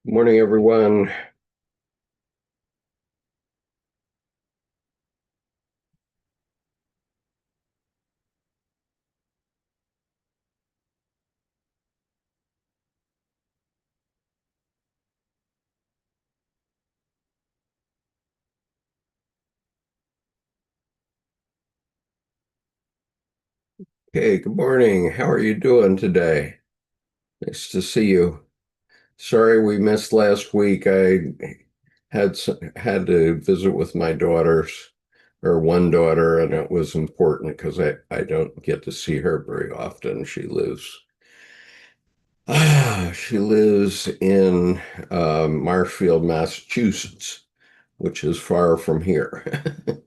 Morning, everyone. Hey, good morning. How are you doing today? Nice to see you. Sorry we missed last week. I had to visit with my daughters, or one daughter, and it was important because I don't get to see her very often. She lives in Marshfield, Massachusetts, which is far from here.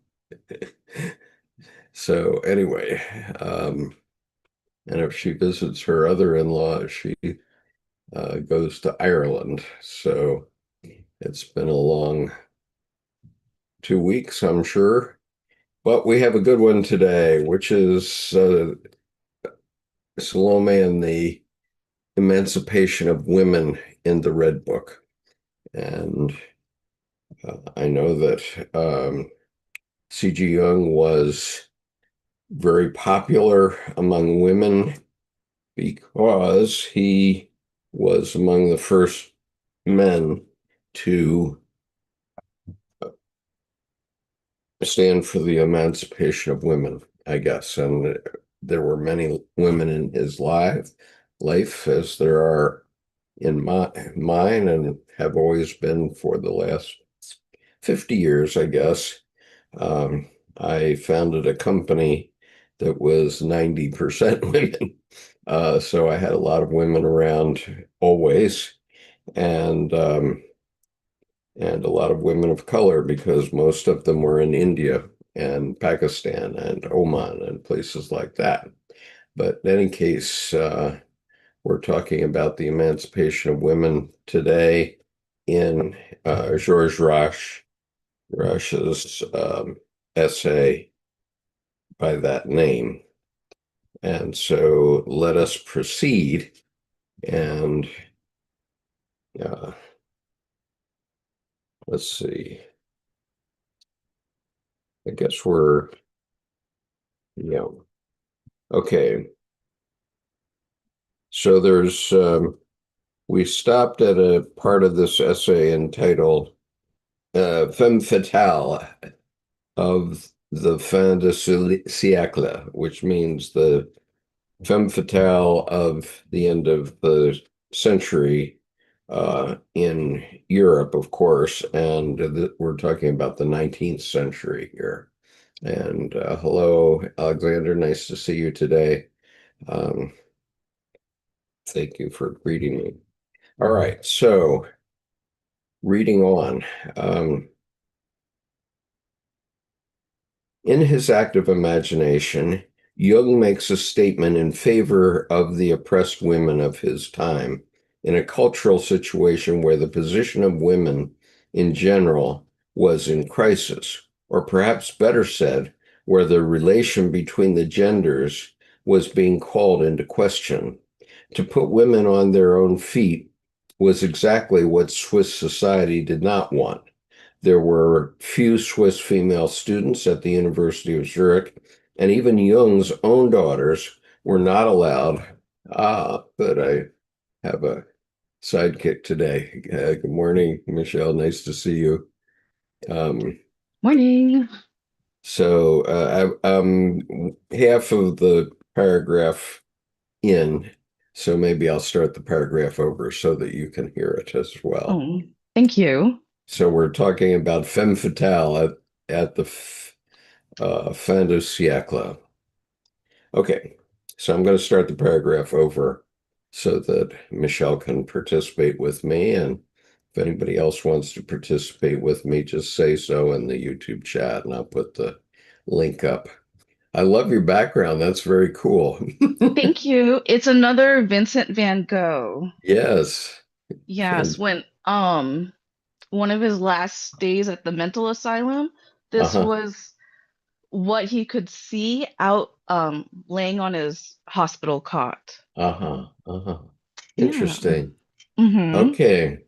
So anyway, and if she visits her other in-law, she goes to Ireland. So it's been a long 2 weeks, I'm sure. But we have a good one today, which is Salome and the Emancipation of Women in the Red Book. And I know that C.G. Jung was very popular among women because he was among the first men to stand for the emancipation of women, I guess. And there were many women in his life, as there are in mine, and have always been for the last 50 years, I guess. I founded a company that was 90% women. So I had a lot of women around always, and and a lot of women of color because most of them were in India and Pakistan and Oman and places like that. But in any case, we're talking about the emancipation of women today in Georges Rasche's essay by that name. And so let us proceed. And uh, let's see. I guess you know, okay. So we stopped at a part of this essay entitled Femme Fatale of the Fin de Siècle, which means the femme fatale of the end of the century in Europe, of course, and we're talking about the 19th century here. And hello, Alexander. Nice to see you today. Um, thank you for greeting me. All right, so reading on. Um, in his active imagination, Jung makes a statement in favor of the oppressed women of his time in a cultural situation where the position of women in general was in crisis, or perhaps better said, where the relation between the genders was being called into question. To put women on their own feet was exactly what Swiss society did not want. There were few Swiss female students at the University of Zurich, and even Jung's own daughters were not allowed. But I have a sidekick today. Good morning, Michelle. Nice to see you. Um, Morning. so half of the paragraph in, so maybe I'll start the paragraph over so that you can hear it as well. Oh, thank you. So we're talking about femme fatale at the fin de siècle. Okay, so I'm going to start the paragraph over so that Michelle can participate with me. And if anybody else wants to participate with me, just say so in the YouTube chat and I'll put the link up. I love your background. That's very cool. Thank you. It's another Vincent van Gogh. Yes. Yes, when one of his last days at the mental asylum, this Uh-huh. was what he could see out laying on his hospital cot. Uh-huh. Uh-huh. Yeah. Interesting. Mm-hmm. Okay.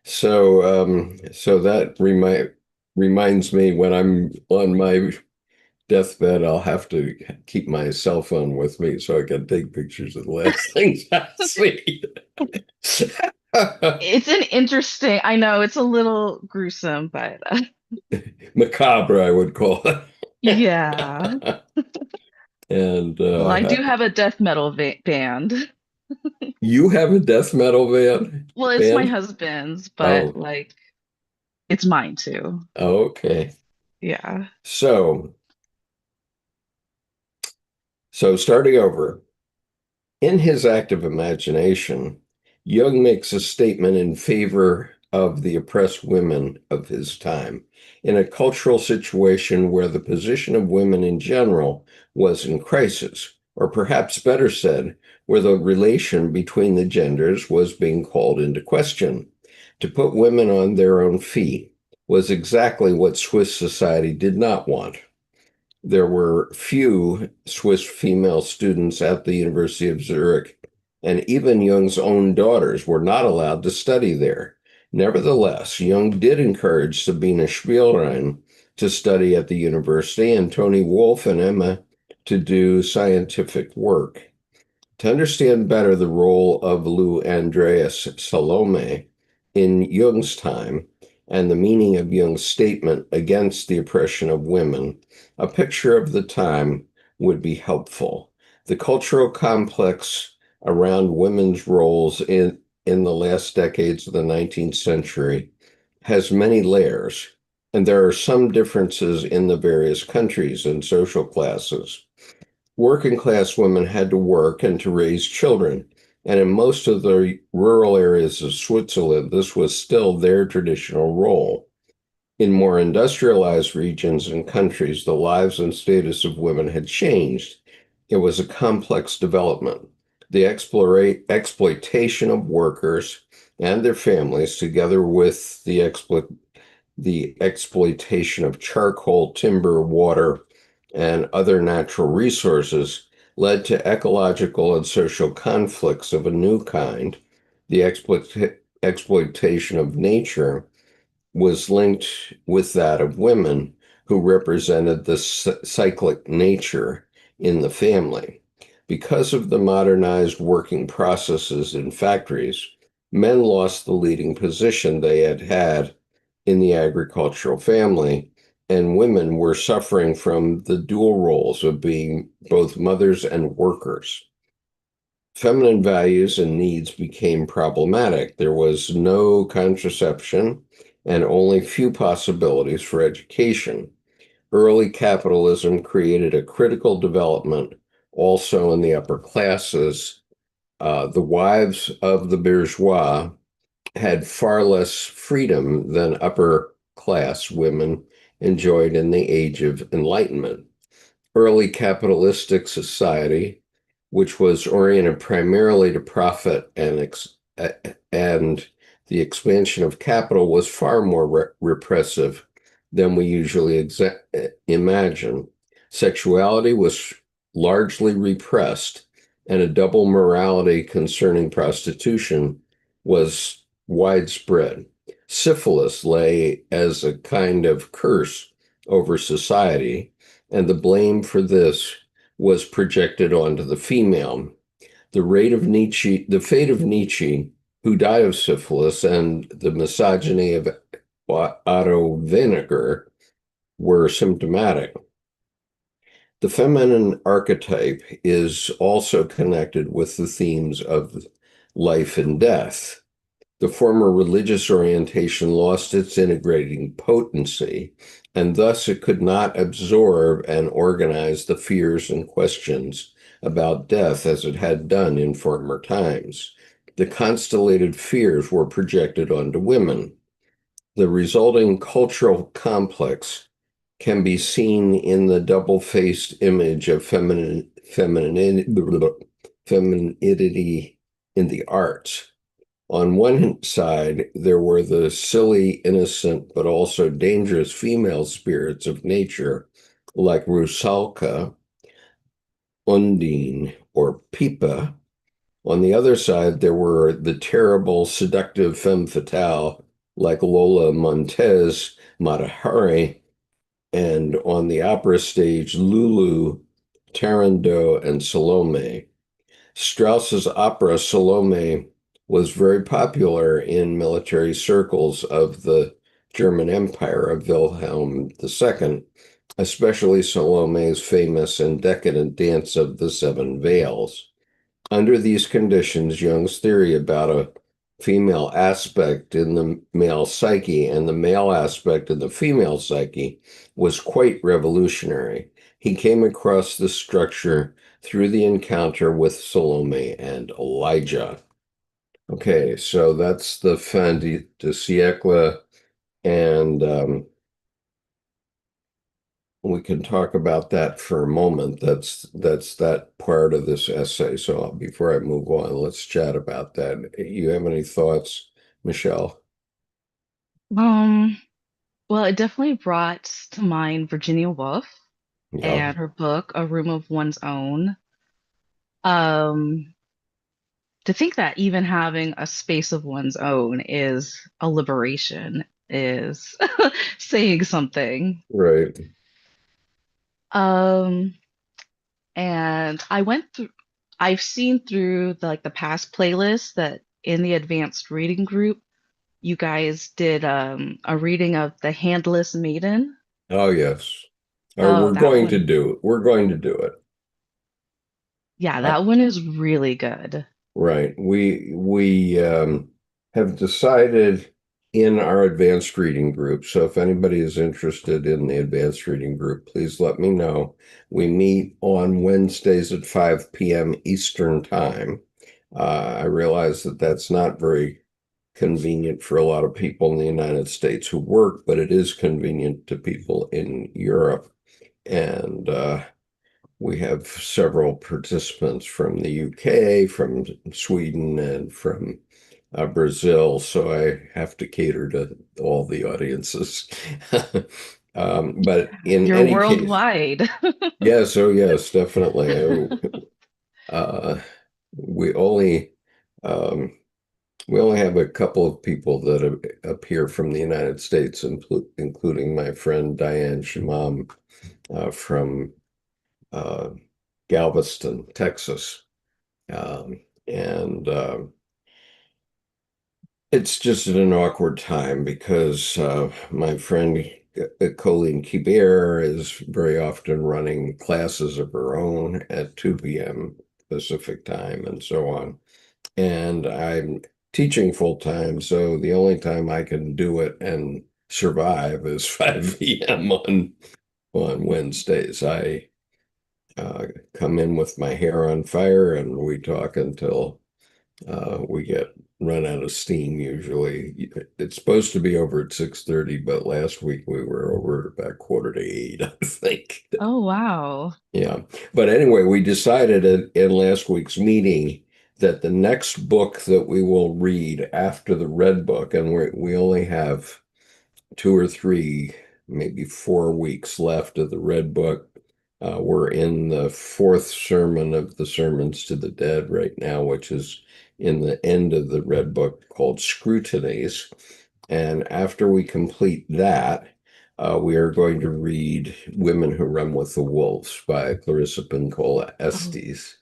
So that reminds me when I'm on my deathbed, I'll have to keep my cell phone with me so I can take pictures of the last things I see. It's an interesting, I know it's a little gruesome, but Macabre, I would call it. yeah. And Well, I do have a death metal band. you have a death metal band? Well, it's my Band? husband's, but Oh, like it's mine too. okay. Yeah. So, so starting over. In his active imagination, Jung makes a statement in favor of the oppressed women of his time in a cultural situation where the position of women in general was in crisis, or perhaps better said, where the relation between the genders was being called into question. To put women on their own feet was exactly what Swiss society did not want. There were few Swiss female students at the University of Zurich, and even Jung's own daughters were not allowed to study there. Nevertheless, Jung did encourage Sabine Spielrein to study at the university and Toni Wolff and Emma to do scientific work. To understand better the role of Lou Andreas Salomé in Jung's time and the meaning of Jung's statement against the oppression of women, a picture of the time would be helpful. The cultural complex around women's roles in the last decades of the 19th century has many layers, and there are some differences in the various countries and social classes. Working class women had to work and to raise children, and in most of the rural areas of Switzerland, this was still their traditional role. In more industrialized regions and countries, the lives and status of women had changed. It was a complex development. The exploitation of workers and their families, together with the exploitation of charcoal, timber, water, and other natural resources led to ecological and social conflicts of a new kind. The exploitation of nature was linked with that of women who represented the cyclic nature in the family. Because of the modernized working processes in factories, men lost the leading position they had had in the agricultural family, and women were suffering from the dual roles of being both mothers and workers. Feminine values and needs became problematic. There was no contraception and only few possibilities for education. Early capitalism created a critical development also in the upper classes. The wives of the bourgeois had far less freedom than upper class women enjoyed in the Age of Enlightenment. Early capitalistic society, which was oriented primarily to profit and the expansion of capital, was far more repressive than we usually imagine. Sexuality was largely repressed, and a double morality concerning prostitution was widespread. Syphilis lay as a kind of curse over society, and the blame for this was projected onto the female. The fate of Nietzsche, who died of syphilis, and the misogyny of Otto Vinegar were symptomatic. The feminine archetype is also connected with the themes of life and death. The former religious orientation lost its integrating potency, and thus it could not absorb and organize the fears and questions about death as it had done in former times. The constellated fears were projected onto women. The resulting cultural complex can be seen in the double-faced image of femininity in the arts. On one side, there were the silly, innocent, but also dangerous female spirits of nature, like Rusalka, Undine, or Pipa. On the other side, there were the terrible, seductive femme fatale like Lola Montez, Matahari, and on the opera stage, Lulu, Turandot, and Salome. Strauss's opera Salome was very popular in military circles of the German Empire of Wilhelm II, especially Salome's famous and decadent dance of the Seven Veils. Under these conditions, Jung's theory about a female aspect in the male psyche and the male aspect in the female psyche was quite revolutionary. He came across this structure through the encounter with Salome and Elijah. Okay, so that's the fin de siècle, and we can talk about that for a moment. That's that part of this essay. So before I move on, let's chat about that. You have any thoughts, Michelle? Um, well, it definitely brought to mind Virginia Woolf Yeah, and her book, A Room of One's Own. Um, to think that even having a space of one's own is a liberation is saying something. right. Um, and I've seen through the past playlists that in the advanced reading group, you guys did a reading of The Handless Maiden. Oh, yes. Oh, We're that going to one. do it. We're going to do it. Yeah, Uh, that one is really good. right. We have decided in our advanced reading group. So if anybody is interested in the advanced reading group, please let me know. We meet on Wednesdays at 5 p.m. Eastern Time. I realize that that's not very convenient for a lot of people in the United States who work, but it is convenient to people in Europe. And we have several participants from the UK, from Sweden, and from Brazil, so I have to cater to all the audiences. But in You're any case, worldwide. yes, oh yes, definitely. Uh, we only um, we only have a couple of people that appear from the United States, including my friend Diane Shimam from uh, Galveston, Texas. And It's just an awkward time because my friend Colleen Kibert is very often running classes of her own at 2 p.m. Pacific time and so on. And I'm teaching full time, so the only time I can do it and survive is 5 p.m. on Wednesdays. I uh, come in with my hair on fire and we talk until we get run out of steam usually. It's supposed to be over at 6:30, but last week we were over at about quarter to eight, I think. Oh, wow. Yeah. But anyway, we decided in last week's meeting that the next book that we will read after the Red Book, and we only have 2 or 3, maybe 4 weeks left of the Red Book. We're in the fourth sermon of the Sermons to the Dead right now, which is in the end of the Red Book called Scrutinies. And after we complete that, we are going to read Women Who Run with the Wolves by Clarissa Pinkola Oh, Estes.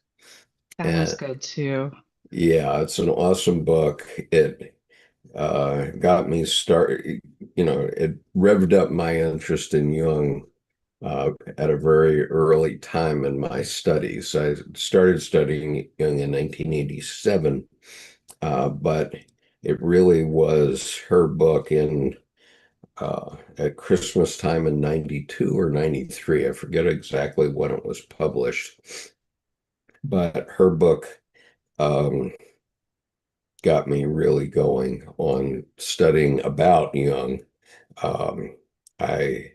that one's And good too. yeah, it's an awesome book. It got me started, it revved up my interest in Jung at a very early time in my studies. I started studying Jung in 1987, but it really was her book in at Christmas time in 92 or 93. I forget exactly when it was published, but her book um, got me really going on studying about Jung. Um, I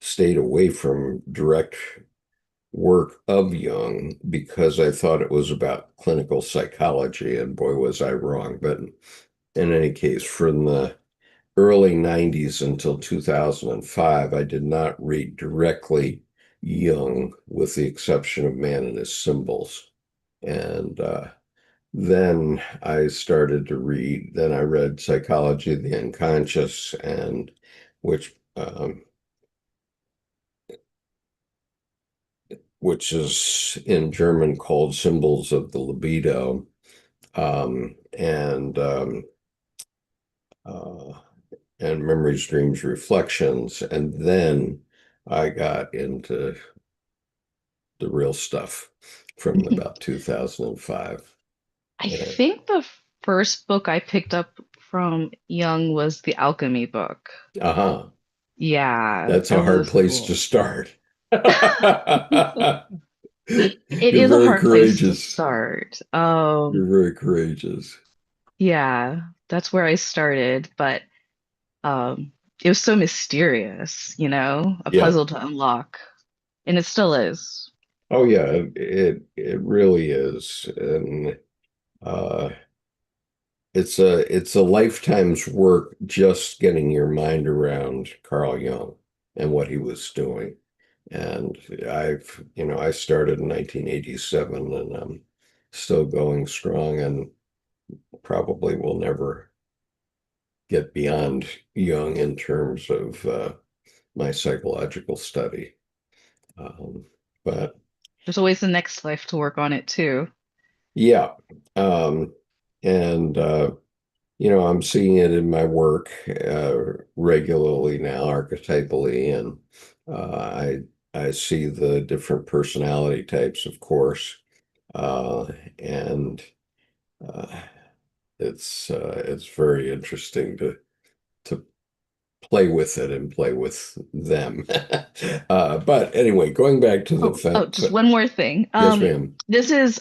stayed away from direct work of Jung because I thought it was about clinical psychology, and boy, was I wrong. But in any case, from the early 90s until 2005, I did not read directly Jung, with the exception of Man and His Symbols. And then I started to read. Then I read Psychology of the Unconscious, and which which is in German called Symbols of the Libido, and uh, and Memories, Dreams, Reflections, and then I got into the real stuff from about 2005. I Yeah. think the first book I picked up from Jung was the Alchemy book. Uh-huh. Yeah, That's a that hard was place to cool. start. It You're is a very hard place to courageous. start. You're very courageous. Yeah, that's where I started, but um, it was so mysterious, a Yeah. puzzle to unlock, and it still is. Oh yeah, it really is. And uh it's a lifetime's work just getting your mind around Carl Jung and what he was doing. And I started in 1987 and I'm still going strong and probably will never get beyond Jung in terms of my psychological study. Um, but There's always the next life to work on it too. yeah, um, and I'm seeing it in my work regularly now, archetypally, and I see the different personality types, of course, and uh, it's very interesting to play with it and play with them. But anyway, going back to the Oh, just one more thing. yes, ma'am. This is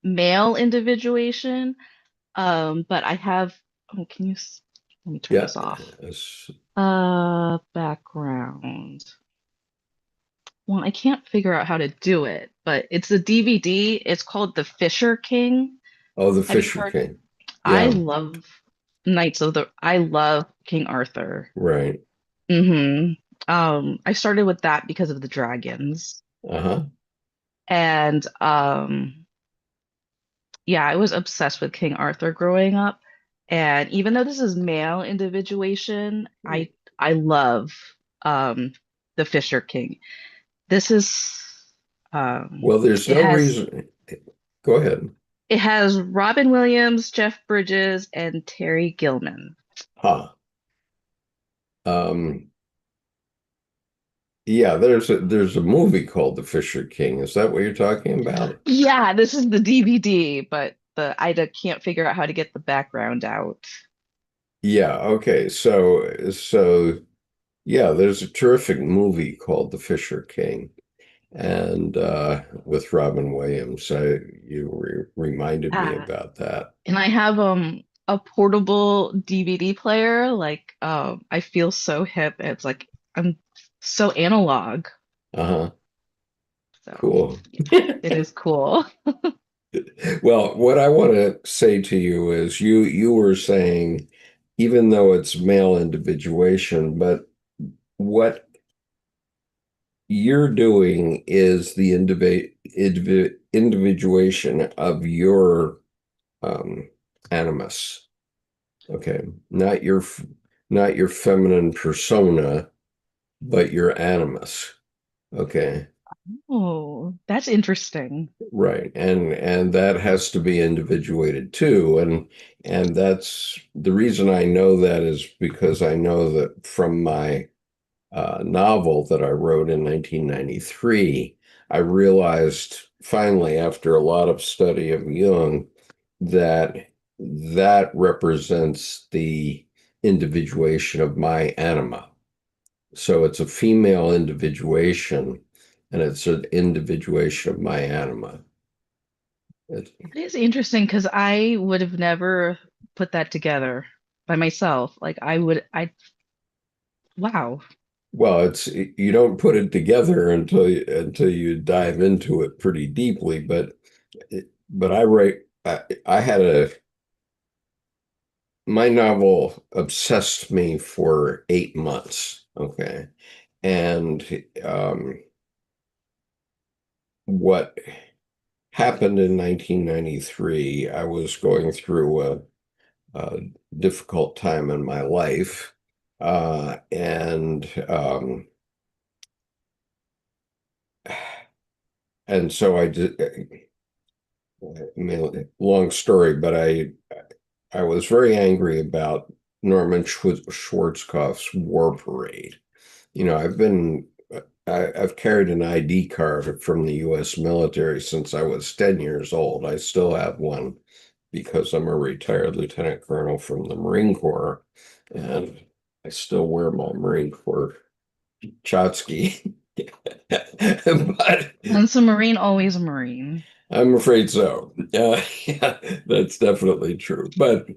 male individuation. But I have, oh, let me turn Yeah, this off. yes. Background. Well, I can't figure out how to do it, but it's a DVD. It's called The Fisher King. Oh, the Have you Fisher heard? King. I Yeah, love I love King Arthur. right. hmm I started with that because of the dragons. Uh-huh. And yeah, I was obsessed with King Arthur growing up. And even though this is male individuation, I love um the Fisher King. This is Well, there's it no has reason. Go ahead. Robin Williams, Jeff Bridges, and Terry Gilman. Huh. Um, yeah, there's a movie called The Fisher King. Is that what you're talking about? Yeah, this is the DVD, but can't figure out how to get the background out. Yeah, okay. So yeah, there's a terrific movie called The Fisher King and with Robin Williams. You reminded me Ah, about that. and I have a portable DVD player. Like I feel so hip. It's like I'm so analog. Uh-huh. So Cool. yeah, it is cool. Well, what I want to say to you is you were saying even though it's male individuation, but what you're doing is the individuation of your um, animus. Okay, not your feminine persona, but your animus. Okay, Oh, that's interesting. right, and that has to be individuated too, and that's the reason I know that is because I know that from my novel that I wrote in 1993, I realized finally, after a lot of study of Jung, that that represents the individuation of my anima. So it's a female individuation, and it's an individuation of my anima. It, It is interesting because I would have never put that together by myself. Like wow. well, it's you don't put it together until you dive into it pretty deeply, but I had a my novel obsessed me for 8 months. Okay. And what happened in 1993. I was going through a difficult time in my life. And so I did, I mean, long story, but I was very angry about Norman Schwarzkopf's War Parade. You know, I've carried an ID card from the U.S. military since I was 10 years old. I still have one because I'm a retired lieutenant colonel from the Marine Corps, and I still wear my Marine Corps Chotsky. But Once a Marine, always a Marine. I'm afraid so. Yeah, that's definitely true. But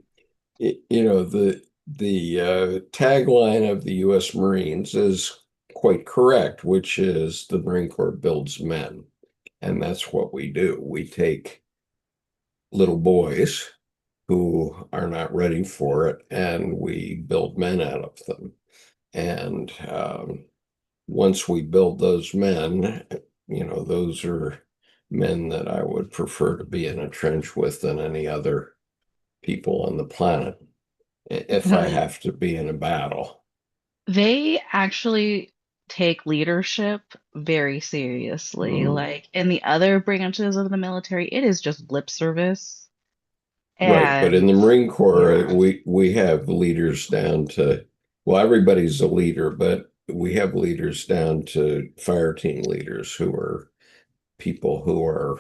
you know, the tagline of the U.S. Marines is quite correct, which is the Marine Corps builds men, and that's what we do. We take little boys who are not ready for it, and we build men out of them. And once we build those men, you know, those are men that I would prefer to be in a trench with than any other people on the planet if I Really. have to be in a battle. They actually take leadership very seriously. Mhm. Like in the other branches of the military, it is just lip service. Right, but in And the Marine Corps, yeah, we have leaders down to, well, everybody's a leader, but we have leaders down to fire team leaders who are people who are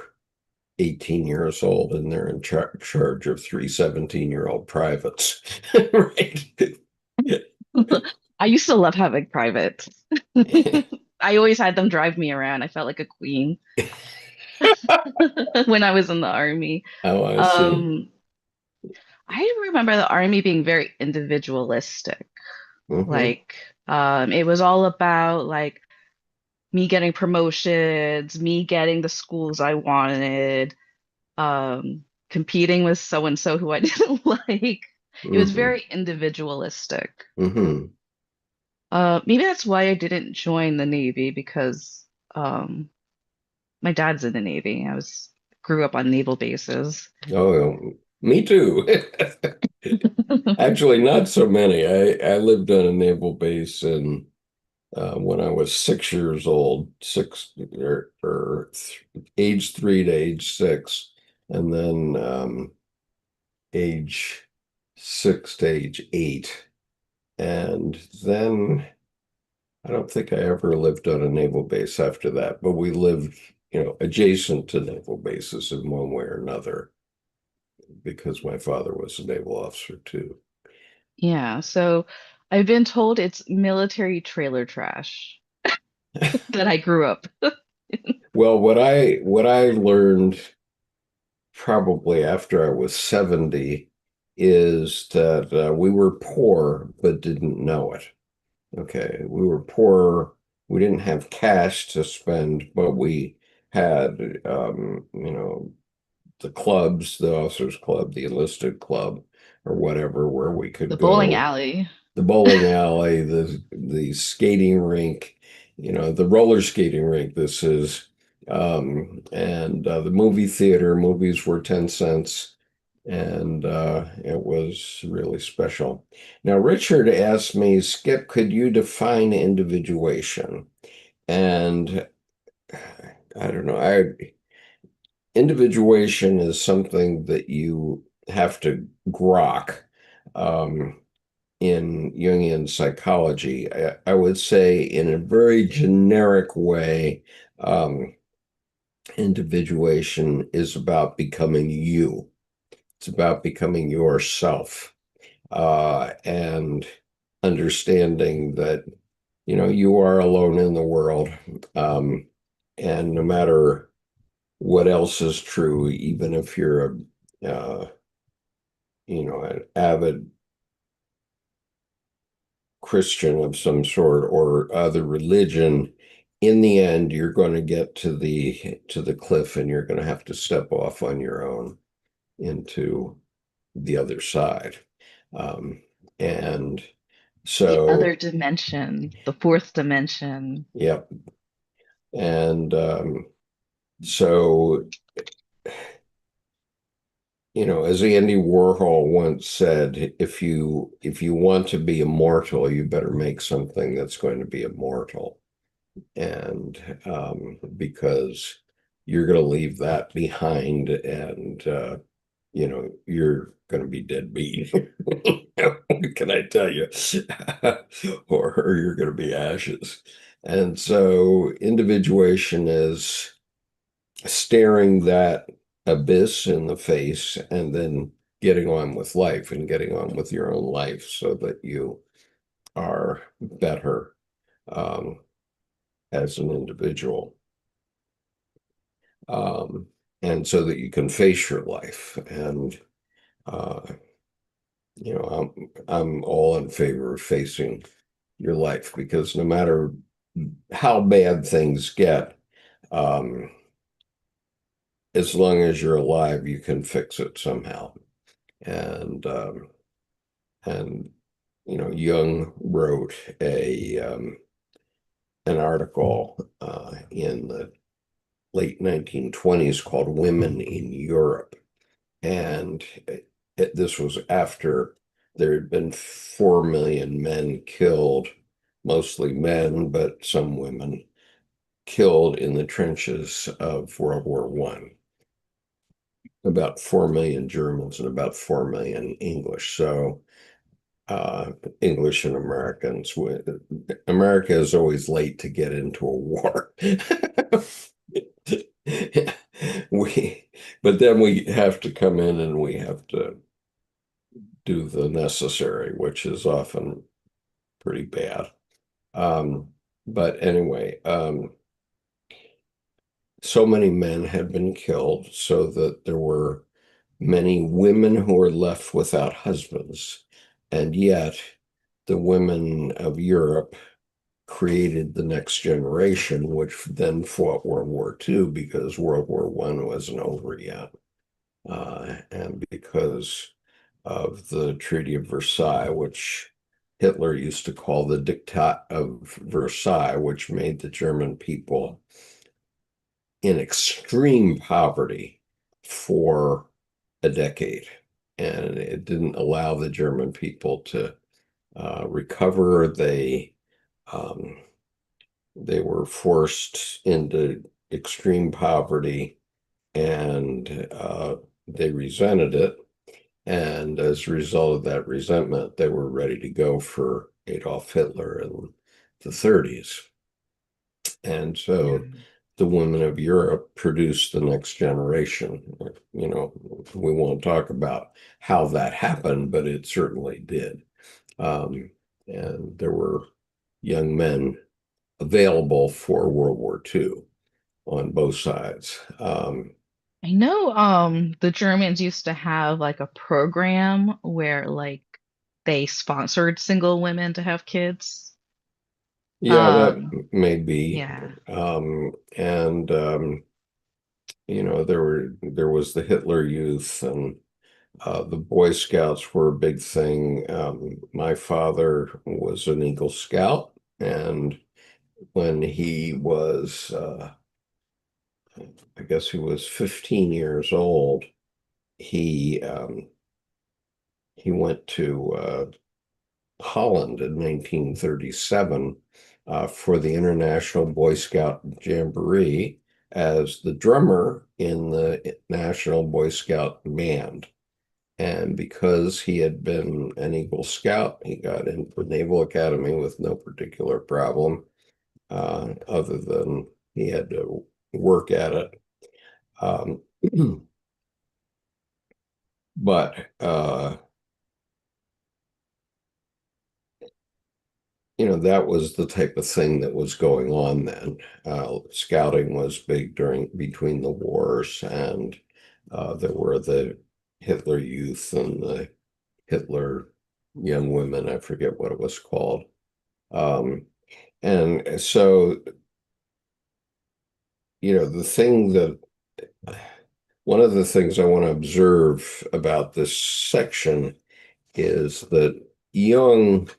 18 years old and they're in charge of three 17-year-old privates. Right. I used to love having privates. I always had them drive me around. I felt like a queen when I was in the army. Oh, I see. Um, I remember the army being very individualistic. Hmm. Like, it was all about like me getting promotions, me getting the schools I wanted, competing with so and so who I didn't like. It was Hmm. very individualistic. Hmm. Maybe that's why I didn't join the Navy because um, my dad's in the Navy. Grew up on naval bases. Oh, me too. Actually, not so many. I lived on a naval base in when I was 6 years old, age 3 to age 6, and then age 6 to age 8. And then I don't think I ever lived on a naval base after that, but we lived, you know, adjacent to naval bases in one way or another because my father was a naval officer too. Yeah, so I've been told it's military trailer trash that I grew up. Well, what I learned probably after I was 70 is that we were poor but didn't know it. Okay, we were poor. We didn't have cash to spend, but we had, you know, the clubs, the officers club, the enlisted club, or whatever, where we could The bowling go. alley. The bowling alley, the skating rink, you know, the roller skating rink. This is, and the movie theater. Movies were 10 cents, and it was really special. Now, Richard asked me, Skip, could you define individuation? And I don't know. I Individuation is something that you have to grok in Jungian psychology. I would say, in a very generic way, um, individuation is about becoming you. It's about becoming yourself and understanding that you know you are alone in the world, um, and no matter what else is true, even if you're a you know an avid Christian of some sort or other religion, in the end you're going to get to the cliff and you're going to have to step off on your own into the other side. Um, and The other so, dimension, the fourth dimension. yep. And so as Andy Warhol once said, if you want to be immortal, you better make something that's going to be immortal. And because you're going to leave that behind, and you're going to be dead beat. What can I tell you? Or you're going to be ashes. And so individuation is staring that abyss in the face and then getting on with life and getting on with your own life so that you are better um, as an individual. Um, and so that you can face your life. And uh, I'm all in favor of facing your life because no matter how bad things get, um, as long as you're alive, you can fix it somehow. And and Jung wrote a an article in the late 1920s called "Women in Europe," and this was after there had been 4 million men killed, mostly men, but some women killed in the trenches of World War One. About 4 million Germans and about 4 million English. So English and Americans. America is always late to get into a war. we, but then we have to come in and we have to do the necessary, which is often pretty bad. Um, but anyway, so many men had been killed, so that there were many women who were left without husbands. And yet, the women of Europe created the next generation, which then fought World War II because World War One wasn't over yet. And because of the Treaty of Versailles, which Hitler used to call the Diktat of Versailles, which made the German people in extreme poverty for a decade. And it didn't allow the German people to recover. Um, they were forced into extreme poverty, and they resented it. And as a result of that resentment, they were ready to go for Adolf Hitler in the 30s. And Yeah. so the women of Europe produced the next generation. We won't talk about how that happened, but it certainly did. Um, and there were young men available for World War II on both sides. I know the Germans used to have like a program where like they sponsored single women to have kids. Yeah, that Um may be. yeah. And there was the Hitler Youth, and the Boy Scouts were a big thing. My father was an Eagle Scout, and when he was, I guess he was 15 years old, he he went to Holland in 1937 for the International Boy Scout Jamboree as the drummer in the National Boy Scout Band. And because he had been an Eagle Scout, he got into the Naval Academy with no particular problem, other than he had to work at it. Um, but that was the type of thing that was going on then. Scouting was big during between the wars, and there were the Hitler Youth and the Hitler Young Women. I forget what it was called. Um, and so, the thing that one of the things I want to observe about this section is that Jung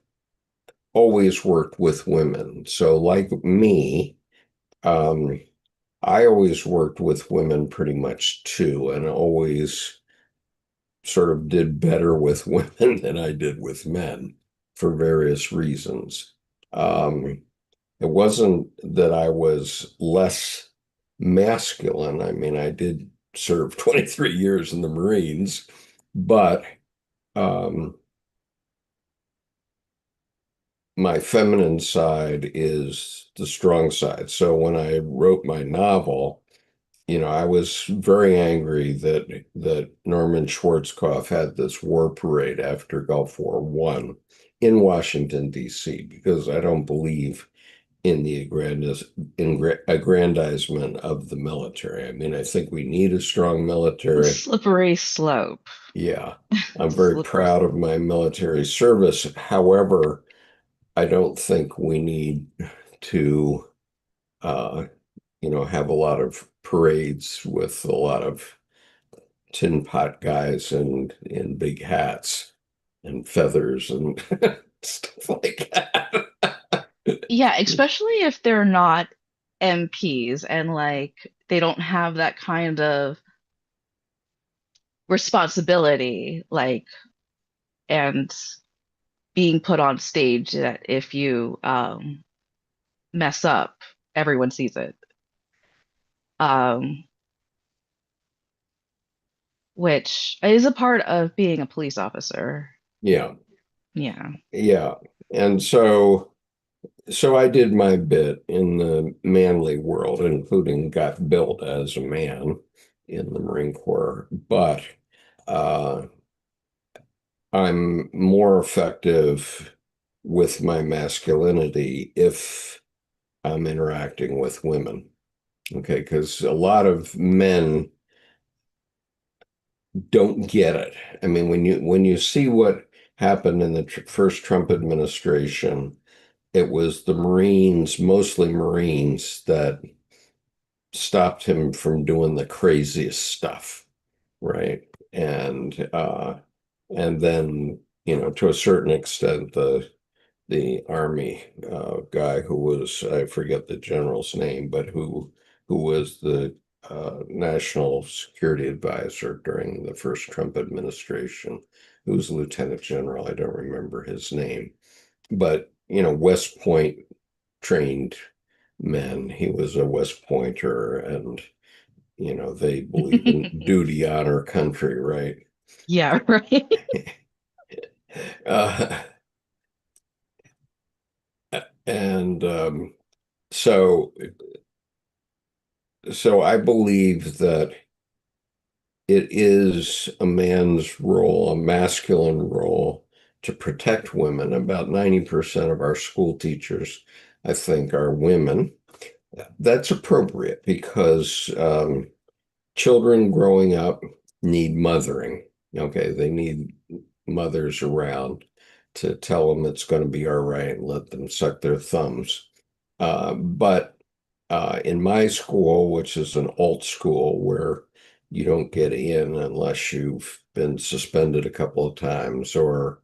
always worked with women. So, like me, um, I always worked with women pretty much too, and always sort of did better with women than I did with men for various reasons. Um, it wasn't that I was less masculine. I mean, I did serve 23 years in the Marines, but um, my feminine side is the strong side. So when I wrote my novel, I was very angry that Norman Schwarzkopf had this war parade after Gulf War One in Washington, D.C., because I don't believe in the aggrandizement of the military. I mean, I think we need a strong A military. slippery slope. Yeah, I'm It's a very slippery proud of slope. my military service. However, I don't think we need to, uh, have a lot of parades with a lot of tin pot guys and in big hats and feathers and stuff like that. Yeah, especially if they're not MPs and like they don't have that kind of responsibility, like, and being put on stage that if you mess up, everyone sees it. Um, which is a part of being a police officer. Yeah, Yeah. yeah. And so I did my bit in the manly world, including got built as a man in the Marine Corps. But uh, I'm more effective with my masculinity if I'm interacting with women. Okay, because a lot of men don't get it. I mean, when you see what happened in the first Trump administration, it was the Marines, mostly Marines, that stopped him from doing the craziest stuff, right? And then, to a certain extent, the army guy who was, I forget the general's name, but who was the national security advisor during the first Trump administration, who was lieutenant general. I don't remember his name, but West Point trained men. He was a West Pointer, and they believe in duty, honor, country, right? Yeah, right. Uh, and so so I believe that it is a man's role, a masculine role, to protect women. About 90% of our school teachers, I think, are women. That's appropriate because children growing up need mothering. Okay, they need mothers around to tell them it's going to be all right and let them suck their thumbs. But in my school, which is an alt school where you don't get in unless you've been suspended a couple of times or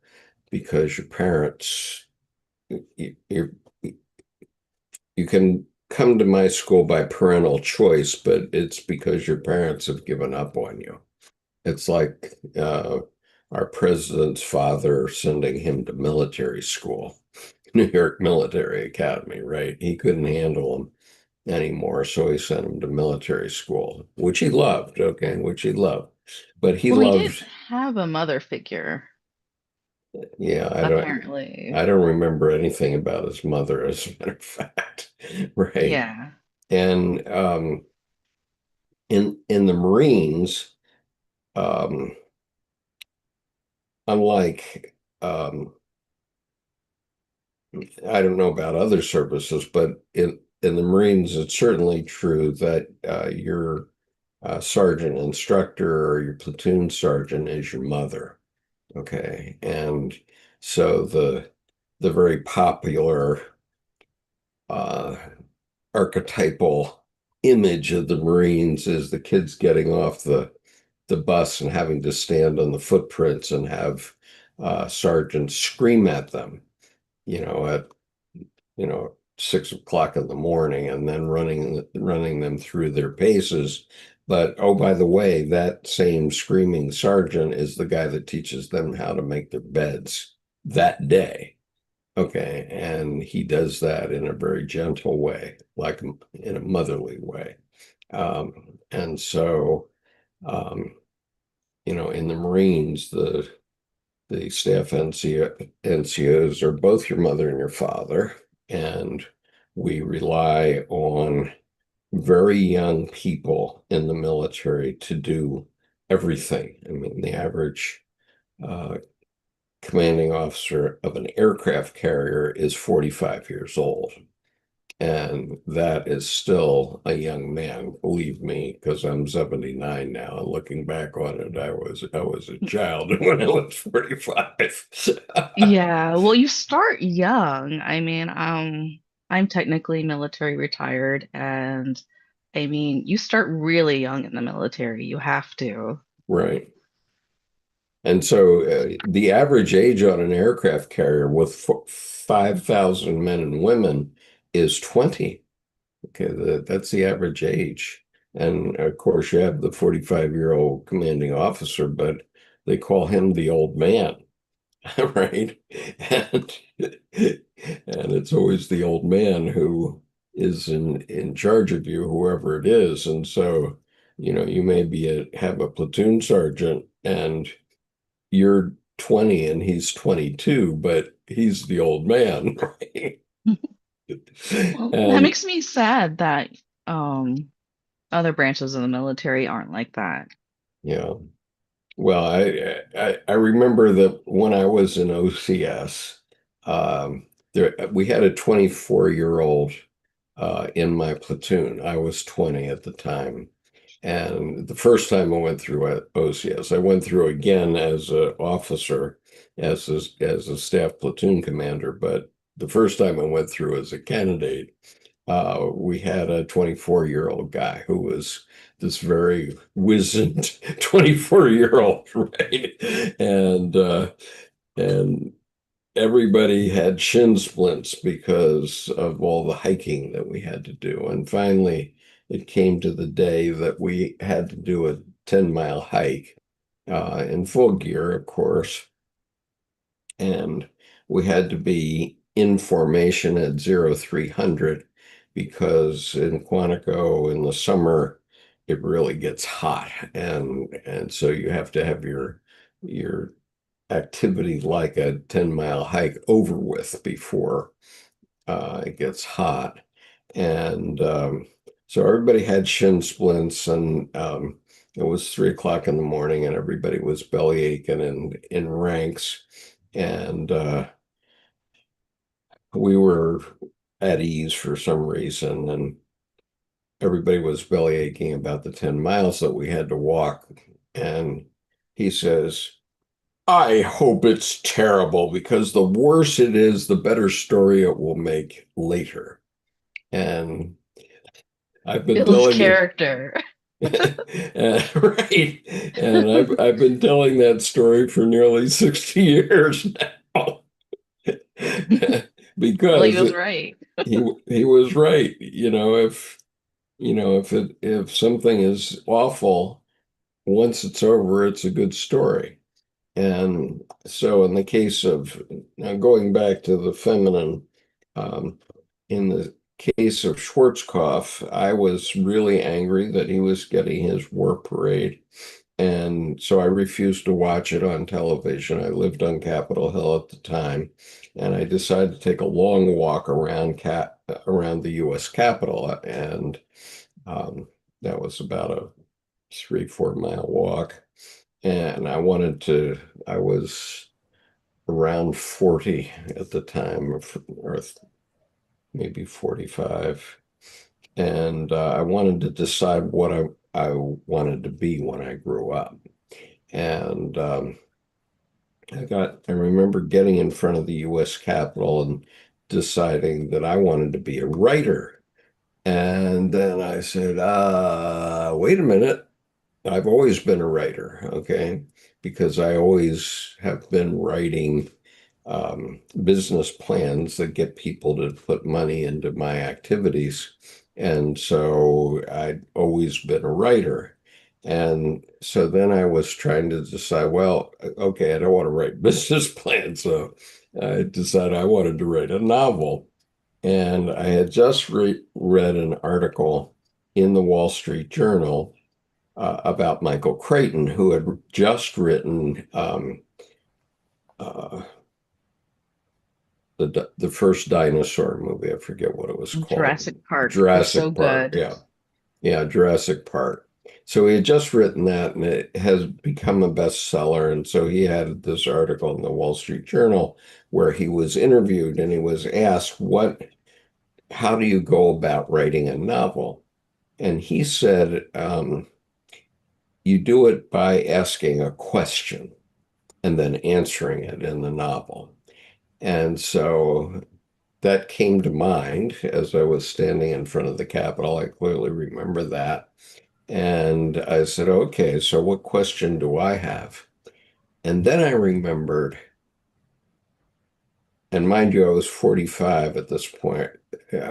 because your parents, you, you can come to my school by parental choice, but it's because your parents have given up on you. It's like our president's father sending him to military school, New York Military Academy, right? He couldn't handle him anymore, so he sent him to military school, which he loved, okay, which he loved. But he Well, he didn't loved, have a mother figure, yeah, apparently. I don't remember anything about his mother, as a matter of fact, right? Yeah. And in the Marines, um, unlike I don't know about other services, but in the Marines, it's certainly true that your sergeant instructor or your platoon sergeant is your mother. Okay, and so the very popular uh, archetypal image of the Marines is the kids getting off the bus and having to stand on the footprints and have sergeants scream at them, at 6 o'clock in the morning, and then running them through their paces But oh, by the way, that same screaming sergeant is the guy that teaches them how to make their beds that day. Okay, and he does that in a very gentle way, like in a motherly way. And so, um, in the Marines, the staff NCOs are both your mother and your father, and we rely on very young people in the military to do everything. I mean, the average uh, commanding officer of an aircraft carrier is 45 years old. And that is still a young man, believe me, because I'm 79 now. And looking back on it, I was a child when I was 45. Yeah, well, you start young. I mean, I'm technically military retired, and I mean, you start really young in the military. You have to. Right. And so the average age on an aircraft carrier with 5,000 men and women is 20. Okay, that's the average age. And of course, you have the 45-year-old commanding officer, but they call him the old man, right? And and it's always the old man who is in charge of you, whoever it is. And so, you may have a platoon sergeant and you're 20 and he's 22, but he's the old man, right? Well, that And makes me sad that um other branches of the military aren't like that. yeah, well, I remember that when I was in OCS, we had a 24-year-old in my platoon. I was 20 at the time. And the first time I went through OCS, I went through again as an officer, as a staff platoon commander. But the first time I went through as a candidate, we had a 24-year-old guy who was this very wizened 24-year-old, right? And everybody had shin splints because of all the hiking that we had to do. And finally, it came to the day that we had to do a 10-mile hike in full gear, of course. And we had to be in formation at 0300 because in Quantico in the summer, it really gets hot. And so you have to have your activity like a 10-mile hike over with before it gets hot. And so everybody had shin splints, and it was 3 o'clock in the morning, and everybody was belly aching in ranks. And we were at ease for some reason, and everybody was belly aching about the 10 miles that we had to walk. And he says, I hope it's terrible because the worse it is, the better story it will make later. And I've been Builds telling you, character. right? And I've been telling that story for nearly 60 years now Well, he because was right. he was right. If something is awful, once it's over, it's a good story. And so, in the case of now going back to the feminine, um, in the case of Schwarzkopf, I was really angry that he was getting his war parade. And so I refused to watch it on television. I lived on Capitol Hill at the time, and I decided to take a long walk around the U.S. Capitol, and um, that was about a 3, 4 mile walk. And I was around 40 at the time, or maybe 45. And I wanted to decide what I wanted to be when I grew up. And I remember getting in front of the U.S. Capitol and deciding that I wanted to be a writer. And then I said, wait a minute. I've always been a writer, okay? Because I always have been writing business plans that get people to put money into my activities. And so I'd always been a writer. And so then I was trying to decide, well, okay, I don't want to write business plans. So I decided I wanted to write a novel. And I had just read an article in the Wall Street Journal about Michael Crichton, who had just written uh, the first dinosaur movie. I forget what it was called. Jurassic Park was so Jurassic Park. good. Yeah. Yeah, Jurassic Park. So he had just written that and it has become a bestseller. And so he had this article in the Wall Street Journal where he was interviewed and he was asked, how do you go about writing a novel? And he said, you do it by asking a question and then answering it in the novel. And so that came to mind as I was standing in front of the Capitol. I clearly remember that. And I said, okay, so what question do I have? And then I remembered, and mind you, I was 45 at this point. I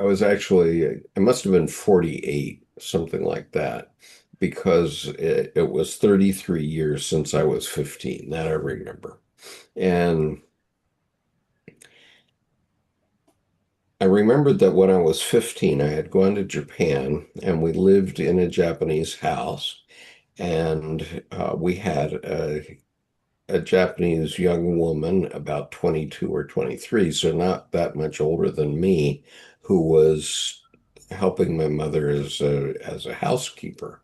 must have been 48, something like that, because it was 33 years since I was 15. That I remember. And I remembered that when I was 15, I had gone to Japan and we lived in a Japanese house. And we had a Japanese young woman, about 22 or 23, so not that much older than me, who was helping my mother as a housekeeper.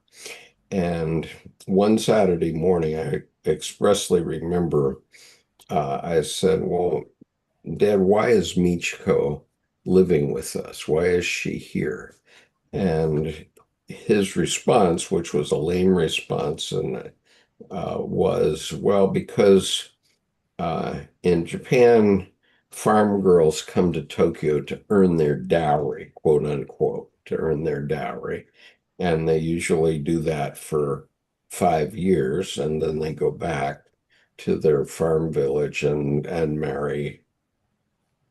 And one Saturday morning, I expressly remember I said, well, Dad, why is Michiko living with us? Why is she here? And his response, which was a lame response, and was, well, because in Japan, farm girls come to Tokyo to earn their dowry, quote unquote, to earn their dowry. And they usually do that for 5 years, and then they go back to their farm village and marry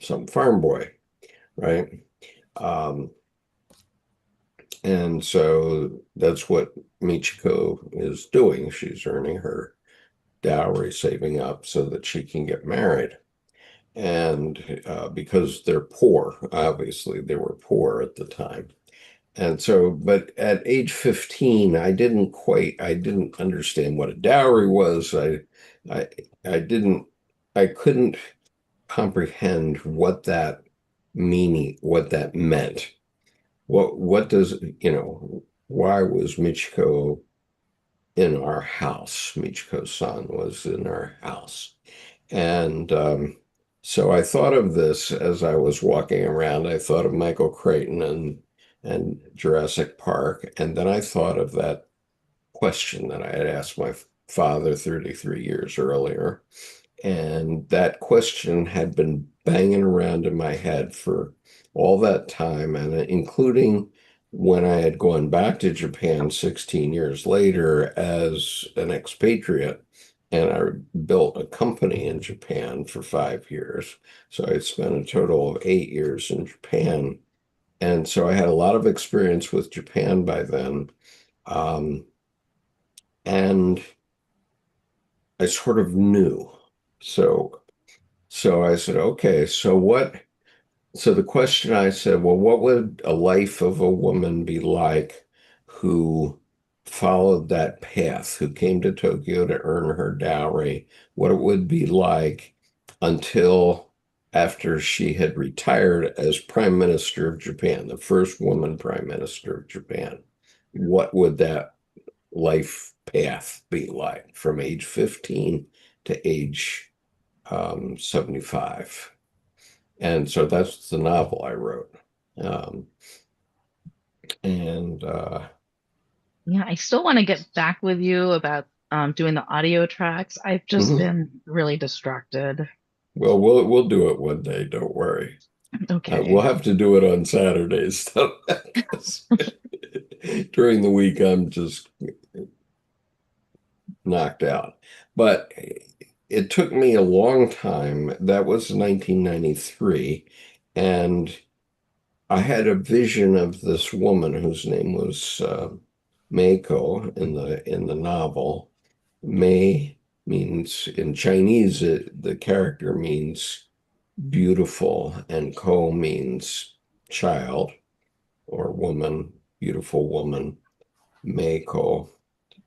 some farm boy, right? Um, and so that's what Michiko is doing. She's earning her dowry, saving up so that she can get married. And because they're poor, obviously they were poor at the time. And so, but at age 15, I didn't understand what a dowry was. I, I didn't, I couldn't comprehend what that meant. What does, why was Michiko in our house? Michiko-san was in our house. And so I thought of this as I was walking around. I thought of Michael Crichton and Jurassic Park, and then I thought of that question that I had asked my father 33 years earlier. And that question had been banging around in my head for all that time, and including when I had gone back to Japan 16 years later as an expatriate, and I built a company in Japan for 5 years. So I spent a total of 8 years in Japan. And so I had a lot of experience with Japan by then. Um, and I sort of knew. So So I said, okay, so the question I said, well, what would a life of a woman be like who followed that path, who came to Tokyo to earn her dowry, what it would be like until after she had retired as Prime Minister of Japan, the first woman Prime Minister of Japan. What would that life path be like from age 15 to age 75. And so that's the novel I wrote. Um, and Yeah, I still want to get back with you about doing the audio tracks. I've just mhm. been really distracted. Well, we'll do it one day. Don't worry. We'll Okay. have to do it on Saturdays though, 'cause during the week I'm just knocked out. But it took me a long time. That was 1993, and I had a vision of this woman whose name was Meiko in the novel. Mei means in Chinese, the character means beautiful, and Ko means child or woman, beautiful woman, Meiko.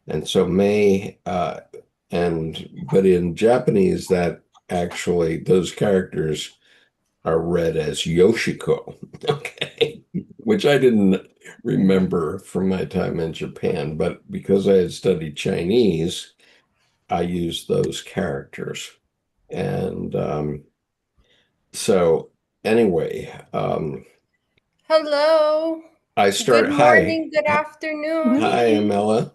And so but in Japanese, that actually, those characters are read as Yoshiko, okay, which I didn't remember from my time in Japan, but because I had studied Chinese, I used those characters. And so, anyway, Hello. Good hi, morning, good afternoon. hi, Amela.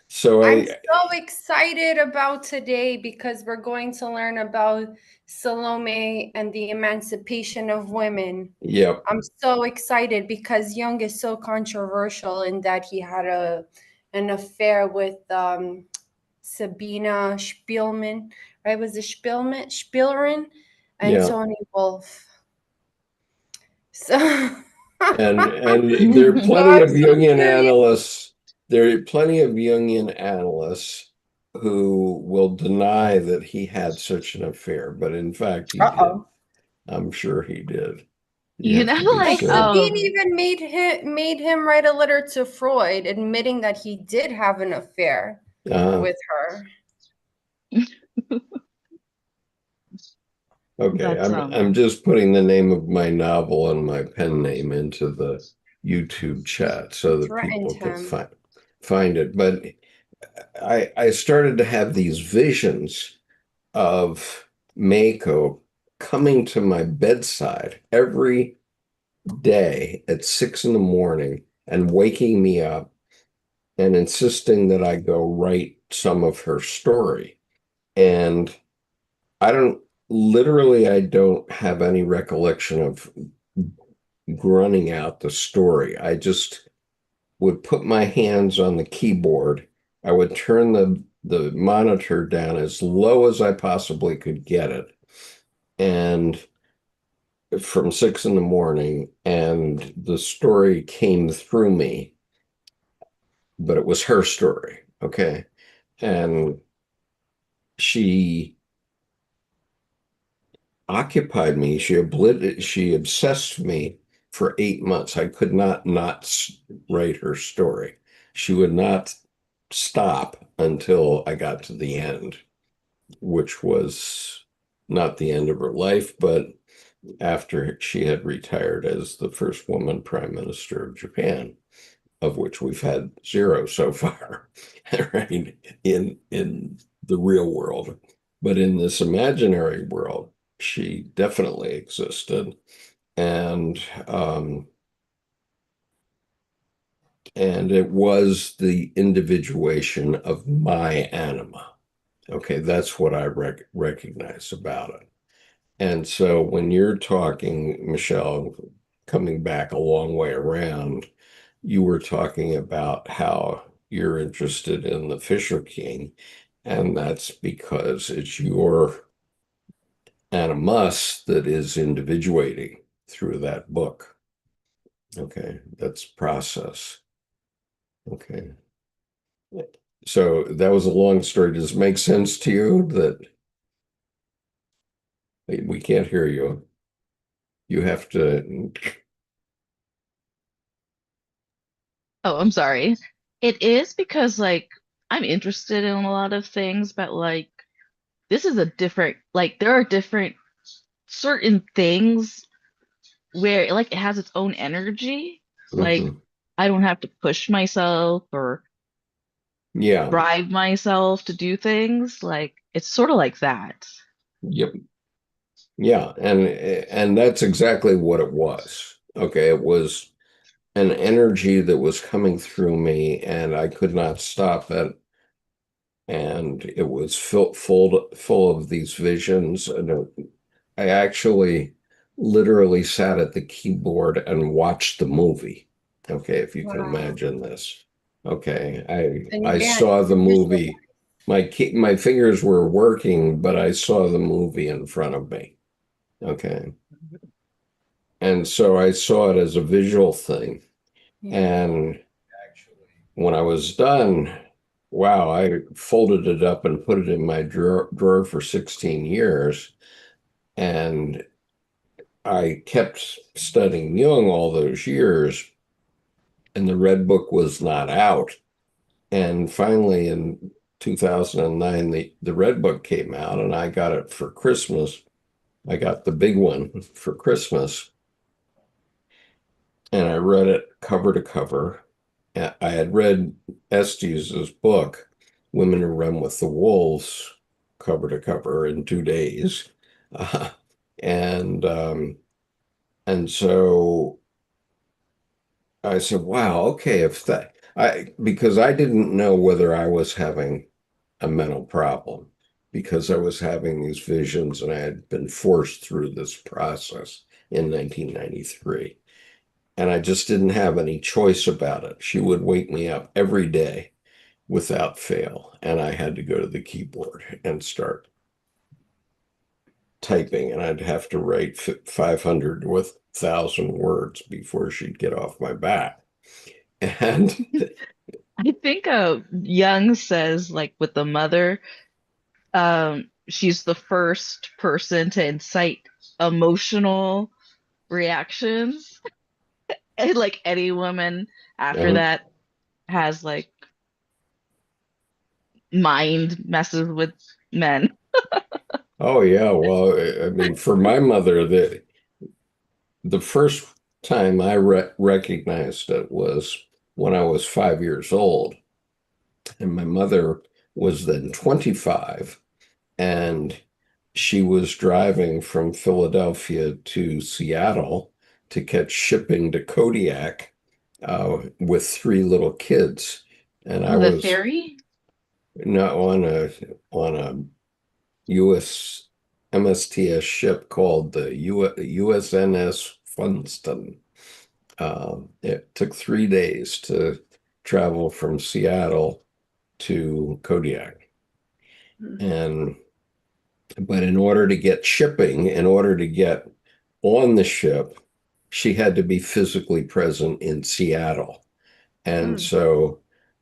So I'm so excited about today because we're going to learn about Salome and the emancipation of women. yep, I'm so excited because Jung is so controversial in that he had an affair with Sabina Spielman, right? Was it Spielrin, and yeah. Tony Wolf. So And there are so plenty I'm of so Jungian curious. analysts. There are plenty of Jungian analysts who will deny that he had such an affair, but in fact he did. Uh-oh. I'm sure he did. You You have know, to be And like, so. Sabine even made him write a letter to Freud admitting that he did have an affair Uh, with her. okay, that's I'm just putting the name of my novel and my pen name into the YouTube chat so that Threatened people can him. find it. But I started to have these visions of Mako coming to my bedside every day at 6 in the morning and waking me up and insisting that I go write some of her story. And I don't I don't have any recollection of grunting out the story. I just would put my hands on the keyboard. I would turn the monitor down as low as I possibly could get it. And from 6 in the morning, and the story came through me, but it was her story. Okay. And she occupied me. She obsessed me for 8 months. I could not write her story. She would not stop until I got to the end, which was not the end of her life, but after she had retired as the first woman prime minister of Japan, of which we've had zero so far, right? In the real world. But in this imaginary world, she definitely existed. And um, and it was the individuation of my anima. Okay, that's what I recognize about it. And so when you're talking, Michelle, coming back a long way around, you were talking about how you're interested in the Fisher King, and that's because it's your animus that is individuating through that book. Okay, that's process. Okay. So that was a long story. Does it make sense to you that we can't hear you? You have to, oh, I'm sorry. It is because, like, I'm interested in a lot of things, but like, this is a different, like, there are different certain things where, like, it has its own energy. Like, mhm. I don't have to push myself or Yeah, drive myself to do things. Like, it's sort of like that. yep. Yeah, and that's exactly what it was. Okay, it was an energy that was coming through me, and I could not stop it. And it was full of these visions. And I actually literally sat at the keyboard and watched the movie. Okay, if you can Wow. imagine this. Okay, And you I can't saw the visualize. movie. My fingers were working, but I saw the movie in front of me. Okay. And so I saw it as a visual thing. Yeah. And when I was done, wow, I folded it up and put it in my drawer for 16 years. And I kept studying Jung all those years, and the Red Book was not out. And finally, in 2009, the Red Book came out, and I got it for Christmas. I got the big one for Christmas, and I read it cover to cover. I had read Estes' book, Women Who Run with the Wolves, cover to cover in 2 days. Uh, and and so I said, wow, okay, if that I because I didn't know whether I was having a mental problem because I was having these visions and I had been forced through this process in 1993. And I just didn't have any choice about it. She would wake me up every day without fail, and I had to go to the keyboard and start typing, and I'd have to write 500 with 1,000 words before she'd get off my back. And I think Jung says, like with the mother, she's the first person to incite emotional reactions. And like any woman after um, that has like mind messes with men. oh yeah, well, I mean, for my mother, the first time I recognized it was when I was 5 years old, and my mother was then 25, and she was driving from Philadelphia to Seattle to catch shipping to Kodiak with three little kids, and I Oh, the was fairy? not on a U.S. MSTS ship called the USNS Funston. It took 3 days to travel from Seattle to Kodiak. Mm. And but in order to get shipping, in order to get on the ship, she had to be physically present in Seattle. And Mm. so,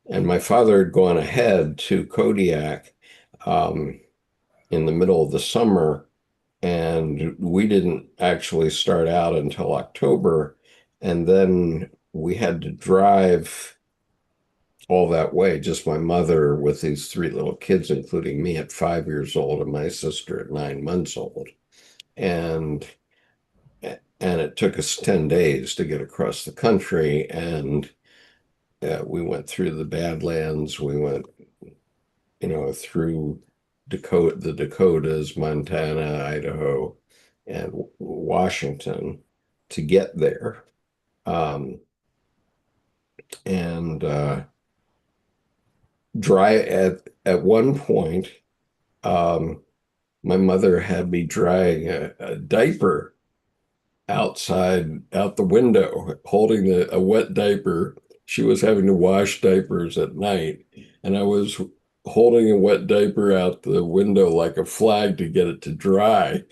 and my father had gone ahead to Kodiak um, in the middle of the summer, and we didn't actually start out until October. And then we had to drive all that way, just my mother with these three little kids, including me at 5 years old and my sister at 9 months old. And and it took us 10 days to get across the country. And we went through the Badlands. We went, through the Dakotas, Montana, Idaho, and Washington to get there. Um, and dry at one point, um, my mother had me drying a diaper outside out the window, holding a wet diaper. She was having to wash diapers at night, and I was holding a wet diaper out the window like a flag to get it to dry.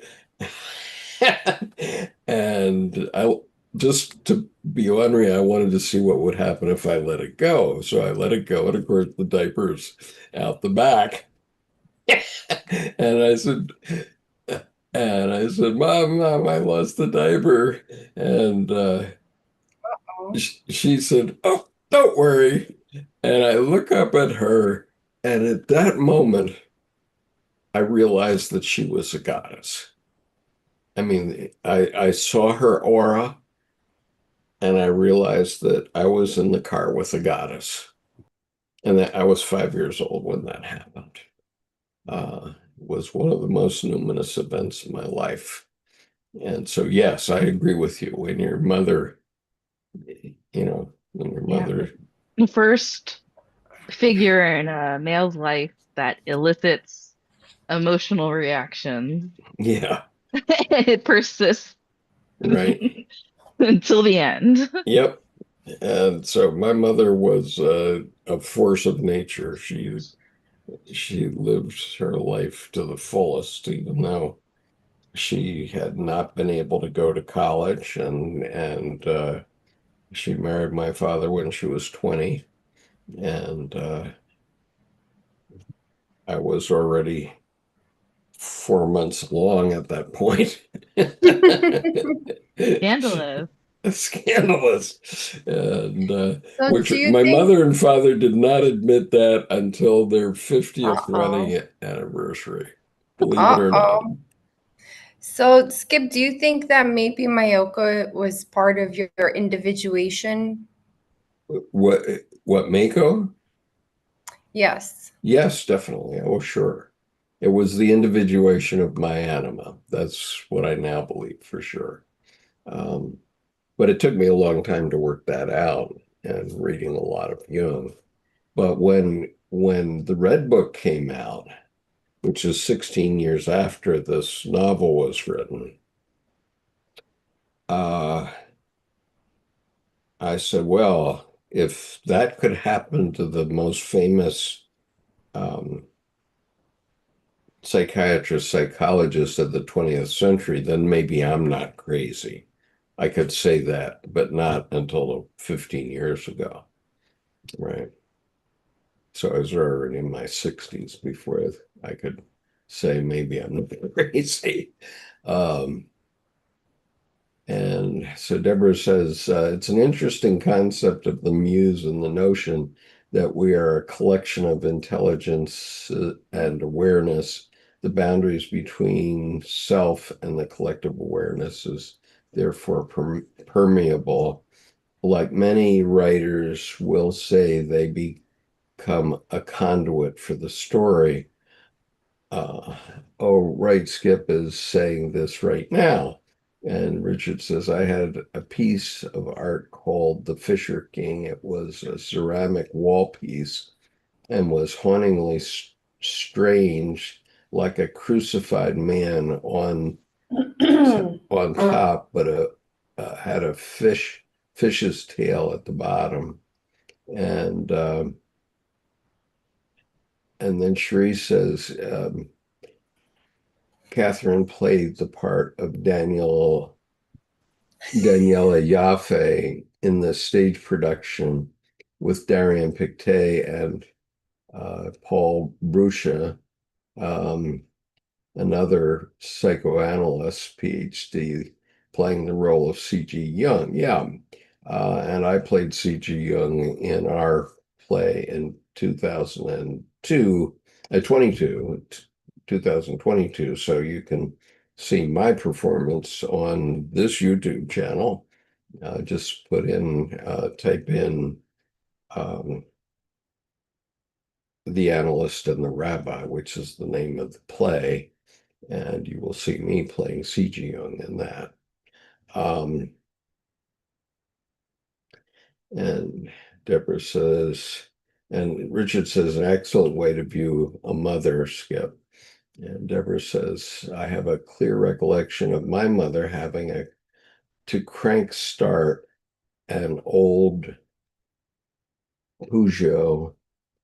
And I just to be ornery, I wanted to see what would happen if I let it go. So I let it go, and of course the diaper's out the back. And I said, Mom, I lost the diaper. And Oh. she said, Oh, don't worry. And I look up at her, and at that moment, I realized that she was a goddess. I mean, I saw her aura, and I realized that I was in the car with a goddess, and that I was 5 years old when that happened. Was one of the most numinous events in my life. And so, yes, I agree with you. When your mother, when your Yeah. mother, The first figure in a male's life that elicits emotional reactions. yeah, It persists right. until the end. Yep. And so my mother was a force of nature. She lived her life to the fullest, even though she had not been able to go to college, and she married my father when she was 20, and I was already 4 months along at that point. Scandalous. Scandalous. And So which do you my think, mother and father did not admit that until their 50th uh-oh, wedding anniversary, believe it or not. uh-oh. So Skip, do you think that maybe Mayoko was part of your individuation? What what Mako? Yes. Yes, definitely. Oh, sure. It was the individuation of my anima. That's what I now believe for sure. Um, but it took me a long time to work that out and reading a lot of Jung. But when the Red Book came out, which is 16 years after this novel was written, uh, I said, well, if that could happen to the most famous um, psychiatrist, psychologist of the 20th century, then maybe I'm not crazy. I could say that, but not until 15 years ago, right? So I was already in my 60s before I could say maybe I'm not crazy. Um, and so Deborah says it's an interesting concept of the muse and the notion that we are a collection of intelligence and awareness. The boundaries between self and the collective awareness is therefore permeable. Like many writers will say, they become a conduit for the story. Uh, oh, right, Skip is saying this right now. And Richard says, I had a piece of art called The Fisher King. It was a ceramic wall piece and was hauntingly strange, like a crucified man on top, but had a fish's tail at the bottom. And and then Cherie says, Catherine played the part of Daniela Yaffe in the stage production with Darian Pictet and Paul Bruscia, um, another psychoanalyst, PhD, playing the role of C.G. Jung. Yeah. And I played C.G. Jung in our play in 2002, 2022. So you can see my performance on this YouTube channel. Just type in um, The Analyst and the Rabbi, which is the name of the play, and you will see me playing C.G. Jung in that. Um, and Deborah says, and Richard says, an excellent way to view a mother, Skip. And Deborah says, I have a clear recollection of my mother having to crank start an old Peugeot,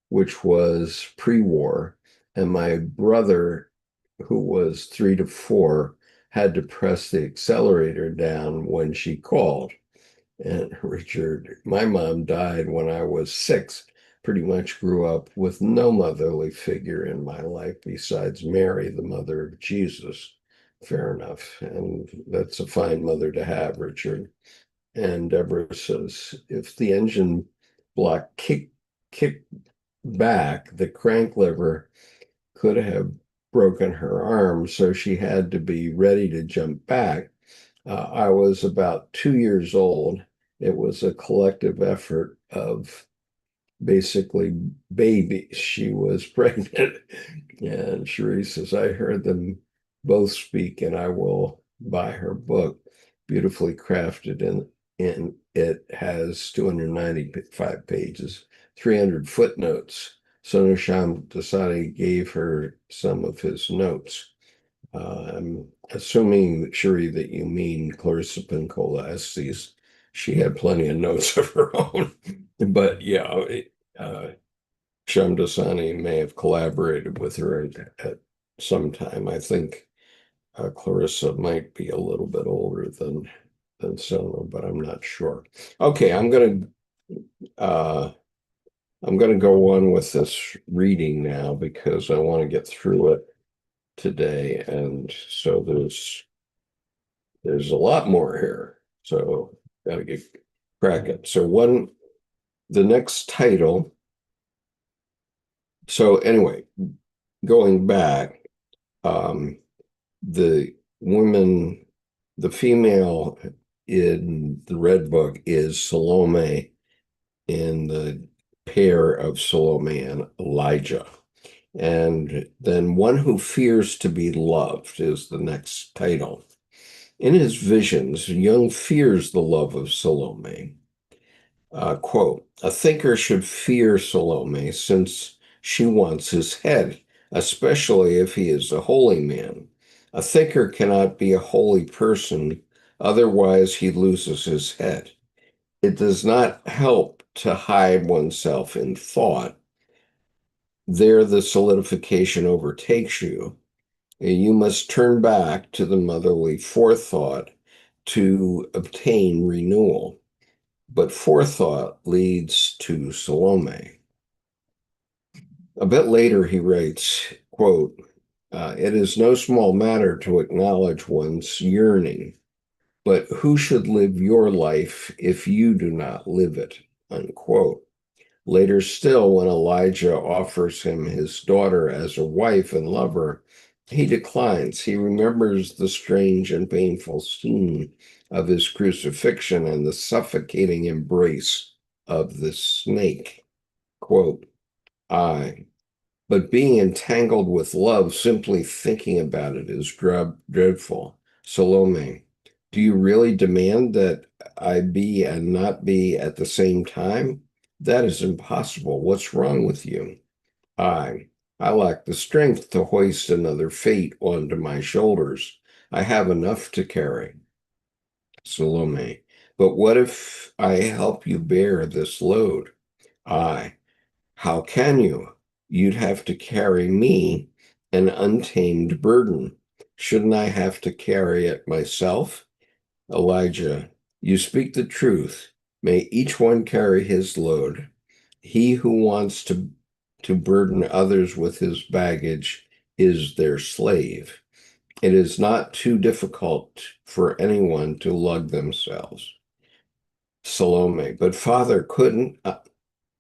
which was pre-war, and my brother, who was 3 to 4, had to press the accelerator down when she called. And Richard, my mom died when I was 6. Pretty much grew up with no motherly figure in my life besides Mary, the mother of Jesus. Fair enough. And that's a fine mother to have, Richard. And Deborah says, if the engine block kicked back, the crank lever could have broken her arm, so she had to be ready to jump back. I was about 2 years old. It was a collective effort of basically babies. She was pregnant. And Cherie says, I heard them both speak, and I will buy her book. Beautifully crafted, and it has 295 pages, 300 footnotes. Sonusham Dasani gave her some of his notes. I'm assuming, Cherie, that you mean Clarissa Pinkola Estes. She had plenty of notes of her own. But yeah, Shamdasani may have collaborated with her at some time. I think Clarissa might be a little bit older than Sona, but I'm not sure. Okay, I'm gonna go on with this reading now because I want to get through it today, and so there's a lot more here. So gotta get cracking. So the next title. So anyway, going back, the woman, the female in the Red Book is Salome in the pair of Salome and Elijah. And then One Who Fears to Be Loved is the next title. In his visions, Jung fears the love of Salome. Quote, a thinker should fear Salome since she wants his head, especially if he is a holy man. A thinker cannot be a holy person, otherwise he loses his head. It does not help to hide oneself in thought. There the solidification overtakes you. You must turn back to the motherly forethought to obtain renewal. But forethought leads to Salome. A bit later, he writes, quote, it is no small matter to acknowledge one's yearning, but who should live your life if you do not live it, unquote. Later still, when Elijah offers him his daughter as a wife and lover, he declines. He remembers the strange and painful scene of his crucifixion and the suffocating embrace of the snake. Quote, but being entangled with love, simply thinking about it is dreadful. Salome, do you really demand that I be and not be at the same time? That is impossible. What's wrong with you? I lack the strength to hoist another fate onto my shoulders. I have enough to carry. Salome, but what if I help you bear this load? I, how can you? You'd have to carry me, an untamed burden. Shouldn't I have to carry it myself? Elijah, you speak the truth. May each one carry his load. He who wants to burden others with his baggage is their slave. It is not too difficult for anyone to lug themselves. Salome, but Father, couldn't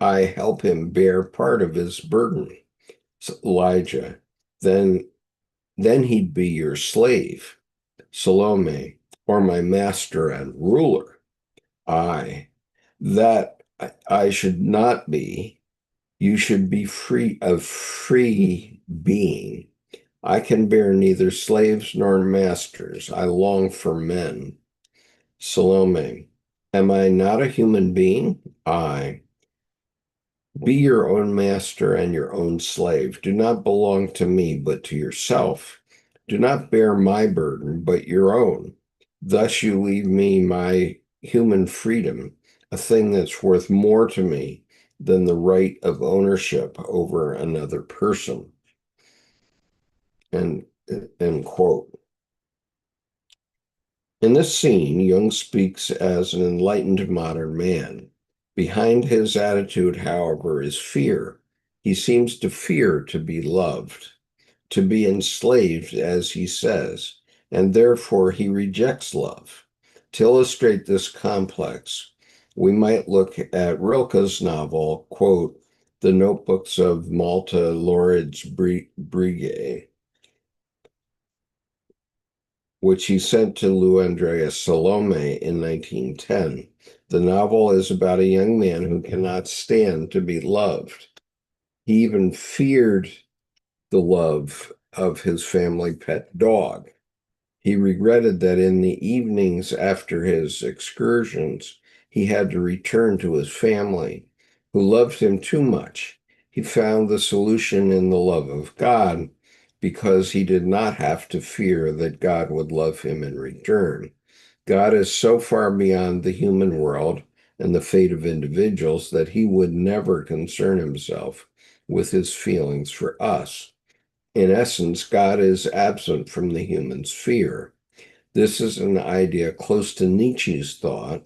I help him bear part of his burden? Elijah, then he'd be your slave. Salome, or my master and ruler. That I should not be. You should be free being. I can bear neither slaves nor masters. I long for men. Salome, am I not a human being? Be your own master and your own slave. Do not belong to me, but to yourself. Do not bear my burden, but your own. Thus you leave me my human freedom, a thing that's worth more to me than the right of ownership over another person. End quote. In this scene, Jung speaks as an enlightened modern man. Behind his attitude, however, is fear. He seems to fear to be loved, to be enslaved, as he says, and therefore he rejects love. To illustrate this complex, we might look at Rilke's novel, quote, The Notebooks of Malta Lourdes Briguet, which he sent to Lou Andreas Salome in 1910. The novel is about a young man who cannot stand to be loved. He even feared the love of his family pet dog. He regretted that in the evenings after his excursions, he had to return to his family, who loved him too much. He found the solution in the love of God, because he did not have to fear that God would love him in return. God is so far beyond the human world and the fate of individuals that he would never concern himself with his feelings for us. In essence, God is absent from the human sphere. This is an idea close to Nietzsche's thought.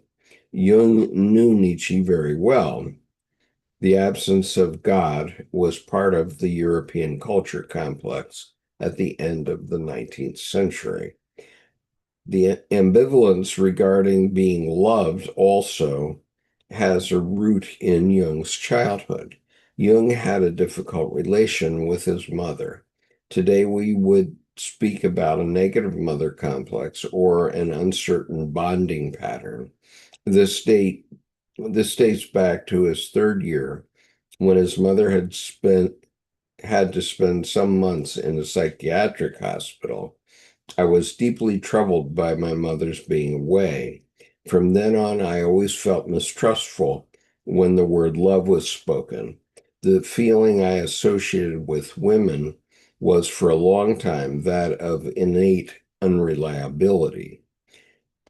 Jung knew Nietzsche very well. The absence of God was part of the European culture complex at the end of the 19th century. The ambivalence regarding being loved also has a root in Jung's childhood. Jung had a difficult relation with his mother. Today, we would speak about a negative mother complex or an uncertain bonding pattern. This dates back to his third year when his mother had to spend some months in a psychiatric hospital. I was deeply troubled by my mother's being away. From then on, I always felt mistrustful when the word love was spoken. The feeling I associated with women was for a long time that of innate unreliability.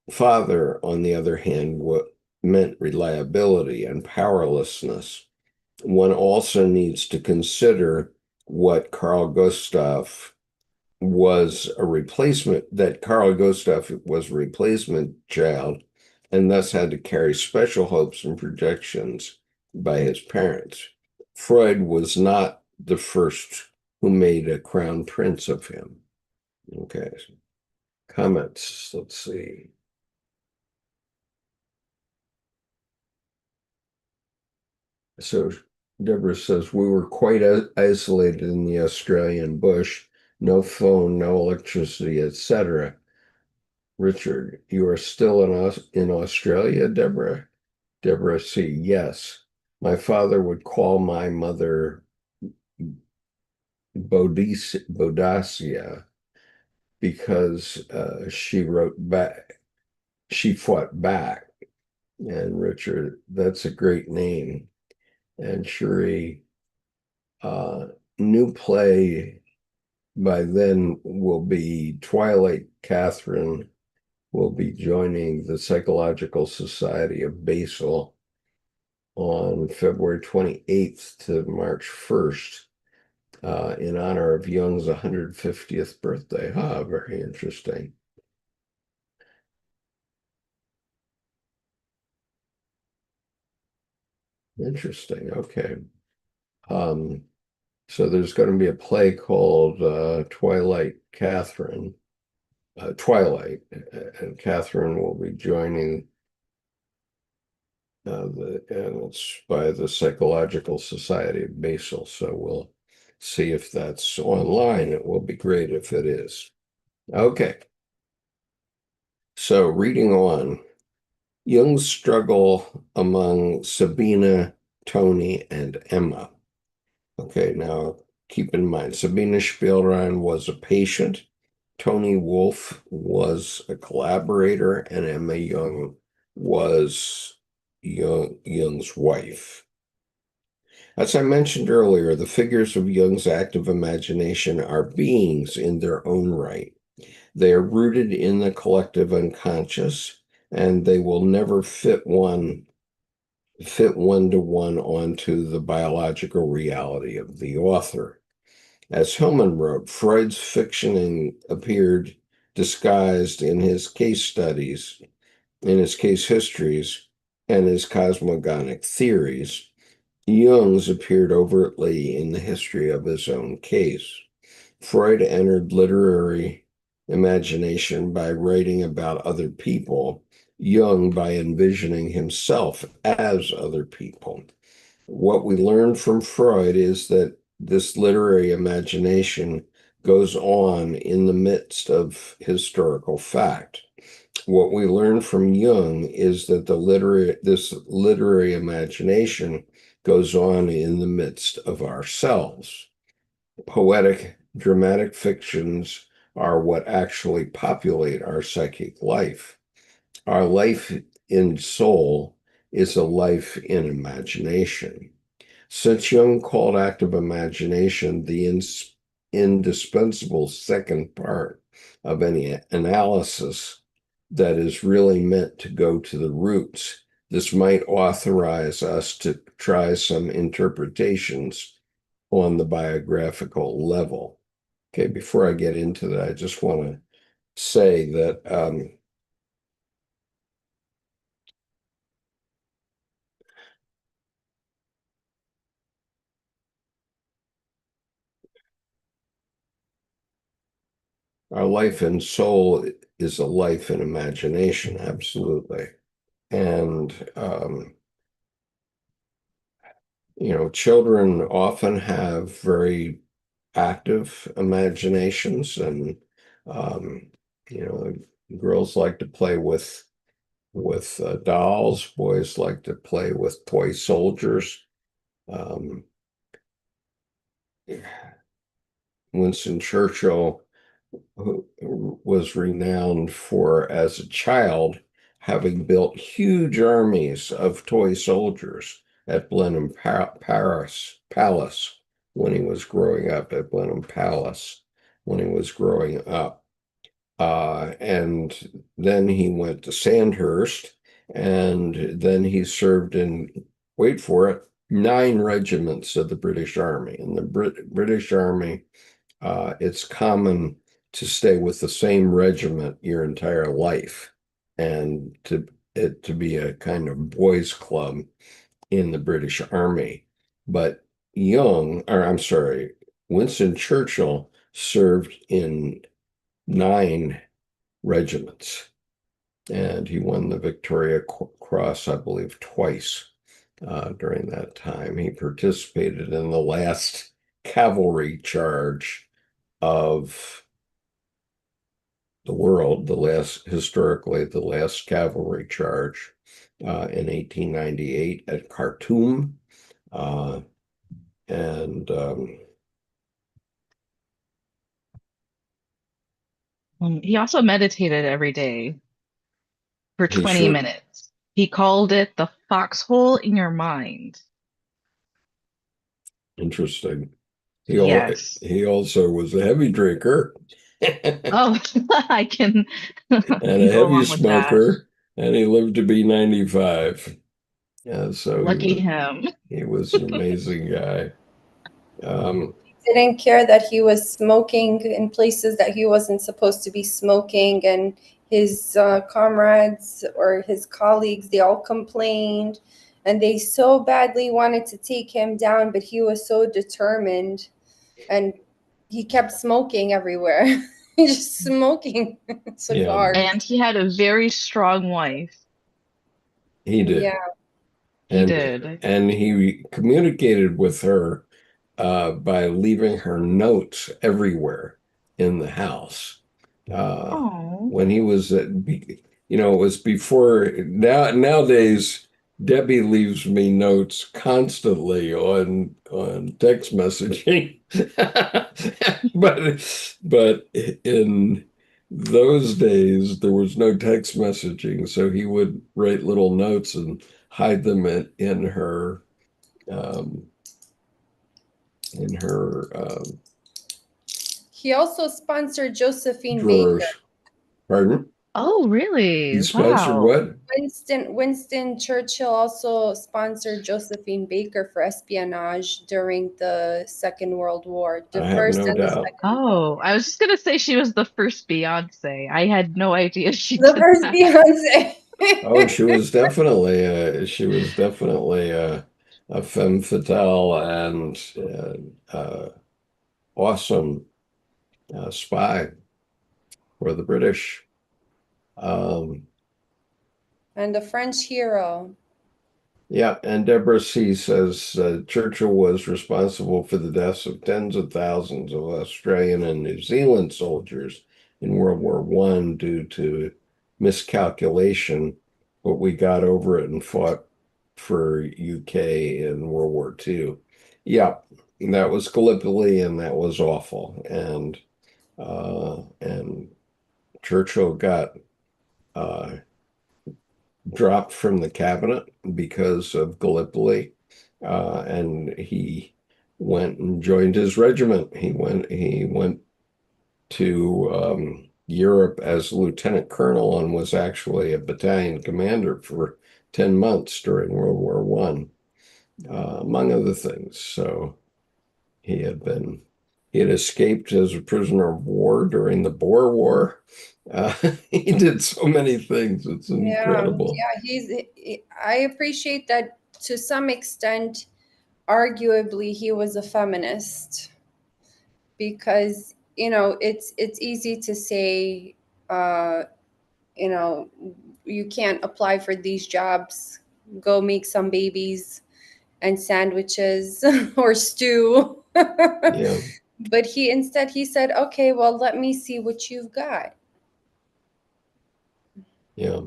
Father, on the other hand, what meant reliability and powerlessness. One also needs to consider what Carl Gustav was a replacement, that Carl Gustav was a replacement child and thus had to carry special hopes and projections by his parents. Freud was not the first who made a crown prince of him. Okay, comments, let's see. So Deborah says, we were quite isolated in the Australian bush, no phone, no electricity, etc. Richard, you are still in Australia, Deborah? Deborah C. Yes. My father would call my mother Bodacia because she wrote back. She fought back. And Richard, that's a great name. And Shuri, new play by then will be Twilight Catherine will be joining the Psychological Society of Basel on February 28th to March 1st in honor of Jung's 150th birthday. Very interesting. Interesting. Okay. So there's going to be a play called Twilight Catherine. Twilight, and Catherine will be joining and it's by the Psychological Society of Basel. So we'll see if that's online. It will be great if it is. Okay. So reading on, Jung's struggle among Sabine, Tony, and Emma. Okay, now keep in mind, Sabine Spielrein was a patient, Tony Wolfe was a collaborator, and Emma Jung was Jung's wife. As I mentioned earlier, the figures of Jung's active imagination are beings in their own right. They are rooted in the collective unconscious, and they will never fit one to one onto the biological reality of the author. As Hillman wrote, Freud's fictioning appeared disguised in his case studies, in his case histories, and his cosmogonic theories. Jung's appeared overtly in the history of his own case. Freud entered literary imagination by writing about other people, Jung by envisioning himself as other people. What we learn from Freud is that this literary imagination goes on in the midst of historical fact. What we learn from Jung is that this literary imagination goes on in the midst of ourselves. Poetic, dramatic fictions are what actually populate our psychic life. Our life in soul is a life in imagination. Since Jung called active imagination the indispensable second part of any analysis that is really meant to go to the roots, this might authorize us to try some interpretations on the biographical level. Okay, before I get into that, I just want to say that our life and soul is a life in imagination, absolutely. And children often have very active imaginations, and um, you know, girls like to play with dolls, boys like to play with toy soldiers. Um, Winston Churchill, who was renowned for, as a child, having built huge armies of toy soldiers at Blenheim Palace when he was growing up, at Blenheim Palace when he was growing up. And then he went to Sandhurst, and then he served in, wait for it, 9 regiments of the British Army. And the British Army, it's common to stay with the same regiment your entire life, and to be a kind of boys' club in the British Army. But Winston Churchill served in 9 regiments, and he won the Victoria Cross, I believe, twice during that time. He participated in the last cavalry charge of the world, historically, the last cavalry charge in 1898 at Khartoum. And He also meditated every day for he 20 sure, minutes. He called it the foxhole in your mind. interesting. Yes. He also was a heavy drinker and Oh, I can a go heavy along with that. smoker, and he lived to be 95. Yeah, so Lucky him. he was an amazing guy. Um, Didn't care that he was smoking in places that he wasn't supposed to be smoking, and his comrades or his colleagues, they all complained, and they so badly wanted to take him down, but he was so determined, and he kept smoking everywhere. He's just smoking yeah, cigars. And he had a very strong wife. he did. Yeah. He And did. and he communicated with her by leaving her notes everywhere in the house. Uh, Oh. when he was it was before. Nowadays, Debbie leaves me notes constantly on text messaging. But in those days there was no text messaging, so he would write little notes and hide them um, in her He also sponsored Josephine Baker. drawers. Pardon? Oh, He really? sponsored Wow. what? Winston Churchill also sponsored Josephine Baker for espionage during the Second World War, the I have first no and the doubt. second. Oh, I was just gonna say she was the first Beyonce. I had no idea she The did first that. Beyonce. Oh, she was definitely a femme fatale and awesome spy for the British. Um, And the French hero. yeah, and Deborah C. says Churchill was responsible for the deaths of tens of thousands of Australian and New Zealand soldiers in World War One due to miscalculation, but we got over it and fought for UK in World War Two. Yeah, that was Gallipoli, and that was awful. And Churchill got uh, dropped from the cabinet because of Gallipoli, and he went and joined his regiment. He went to Europe as lieutenant colonel and was actually a battalion commander for 10 months during World War One, among other things. So he had been He had escaped as a prisoner of war during the Boer War. Uh, he did so many things. It's Yeah, incredible. yeah, I appreciate that to some extent. Arguably, he was a feminist because it's easy to say, uh, you know, you can't apply for these jobs. Go make some babies and sandwiches or stew. Yeah, But he said, okay, well, let me see what you've got. yeah.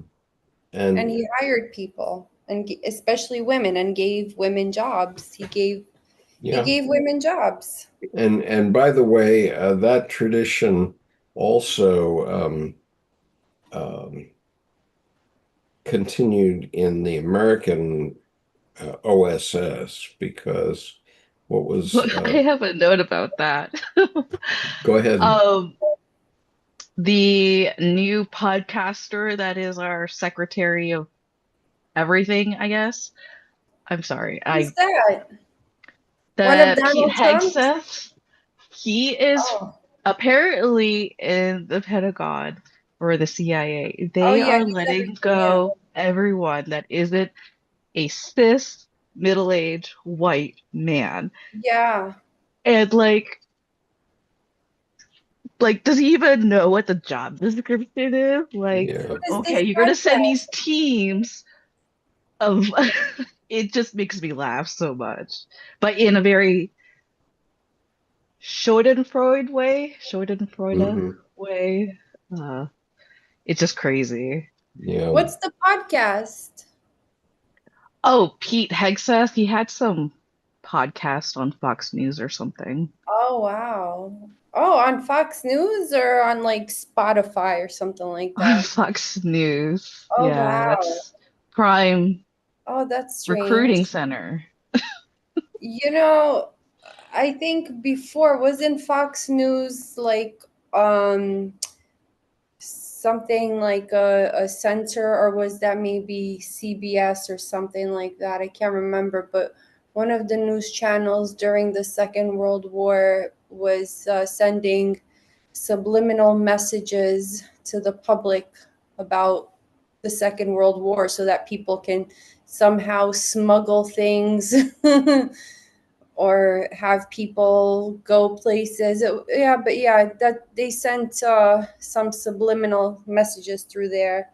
And And he hired people and especially women and gave women jobs. He yeah. gave women jobs. And by the way, that tradition also um, continued in the American OSS because what was I have a note about that. go ahead. Um, the new podcaster that is our secretary of everything, I guess. I'm sorry. Who's that? One of The Pete Donald Trump's? Hegseth, he is Oh, apparently in the Pentagon or the CIA. oh They yeah, are he's letting everything. Yeah, go everyone that isn't a cis, middle-aged white man. yeah. And does he even know what the job description is? Like, Yeah. What is okay, this you're gonna send podcast? these teams of it just makes me laugh so much. But in a very Schadenfreude Hmm. way. Uh, it's just crazy. Yeah. What's the podcast? Oh, Pete Hegseth, he had some podcast on Fox News or something. Oh wow. Oh, on Fox News or on like Spotify or something like On that. Fox News. Oh Yeah, wow. that's prime Oh, that's recruiting strange. center. You know, I think before was in Fox News like um something like a center, or was that maybe CBS or something like that? I can't remember, but one of the news channels during the Second World War was sending subliminal messages to the public about the Second World War so that people can somehow smuggle things or have people go places. Yeah, but yeah, that they sent some subliminal messages through there.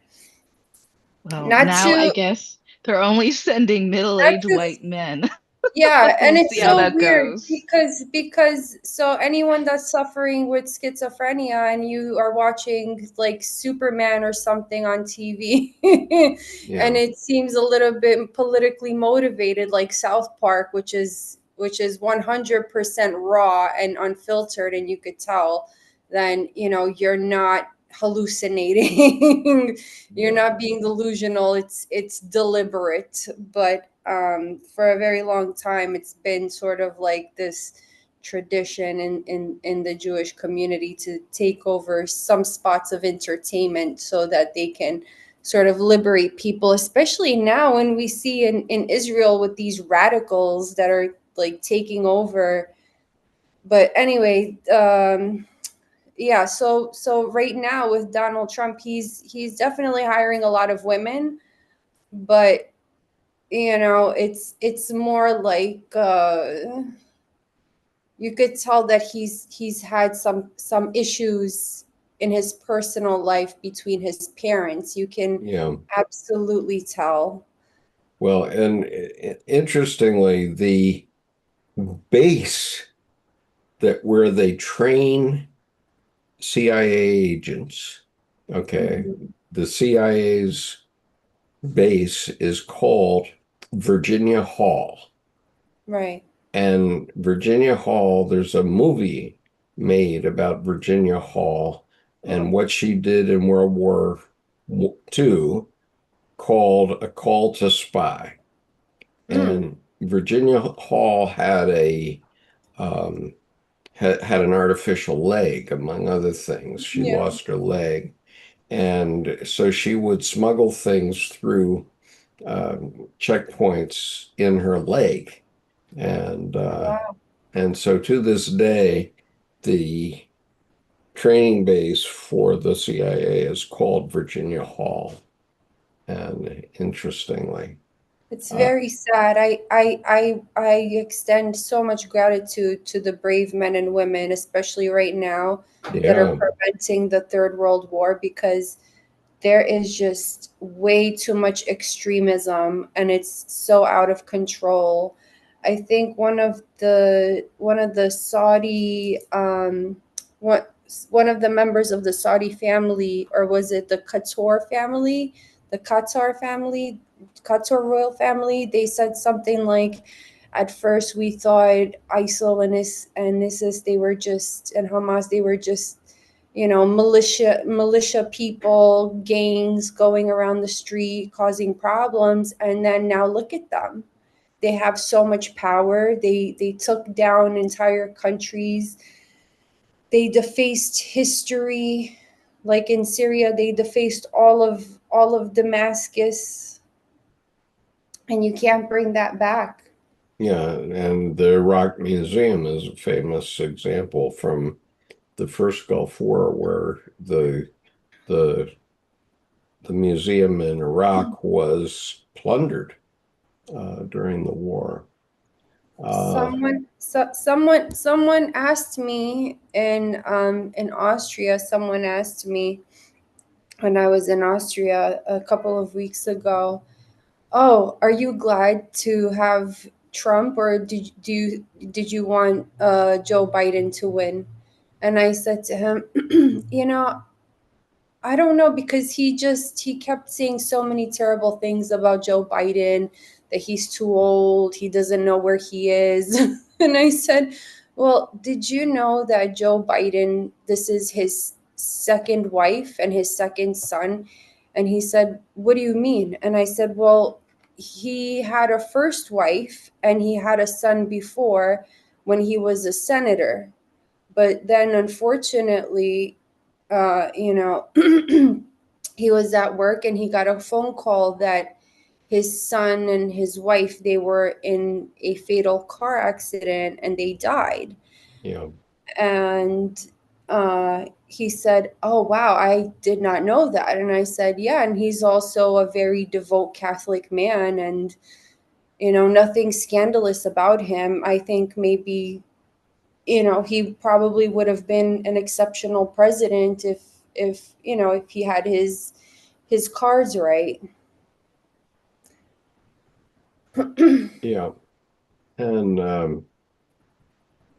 Well, Not now I to, guess they're only sending not middle-aged to white men. Yeah, and We'll it's see how so that weird goes. because so anyone that's suffering with schizophrenia and you are watching like Superman or something on TV and Yeah. it seems a little bit politically motivated like South Park, which is 100% raw and unfiltered, and you could tell, then you're not hallucinating. You're Yeah. not being delusional. It's deliberate. But for a very long time it's been sort of like this tradition in the Jewish community to take over some spots of entertainment so that they can sort of liberate people, especially now when we see in Israel with these radicals that are like taking over. But anyway, yeah, so right now with Donald Trump, he's definitely hiring a lot of women, but it's more like you could tell that he's had some issues in his personal life between his parents. You can Yeah. absolutely tell. Well, and interestingly, the base that where they train CIA agents, okay, Mhm. the CIA's base is called Virginia Hall. Right. And Virginia Hall, there's a movie made about Virginia Hall and what she did in World War II called A Call to Spy. Mm. And Virginia Hall had um, had an artificial leg, among other things. She Yeah. lost her leg. And so she would smuggle things through checkpoints in her leg. And Wow. and so to this day, the training base for the CIA is called Virginia Hall. And interestingly, It's uh, very sad. I extend so much gratitude to the brave men and women, especially right now, that are yeah, preventing the Third World War, because there is just way too much extremism and it's so out of control. I think one of the Saudi one of the members of the Saudi family, or was it the Qatar family, Qatar royal family, they said something like, at first we thought ISIL and ISIS, they were just, and Hamas, they were just, militia people, gangs going around the street causing problems, and then now look at them. They have so much power. They took down entire countries. They defaced history. Like in Syria, they defaced all of Damascus, and you can't bring that back. yeah. And the Iraq Museum is a famous example from the first Gulf War, where the the museum in Iraq was plundered during the war. Uh, Someone asked me in Austria. Someone asked me when I was in Austria a couple of weeks ago, "Oh, are you glad to have Trump, or did you want Joe Biden to win?" And I said to him, I don't know, because he kept saying so many terrible things about Joe Biden, that he's too old, he doesn't know where he is. And I said, "Well, did you know that Joe Biden, this is his second wife and his second son?" And he said, "What do you mean?" And I said, "Well, he had a first wife and he had a son before, when he was a senator. But then, unfortunately, uh, you know, he was at work and he got a phone call that his son and his wife, they were in a fatal car accident and they died." yeah, And he said, "Oh, wow, I did not know that." And I said, "Yeah, and he's also a very devout Catholic man, and nothing scandalous about him. I think maybe he probably would have been an exceptional president if he had his cards right." yeah. And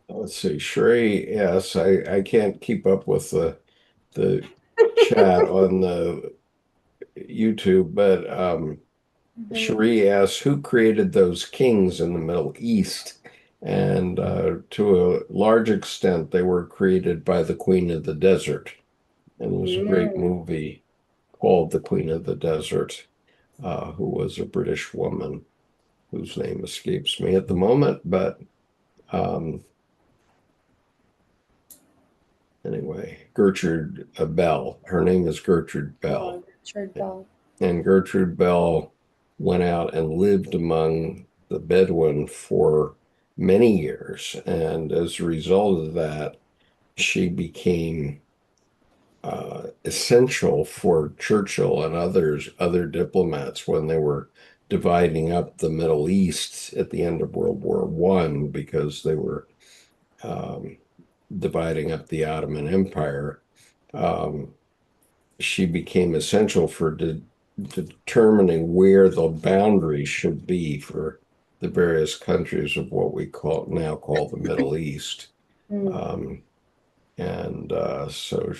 let's see, Sheree, yes, I can't keep up with the chat on the YouTube, but Mhm. Cherie asks, who created those kings in the Middle East? And to a large extent, they were created by the Queen of the Desert. And there's a great Mm. movie called The Queen of the Desert, who was a British woman whose name escapes me at the moment. But um, anyway, Gertrude Bell. Her name is Gertrude Bell. Oh, Richard Bell. And Gertrude Bell went out and lived among the Bedouin for many years. And as a result of that, she became essential for Churchill and other diplomats when they were dividing up the Middle East at the end of World War One, because they were um, dividing up the Ottoman Empire. Um, she became essential for determining where the boundaries should be for the various countries of what we call the Middle East. Mm. Um, and so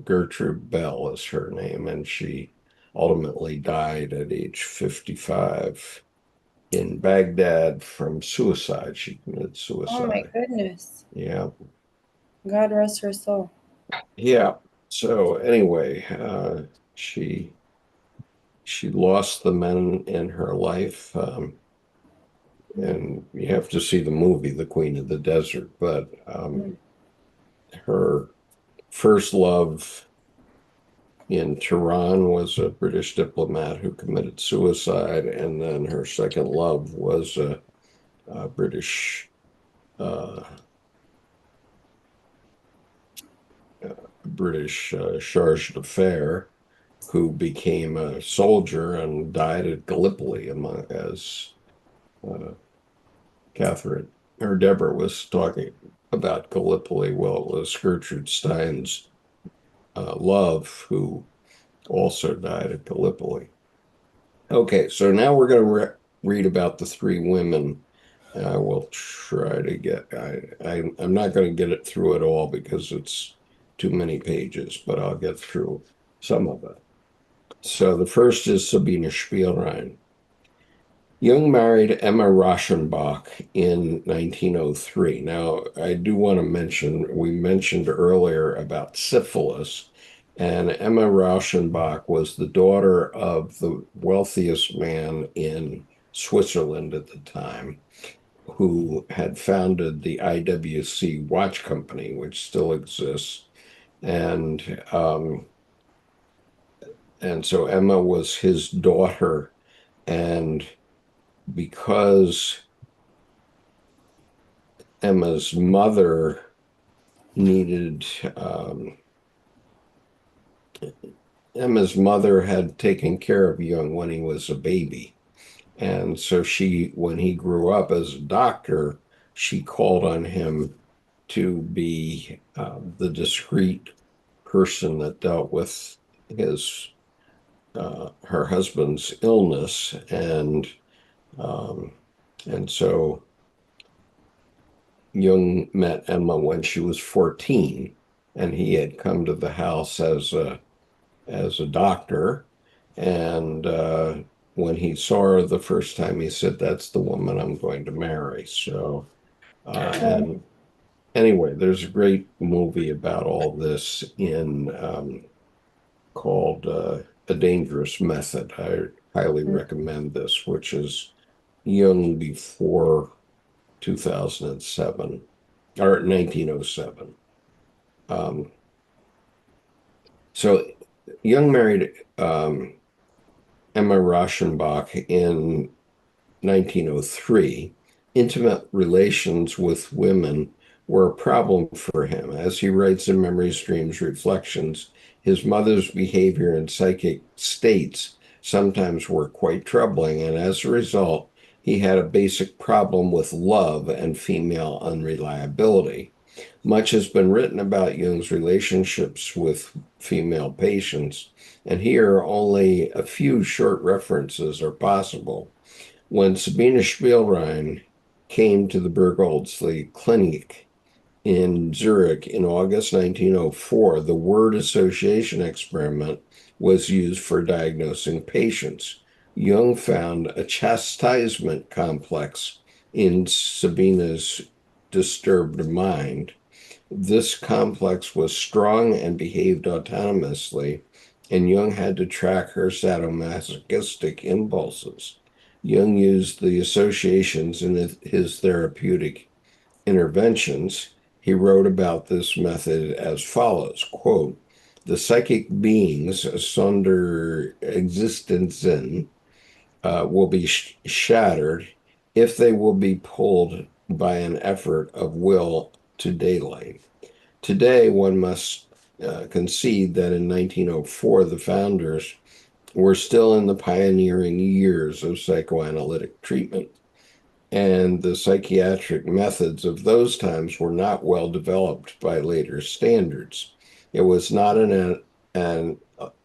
Gertrude Bell is her name, and she ultimately died at age 55 in Baghdad from suicide. She committed Oh my suicide. goodness. Yeah. God rest her soul. Yeah. So anyway, she lost the men in her life, Mm. and you have to see the movie, The Queen of the Desert. But Mm. her first love in Tehran was a British diplomat who committed suicide, and then her second love was a British uh, British charge d'affaires who became a soldier and died at Gallipoli as uh, Catherine or Deborah was talking about Gallipoli. Well, it was Gertrude Stein's love who also died at Gallipoli. Okay, so now we're going to read about the three women. I will try to get, I'm not going to get it through it all because it's too many pages, but I'll get through some of it. So the first is Sabine Spielrein. Jung married Emma Raschenbach in 1903. Now, I do want to mention, we mentioned earlier about syphilis, and Emma Rauschenbach was the daughter of the wealthiest man in Switzerland at the time, who had founded the IWC watch company, which still exists. And and so Emma was his daughter, and because Emma's mother needed Emma's mother had taken care of Jung when he was a baby. And so when he grew up as a doctor, she called on him to be the discreet person that dealt with his her husband's illness, um, and so Jung met Emma when she was 14, and he had come to the house as a doctor. And when he saw her the first time, he said, "That's the woman I'm going to marry." So, and anyway, there's a great movie about all this in called A Dangerous Method. I highly recommend this, which is Jung before 2007 or 1907. Um, so Jung married Emma Raschenbach in 1903. Intimate relations with women were a problem for him. As he writes in Memories, Dreams, Reflections, his mother's behavior and psychic states sometimes were quite troubling, and as a result, he had a basic problem with love and female unreliability. Much has been written about Jung's relationships with female patients, and here only a few short references are possible. When Sabine Spielrein came to the Bergholzli Clinic in Zurich in August 1904, the word association experiment was used for diagnosing patients. Jung found a chastisement complex in Sabine's disturbed mind. This complex was strong and behaved autonomously, and Jung had to track her sadomasochistic impulses. Jung used the associations in his therapeutic interventions. He wrote about this method as follows, quote, "The psychic beings, sonder Existenzen, will be shattered if they will be pulled by an effort of will to daylight. Today, one must concede that in 1904, the founders were still in the pioneering years of psychoanalytic treatment, and the psychiatric methods of those times were not well developed by later standards. It was not an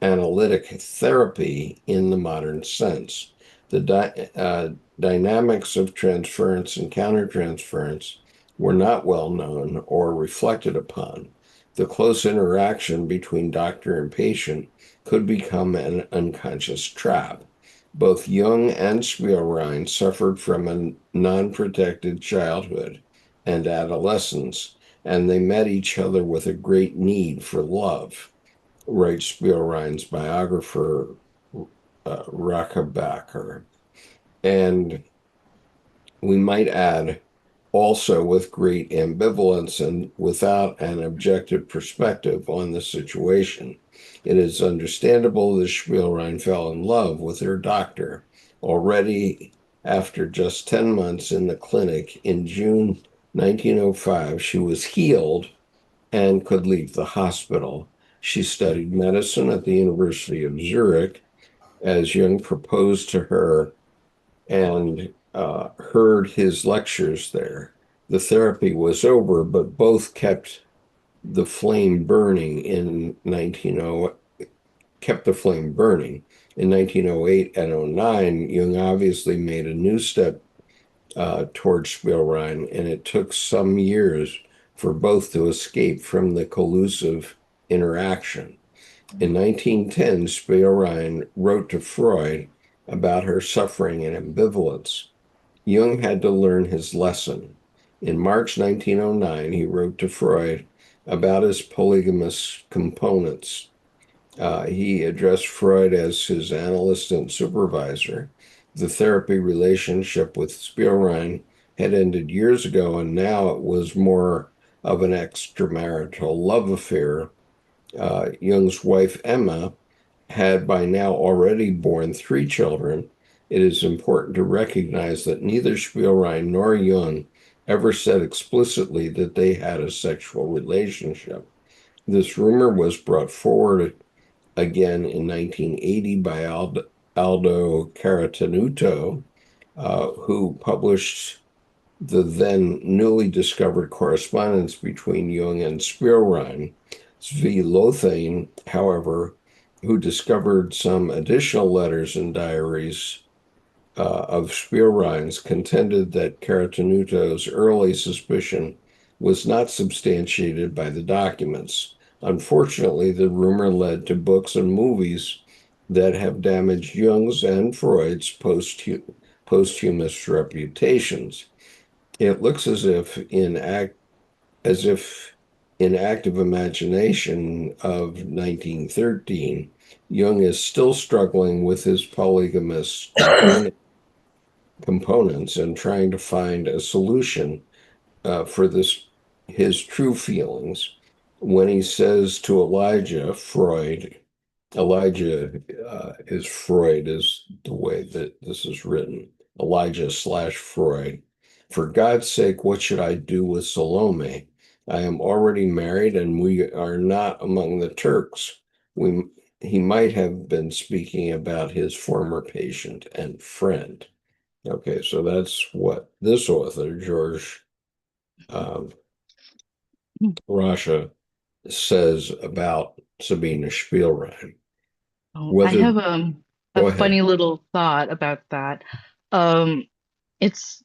analytic therapy in the modern sense. The dynamics of transference and countertransference were not well known or reflected upon. The close interaction between doctor and patient could become an unconscious trap. Both Jung and Spielrein suffered from a non-protected childhood and adolescence, and they met each other with a great need for love," writes Spielrein's biographer, Rache. And we might add, also with great ambivalence and without an objective perspective on the situation. It is understandable that Spielrein fell in love with her doctor. Already after just 10 months in the clinic in June 1905, she was healed and could leave the hospital. She studied medicine at the University of Zurich as Jung proposed to her and heard his lectures there. The therapy was over, but both kept the flame burning in 1908 kept the flame burning. In 1908 and '09, Jung obviously made a new step towards Spielrein, and it took some years for both to escape from the collusive interaction. In 1910, Spielrein wrote to Freud about her suffering and ambivalence. Jung had to learn his lesson. In March 1909, he wrote to Freud about his polygamous components. He addressed Freud as his analyst and supervisor. The therapy relationship with Spielrein had ended years ago, and now it was more of an extramarital love affair. Jung's wife, Emma, had by now already borne three children. It is important to recognize that neither Spielrein nor Jung ever said explicitly that they had a sexual relationship. This rumor was brought forward again in 1980 by Aldo Caratenuto, who published the then newly discovered correspondence between Jung and Spielrein. Zvi Lothane, however, who discovered some additional letters and diaries of Spielrein's, contended that Caratenuto's early suspicion was not substantiated by the documents. Unfortunately, the rumor led to books and movies that have damaged Jung's and Freud's posthumous reputations. It looks as if in active imagination of 1913, Jung is still struggling with his polygamous components and trying to find a solution for his true feelings. When he says to Elijah, Freud, Elijah is Freud, is the way that this is written. Elijah slash Freud. For God's sake, what should I do with Salome? I am already married and we are not among the Turks. We, he might have been speaking about his former patient and friend. Okay, so that's what this author, George um, Rasche, says about Sabina Spielrein. Oh, I Whether, have a go ahead. funny little thought about that. Um, it's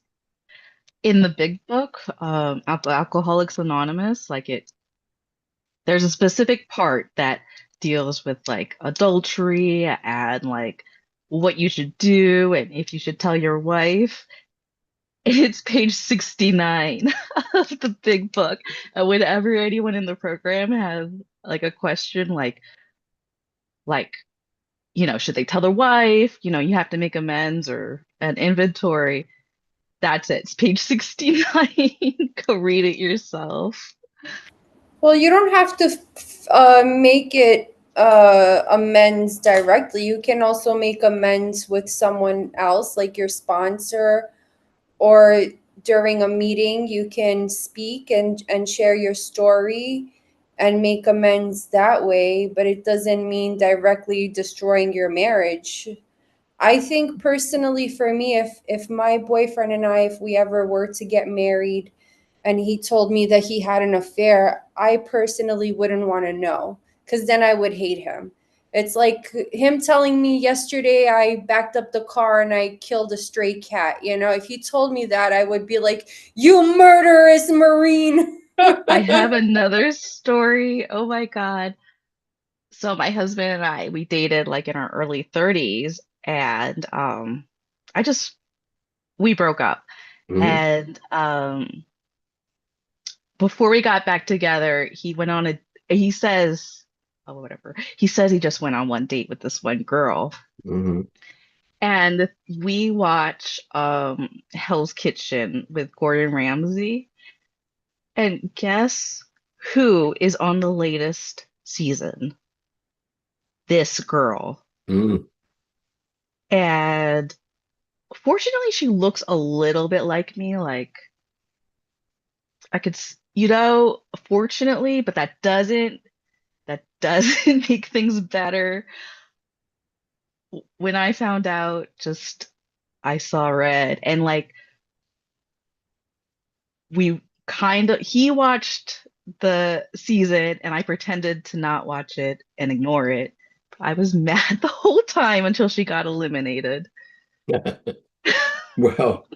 in the big book, Alcoholics Anonymous, there's a specific part that deals with like adultery and like what you should do and if you should tell your wife. It's page 69 of the big book. And whenever anyone in the program has like a question like, should they tell their wife? You have to make amends or an inventory. That's it. It's page 69. Go read it yourself. Well, you don't have to make it amends directly. You can also make amends with someone else, like your sponsor, or during a meeting, you can speak and share your story and make amends that way, but it doesn't mean directly destroying your marriage. I think personally for me, if my boyfriend and I, if we ever were to get married and he told me that he had an affair, I personally wouldn't want to know because then I would hate him. It's like him telling me yesterday I backed up the car and I killed a stray cat. If he told me that, I would be like, you murderous Marine. I have another story. Oh my God. So my husband and I, we dated like in our early 30s and I just we broke up. Mhm, And before we got back together, he says, oh, whatever. He says he just went on one date with this one girl. mhm. And we watch Hell's Kitchen with Gordon Ramsay. And guess who is on the latest season? This girl. Mm. And fortunately, she looks a little bit like me. fortunately, but that doesn't make things better. When I found out, just I saw red, and like we kind of he watched the season and I pretended to not watch it and ignore it. I was mad the whole time until she got eliminated. Well,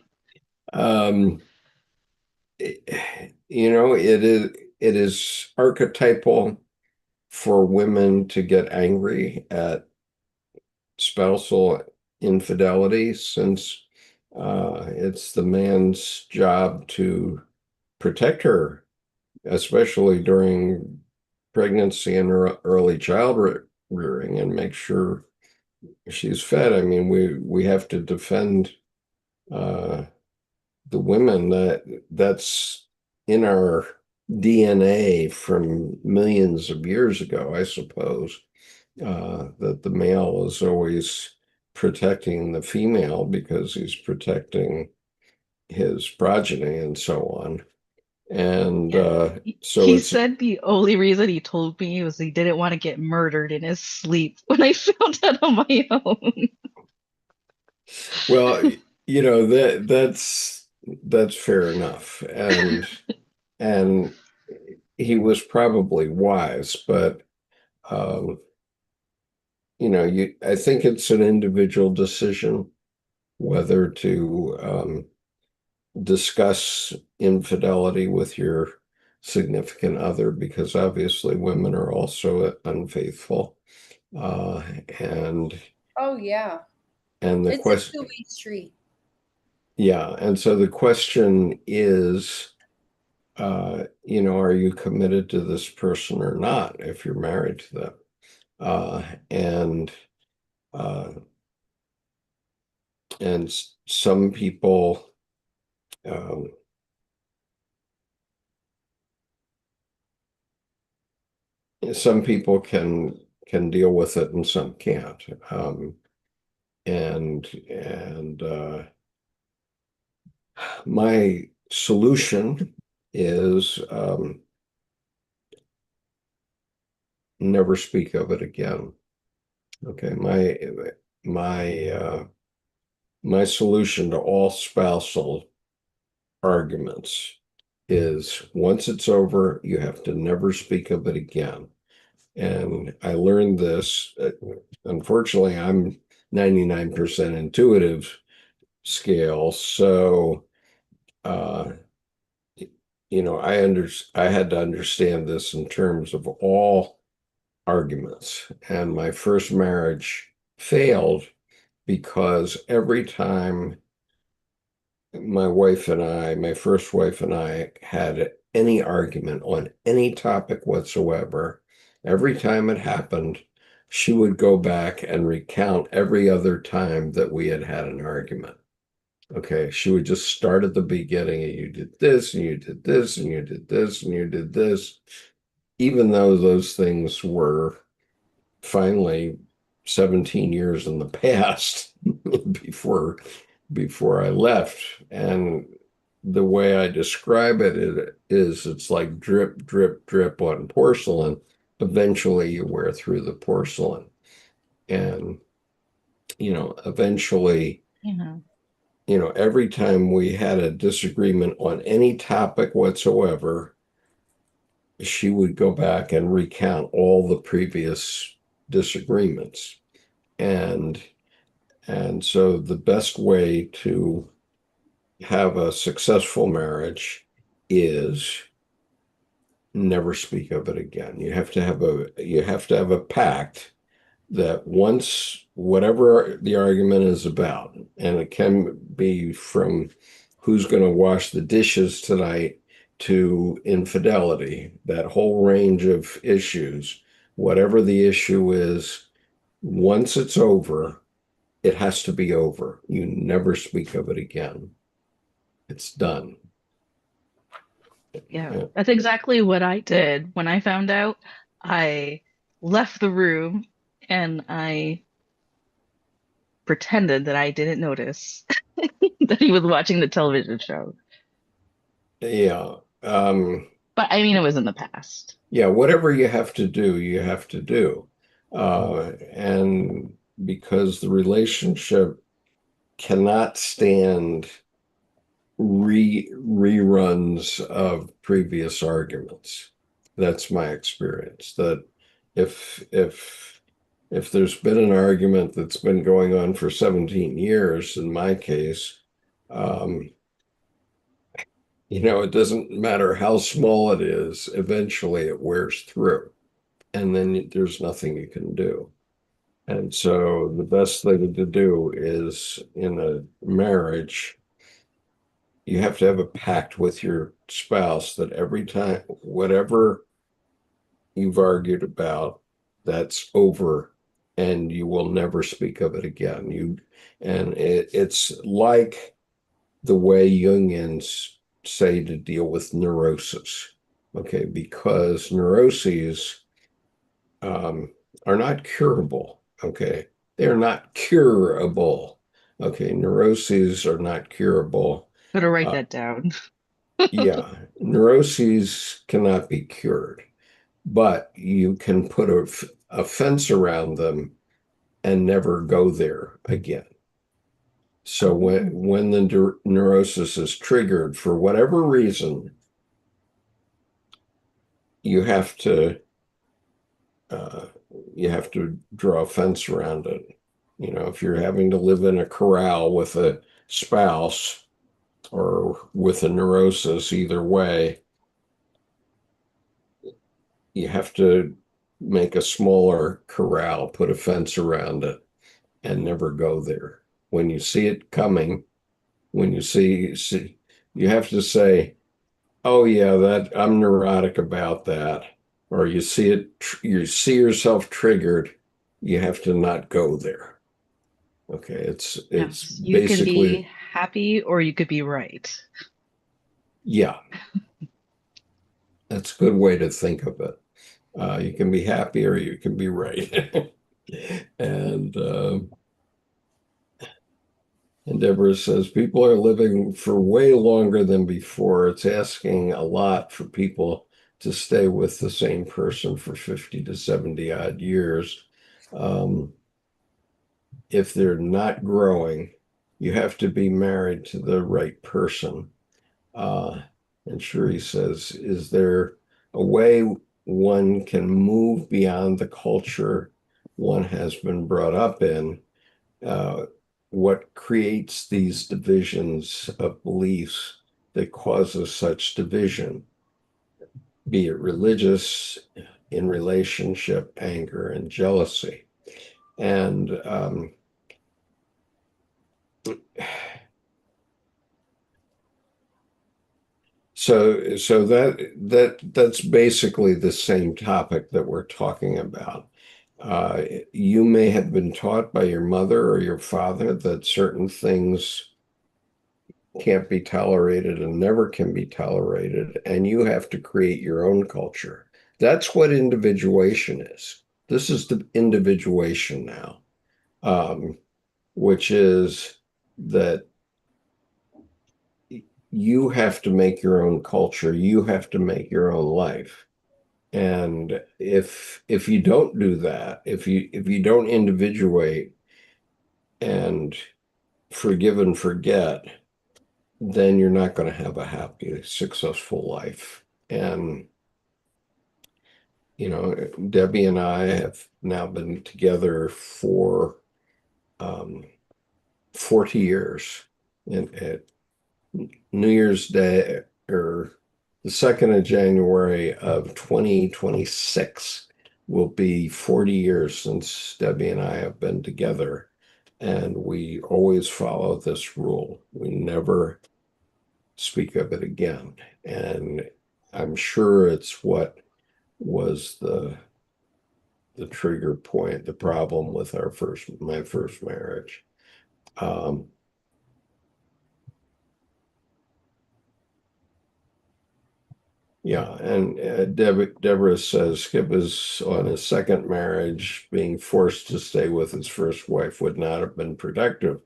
um, it is archetypal for women to get angry at spousal infidelity, since it's the man's job to protect her, especially during pregnancy and early child rearing, and make sure she's fed. I mean, we have to defend uh, the women. That's in our DNA from millions of years ago, I suppose, that the male is always protecting the female because he's protecting his progeny and so on. And Yeah. so He it's, said the only reason he told me was he didn't want to get murdered in his sleep when I found out on my own. well, that's fair enough. And he was probably wise, but um, I think it's an individual decision whether to discuss infidelity with your significant other, because obviously women are also unfaithful. Uh, and Oh yeah. and the It's a question, two-way street. yeah, and so the question is, are you committed to this person or not if you're married to them? Uh, and uh, and some people, um, can deal with it and some can't. And my solution is, never speak of it again. Okay, my my solution to all spousal arguments is, once it's over, you have to never speak of it again. And I learned this. Unfortunately, I'm 99% intuitive scale, so uh, I had to understand this in terms of all arguments. And my first marriage failed because every time my first wife and I had any argument on any topic whatsoever, every time it happened, she would go back and recount every other time that we had had an argument. Okay, she would just start at the beginning, and you did this, and you did this, and you did this, and you did this, even though those things were finally 17 years in the past before I left. And the way I describe it is, it's like drip, drip, drip on porcelain. Eventually you wear through the porcelain. And, eventually, Yeah. every time we had a disagreement on any topic whatsoever, she would go back and recount all the previous disagreements. And so the best way to have a successful marriage is never speak of it again. You have to have a pact that once, whatever the argument is about, and it can be from who's going to wash the dishes tonight to infidelity, that whole range of issues, whatever the issue is, once it's over, it has to be over. You never speak of it again. It's done. Yeah, Yeah. that's exactly what I did. When I found out, I left the room and I pretended that I didn't notice that he was watching the television show. Yeah. But I mean, it was in the past. Yeah, whatever you have to do, you have to do. And because the relationship cannot stand reruns of previous arguments. That's my experience. That if there's been an argument that's been going on for 17 years, in my case, um, it doesn't matter how small it is, eventually it wears through, and then there's nothing you can do. And so the best thing to do is in a marriage, you have to have a pact with your spouse that every time, whatever you've argued about, that's over and you will never speak of it again. It's like the way Jungians say to deal with neurosis. Okay, because neuroses um, are not curable. Okay, they're not curable. Okay, neuroses are not curable. Better write Uh, that down. yeah, neuroses cannot be cured, but you can put a fence around them and never go there again. So Oh, when the neurosis is triggered for whatever reason, you have to uh, you have to draw a fence around it. If you're having to live in a corral with a spouse or with a neurosis, either way, you have to make a smaller corral, put a fence around it, and never go there. When you see it coming, when you see you have to say, "Oh yeah, that I'm neurotic about that," or you see yourself triggered. You have to not go there. Okay, it's yes. You can basically be happy or you could be right. yeah. That's a good way to think of it. You can be happy or you can be right. And And Deborah says people are living for way longer than before. It's asking a lot for people to stay with the same person for 50 to 70 odd years. Um, if they're not growing, you have to be married to the right person. Uh, and Shuri says, is there a way one can move beyond the culture one has been brought up in? uh, what creates these divisions of beliefs that causes such division, be it religious, in relationship, anger, and jealousy. And so that's basically the same topic that we're talking about. Uh, you may have been taught by your mother or your father that certain things can't be tolerated and never can be tolerated, and you have to create your own culture. That's what individuation is. This is the individuation now, um, which is that you have to make your own culture, you have to make your own life. And if you don't do that, if you don't individuate and forgive and forget, then you're not going to have a happy, successful life. And, Debbie and I have now been together for um, 40 years. And at New Year's Day, or the 2nd of January of 2026, will be 40 years since Debbie and I have been together. And we always follow this rule. We never speak of it again. And I'm sure it's what was the trigger point, the problem with my first marriage. Um, yeah, and Deborah says Skip is on his second marriage. Being forced to stay with his first wife would not have been productive,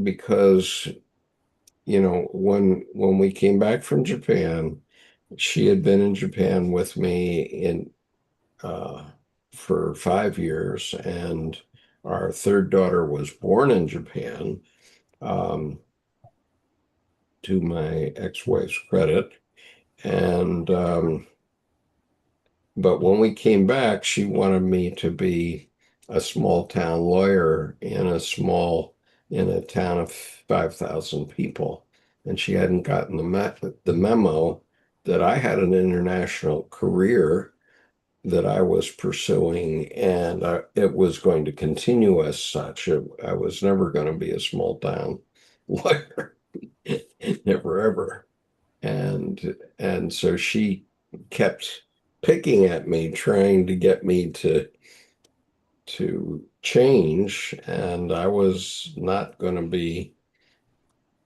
because when we came back from Japan, she had been in Japan with me uh, for 5 years, and our third daughter was born in Japan, um, to my ex-wife's credit. And but when we came back, she wanted me to be a small town lawyer in a town of 5,000 people. And she hadn't gotten the memo that I had an international career that I was pursuing, and it was going to continue as such. I was never going to be a small town lawyer, never ever. And so she kept picking at me, trying to get me to change, and I was not going to be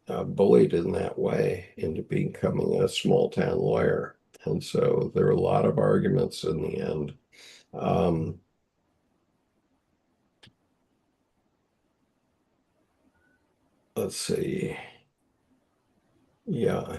bullied in that way into becoming a small town lawyer. And so there were a lot of arguments in the end. Um, let's see. Yeah.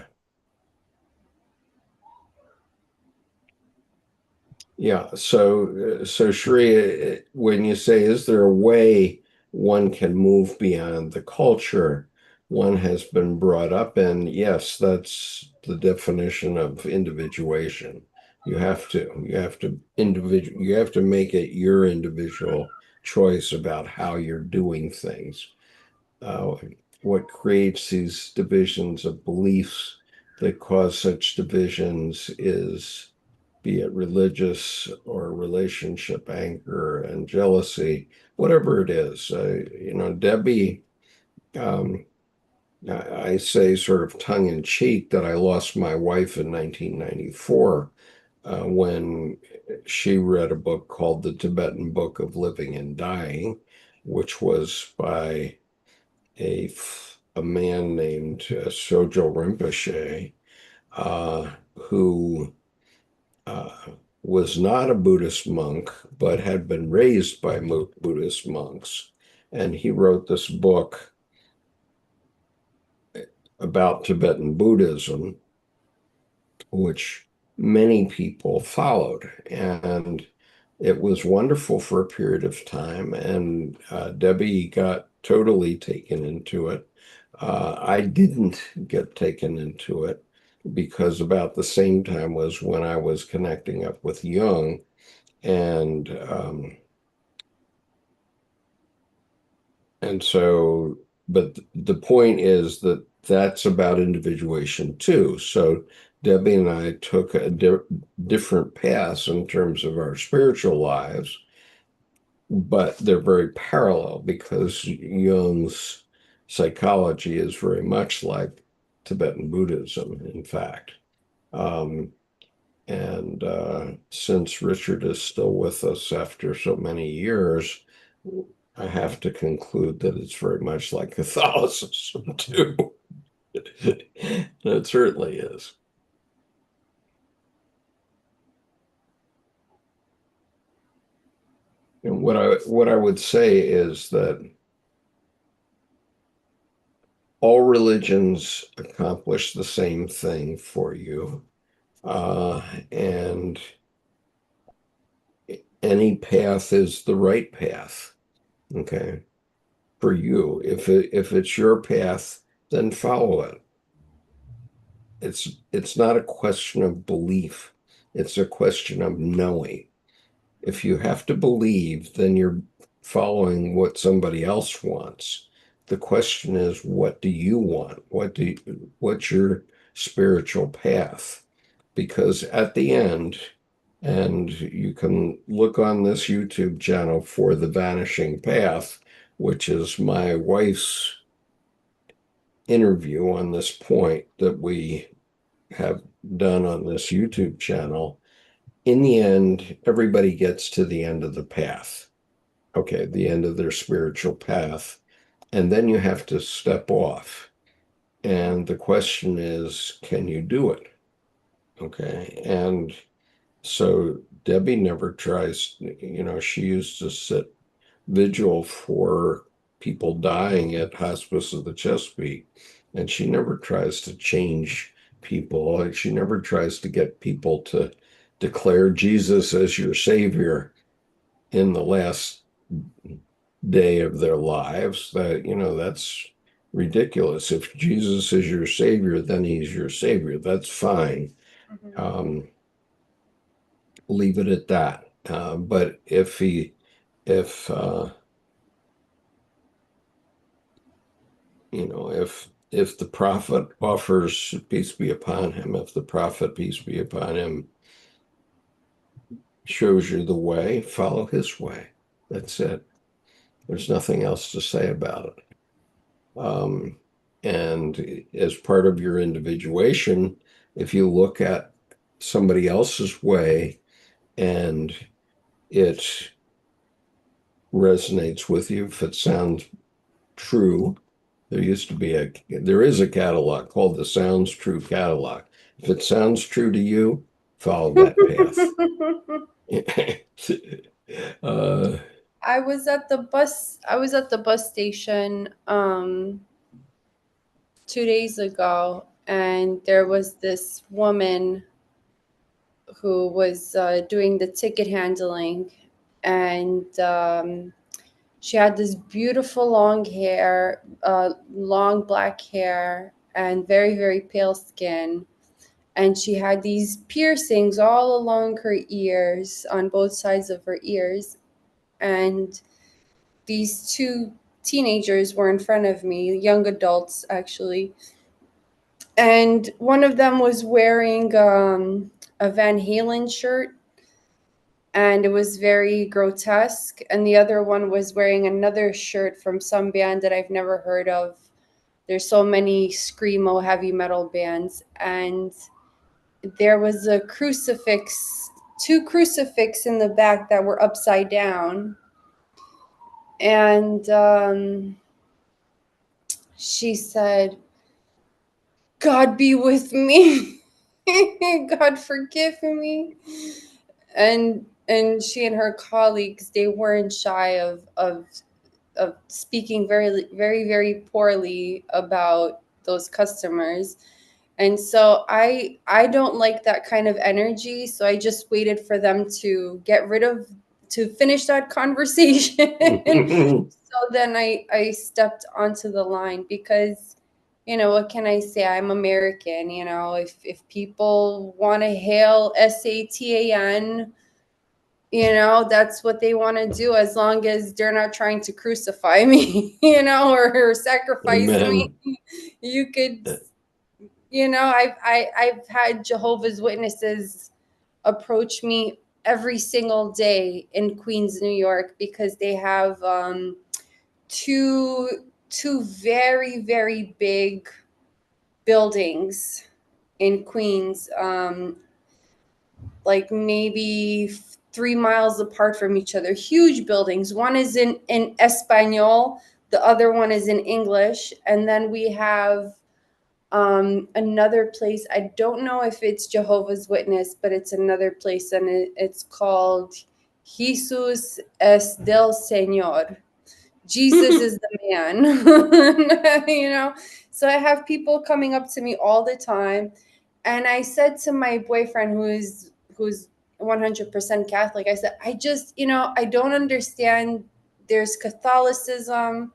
Yeah. So Sharia, when you say, is there a way one can move beyond the culture one has been brought up in? Yes, that's the definition of individuation. You have to make it your individual choice about how you're doing things. Uh, what creates these divisions of beliefs that cause such divisions is, be it religious or relationship anger and jealousy, whatever it is. Debbie, um, I say sort of tongue in cheek that I lost my wife in 1994 when she read a book called The Tibetan Book of Living and Dying, which was by a man named Sojo Rinpoche, who uh, was not a Buddhist monk, but had been raised by Buddhist monks. And he wrote this book about Tibetan Buddhism, which many people followed. And it was wonderful for a period of time. And Debbie got totally taken into it. I didn't get taken into it because about the same time was when I was connecting up with Jung. And and so, but the point is that that's about individuation too. So Debbie and I took a different paths in terms of our spiritual lives, but they're very parallel because Jung's psychology is very much like Tibetan Buddhism, in fact. Um, and since Richard is still with us after so many years, I have to conclude that it's very much like Catholicism too. It certainly is. And what I would say is that all religions accomplish the same thing for you, and any path is the right path. Okay, for you, if it's your path, then follow it. It's not a question of belief. It's a question of knowing. If you have to believe, then you're following what somebody else wants. The question is, what do you want? What's your spiritual path? Because at the end, and you can look on this YouTube channel for The Vanishing Path, which is my wife's interview on this point that we have done on this YouTube channel. In the end, everybody gets to the end of the path. Okay, the end of their spiritual path. And then you have to step off. And the question is, can you do it? Okay. And so Debbie never tries, she used to sit vigil for people dying at Hospice of the Chesapeake. And she never tries to change people. She never tries to get people to declare Jesus as your savior in the last day of their lives. That's ridiculous. If Jesus is your savior, then he's your savior. That's fine. Mhm. Um, leave it at that. But if if the prophet offers peace be upon him, if the prophet peace be upon him shows you the way, follow his way. That's it. There's nothing else to say about it. And as part of your individuation, if you look at somebody else's way and it resonates with you, if it sounds true, there is a catalog called the Sounds True catalog. If it sounds true to you, follow that path. uh, I was at the bus station 2 days ago, and there was this woman who was doing the ticket handling, and she had this beautiful long black hair, and very, very pale skin. And she had these piercings all along her ears, on both sides of her ears. And these two teenagers were in front of me, young adults actually. And one of them was wearing a Van Halen shirt, and it was very grotesque. And the other one was wearing another shirt from some band that I've never heard of. There's so many screamo heavy metal bands. And there was a crucifix, two crucifix in the back that were upside down. And she said, "God be with me." "God forgive me." And she and her colleagues, they weren't shy of speaking very, very, very poorly about those customers. And so I don't like that kind of energy. So I just waited for them to finish that conversation. So then I stepped onto the line because, what can I say? I'm American. If people want to hail Satan, that's what they want to do, as long as they're not trying to crucify me, or sacrifice me. Amen. You could, I've had Jehovah's Witnesses approach me every single day in Queens, New York, because they have two very, very big buildings in Queens, like maybe 3 miles apart from each other. Huge buildings. One is in Espanol, the other one is in English, and then we have another place. I don't know if it's Jehovah's Witness, but it's another place, and it's called Jesus es del Señor. Jesus is the man. So I have people coming up to me all the time, and I said to my boyfriend, who's 100% Catholic, I said, I just, I don't understand. There's Catholicism,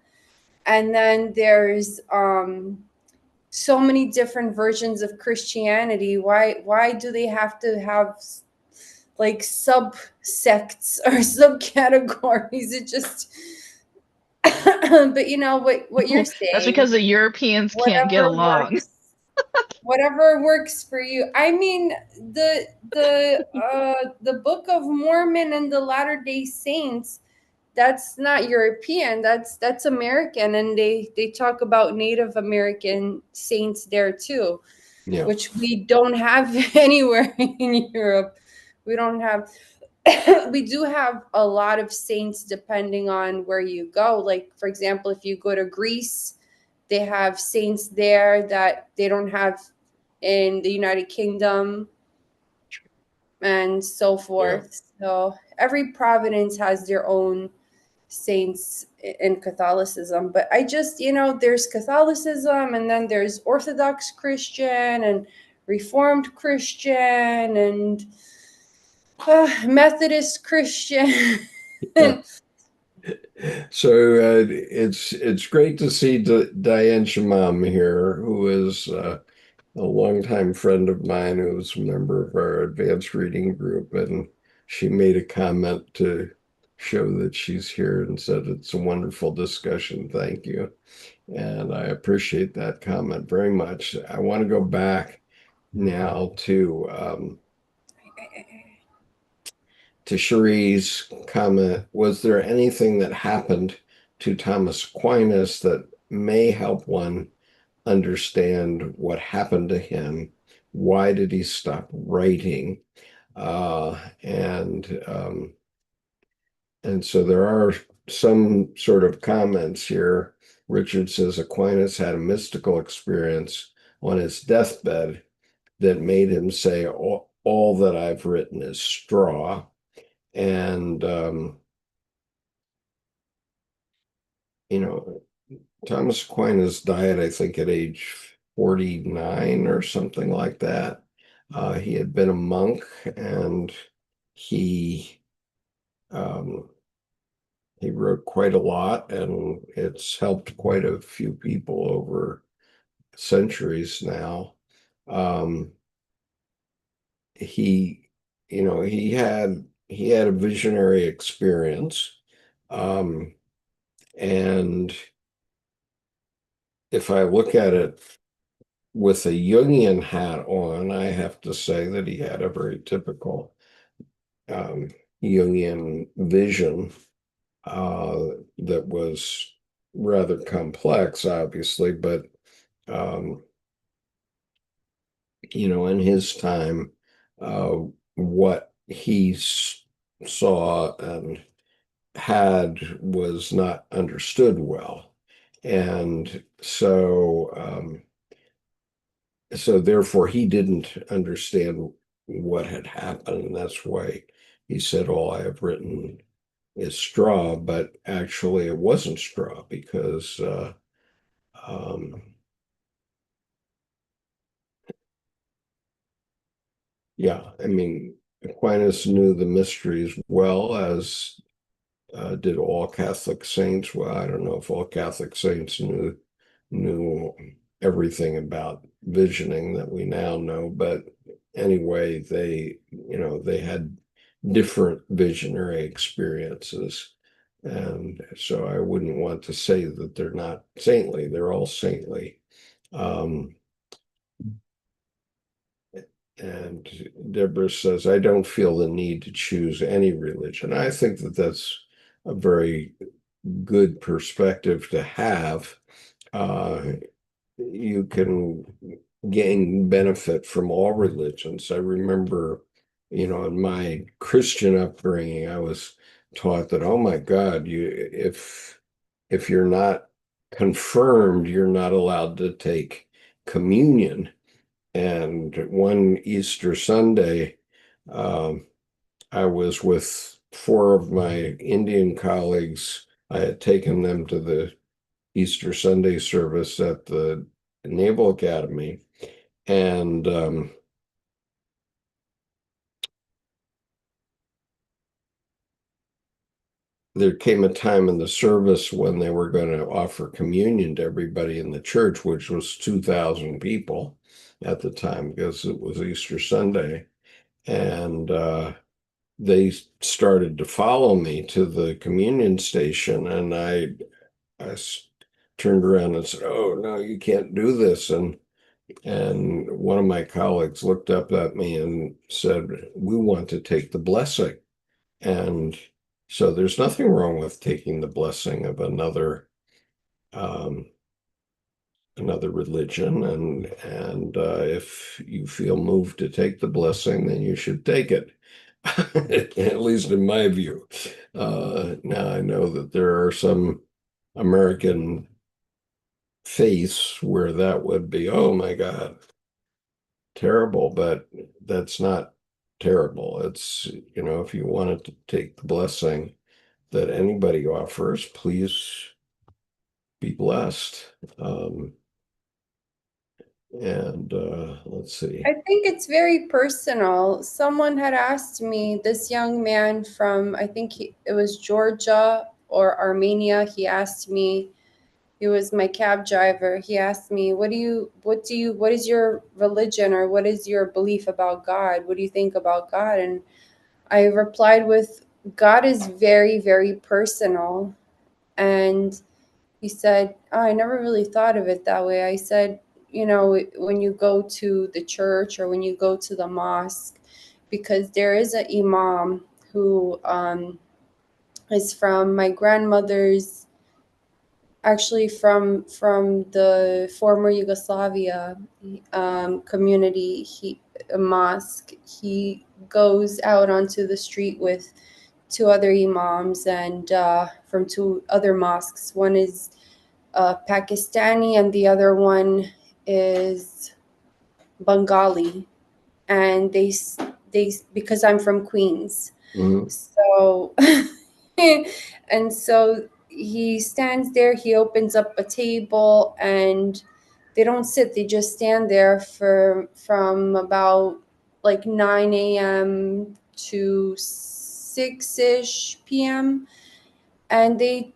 and then there's so many different versions of Christianity. Why do they have to have like subsects or subcategories? It just but what you're That's saying, because the Europeans can't get whatever along. works, whatever works for you. I mean, the Book of Mormon and the Latter-day Saints, that's not European, that's American, and they talk about Native American saints there too, Yeah. which we don't have anywhere in Europe. We don't have we do have a lot of saints depending on where you go. Like, for example, if you go to Greece, they have saints there that they don't have in the United Kingdom, and so Yeah. forth. So every province has their own saints in Catholicism. But I just, there's Catholicism, and then there's Orthodox Christian and Reformed Christian and Methodist Christian. Yeah. So it's great to see Diane Shamam here, who is a longtime friend of mine who was a member of our advanced reading group, and she made a comment to show that she's here and said it's a wonderful discussion. Thank you. And I appreciate that comment very much. I want to go back now to Cherie's comment. Was there anything that happened to Thomas Aquinas that may help one understand what happened to him? Why did he stop writing? And so there are some sort of comments here. Richard says Aquinas had a mystical experience on his deathbed that made him say, all that I've written is straw. And, Thomas Aquinas died, I think, at age 49 or something like that. He had been a monk, and he um, he wrote quite a lot, and it's helped quite a few people over centuries now. Um, he, he had a visionary experience, and if I look at it with a Jungian hat on, I have to say that he had a very typical um, Jungian vision that was rather complex, obviously, but um, in his time, uh, what he saw and had was not understood well. And so therefore he didn't understand what had happened. And that's why he said, all I have written is straw, but actually it wasn't straw because um, yeah, I mean, Aquinas knew the mysteries well, as did all Catholic saints. Well, I don't know if all Catholic saints knew everything about visioning that we now know, but anyway, they had different visionary experiences. And so I wouldn't want to say that they're not saintly. They're all saintly. Um, and Deborah says, I don't feel the need to choose any religion. I think that that's a very good perspective to have. You can gain benefit from all religions. I remember, in my Christian upbringing, I was taught that, oh my God, if you're not confirmed, you're not allowed to take communion. And one Easter Sunday, um, I was with four of my Indian colleagues. I had taken them to the Easter Sunday service at the Naval Academy. And there came a time in the service when they were going to offer communion to everybody in the church, which was 2,000 people at the time because it was Easter Sunday. And they started to follow me to the communion station, and I turned around and said, "Oh no, you can't do this." And one of my colleagues looked up at me and said, "We want to take the blessing." And so there's nothing wrong with taking the blessing of um, another religion, and if you feel moved to take the blessing, then you should take it. At least in my view. Now I know that there are some American faiths where that would be, oh my God, terrible, but that's not terrible. It's, if you wanted to take the blessing, that anybody offers, please be blessed. Let's see. I think it's very personal. Someone had asked me, this young man from, I think it was Georgia or Armenia, he asked me, he was my cab driver. He asked me, what is your religion, or what is your belief about God? What do you think about God? And I replied with, God is very, very personal. And he said, oh, I never really thought of it that way. I said, when you go to the church or when you go to the mosque, because there is an imam who is from my grandmother's, actually from the former Yugoslavia community, a mosque. He goes out onto the street with two other imams and from two other mosques. One is Pakistani and the other one is Bengali. And they because I'm from Queens, so and so he stands there, he opens up a table, and they don't sit, they just stand there from about like 9 a.m. to 6-ish p.m. and they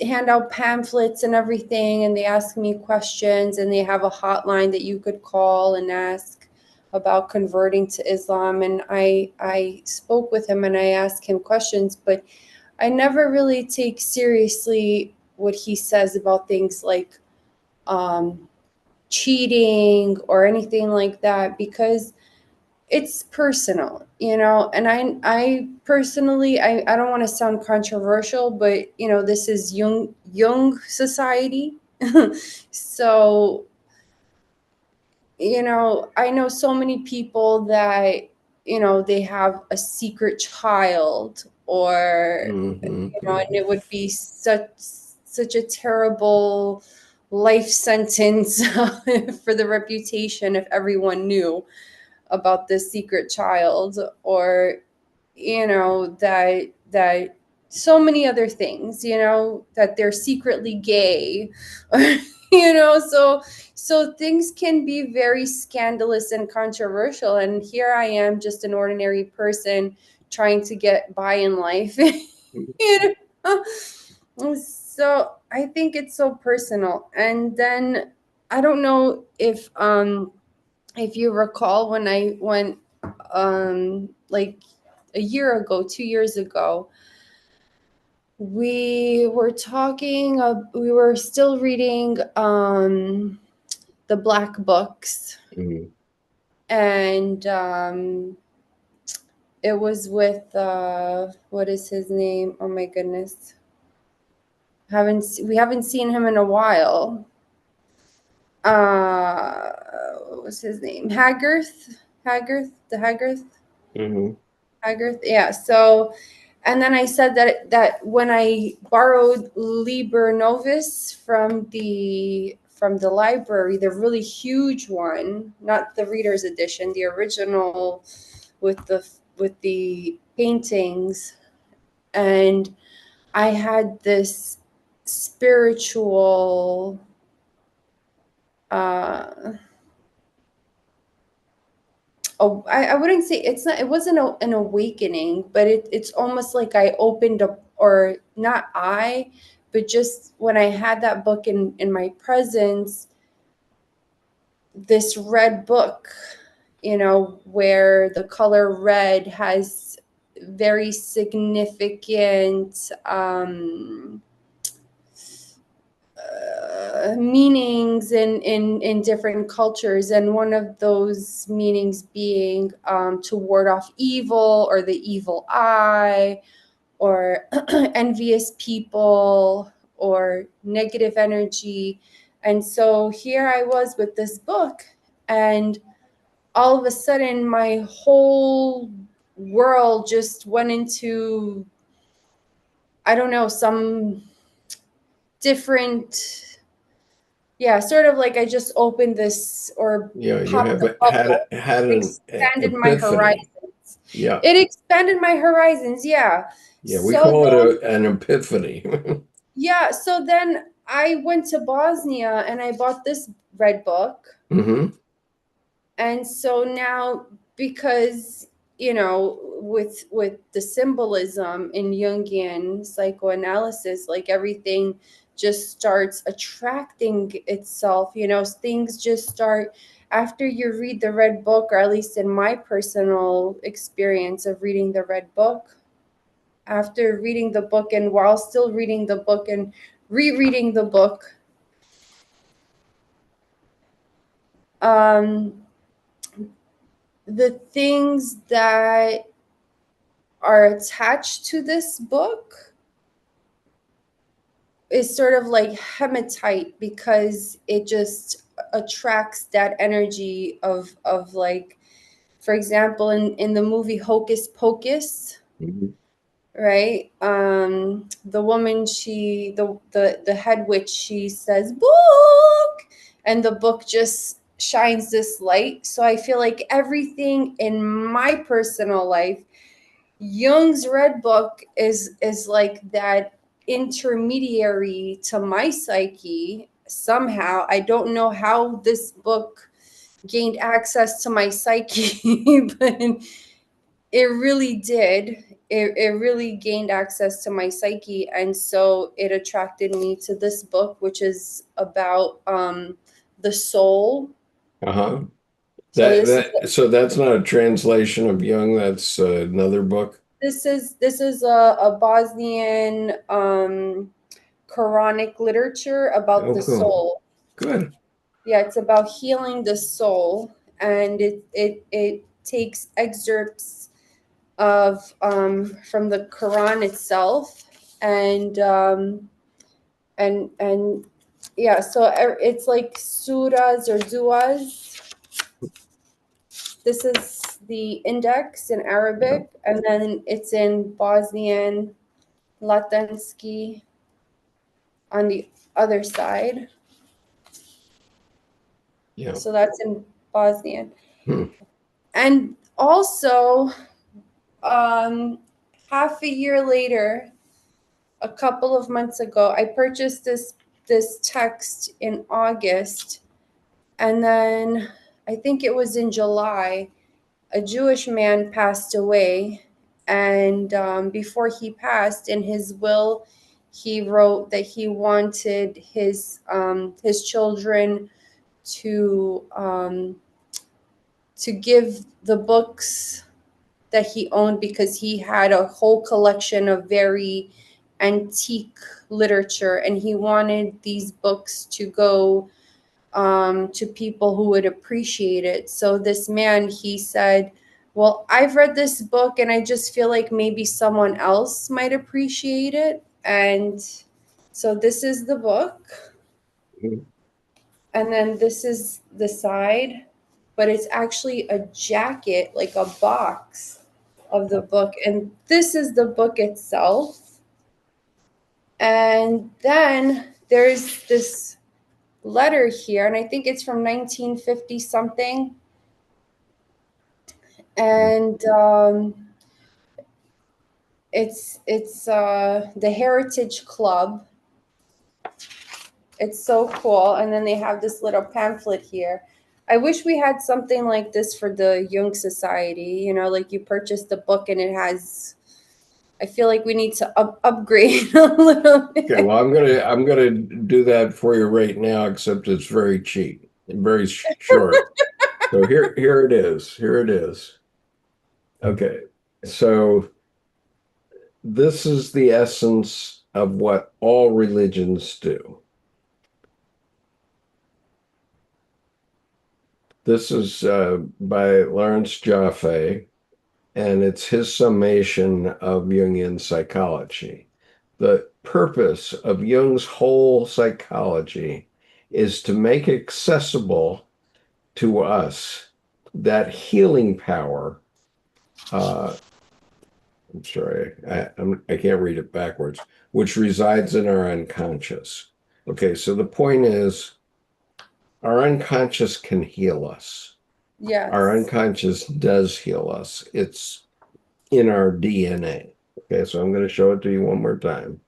hand out pamphlets and everything, and they ask me questions, and they have a hotline that you could call and ask about converting to Islam. And I spoke with him and I asked him questions, but I never really take seriously what he says about things like cheating or anything like that, because it's personal, and I personally, I don't want to sound controversial, but this is Jung society. So I know so many people that they have a secret child, or and it would be such a terrible life sentence for the reputation if everyone knew about this secret child, or that so many other things, that they're secretly gay, or so things can be very scandalous and controversial, and here I am, just an ordinary person trying to get by in life. you know? So I think it's so personal. And then I don't know if you recall, when I went like a year ago, 2 years ago, we were talking, we were still reading the Black books, and it was with what is his name? Oh my goodness. We haven't seen him in a while. What was his name? Haggard. Yeah. So, and then I said that when I borrowed Liber Novus from the library, the really huge one, not the reader's edition, the original with the paintings, and I had this spiritual I wouldn't say it wasn't an awakening, but it's almost like I opened up, or not but just when I had that book in my presence, this red book, where the color red has very significant meanings in different cultures, and one of those meanings being to ward off evil, or the evil eye, or envious people, or negative energy. And so here I was with this book, and all of a sudden my whole world just went into, I don't know, some different, sort of like I just opened this, or You popped have the had bubble, had an expanded my epiphany. horizons. Yeah. It expanded my horizons. Yeah. Yeah. We So call then, it an epiphany. yeah. So then I went to Bosnia and I bought this red book. Mm-hmm. And so now, because with the symbolism in Jungian psychoanalysis, like everything just starts attracting itself. Things just start after you read the red book, or at least in my personal experience of reading the red book. After reading the book, and while still reading the book and rereading the book, um, the things that are attached to this book is sort of like hematite, because it just attracts that energy of like, for example, in the movie Hocus Pocus, Mm-hmm. right? The woman, the head witch, she says book, and the book just shines this light. So I feel like everything in my personal life, Jung's Red Book is like that intermediary to my psyche somehow. I don't know how this book gained access to my psyche, but it really did. It really gained access to my psyche, and so it attracted me to this book, which is about the soul. Uh-huh. So this is So that's not a translation of Jung. That's another book. this is a Bosnian Quranic literature about Oh, the cool. soul. Good. Yeah, it's about healing the soul, and it takes excerpts of from the Quran itself, and yeah, so it's like surahs or duas. This is the index in Yeah. Arabic, and then it's in Bosnian, Latinski on the other side. Yeah. So that's in Bosnian. Hmm. And also, um, half a year later, a couple of months ago, I purchased this text in August, and then I think it was in July, a Jewish man passed away, and before he passed, in his will, he wrote that he wanted his children to to give the books that he owned, because he had a whole collection of very antique literature, and he wanted these books to go to people who would appreciate it. So this man, he said, well, I've read this book and I just feel like maybe someone else might appreciate it. And so this is the book. And then this is the side, but it's actually a jacket, like a box of the book. And this is the book itself. And then there's this letter here, and I think it's from 1950 something. And it's the Heritage Club. It's so cool. And then they have this little pamphlet here. I wish we had something like this for the Jung Society. Like you purchase the book and it has. I feel like we need to upgrade a little bit. Okay, well, I'm gonna do that for you right now, except it's very cheap and very short. So here it is. Here it is. Okay, so this is the essence of what all religions do. This is by Lawrence Jaffe, and it's his summation of Jungian psychology. The purpose of Jung's whole psychology is to make accessible to us that healing power. I'm sorry, I can't read it backwards, which resides in our unconscious. Okay, so the point is, our unconscious can heal us. Our Yes. unconscious does heal us. It's in our DNA. Okay, so I'm going to show it to you one more time.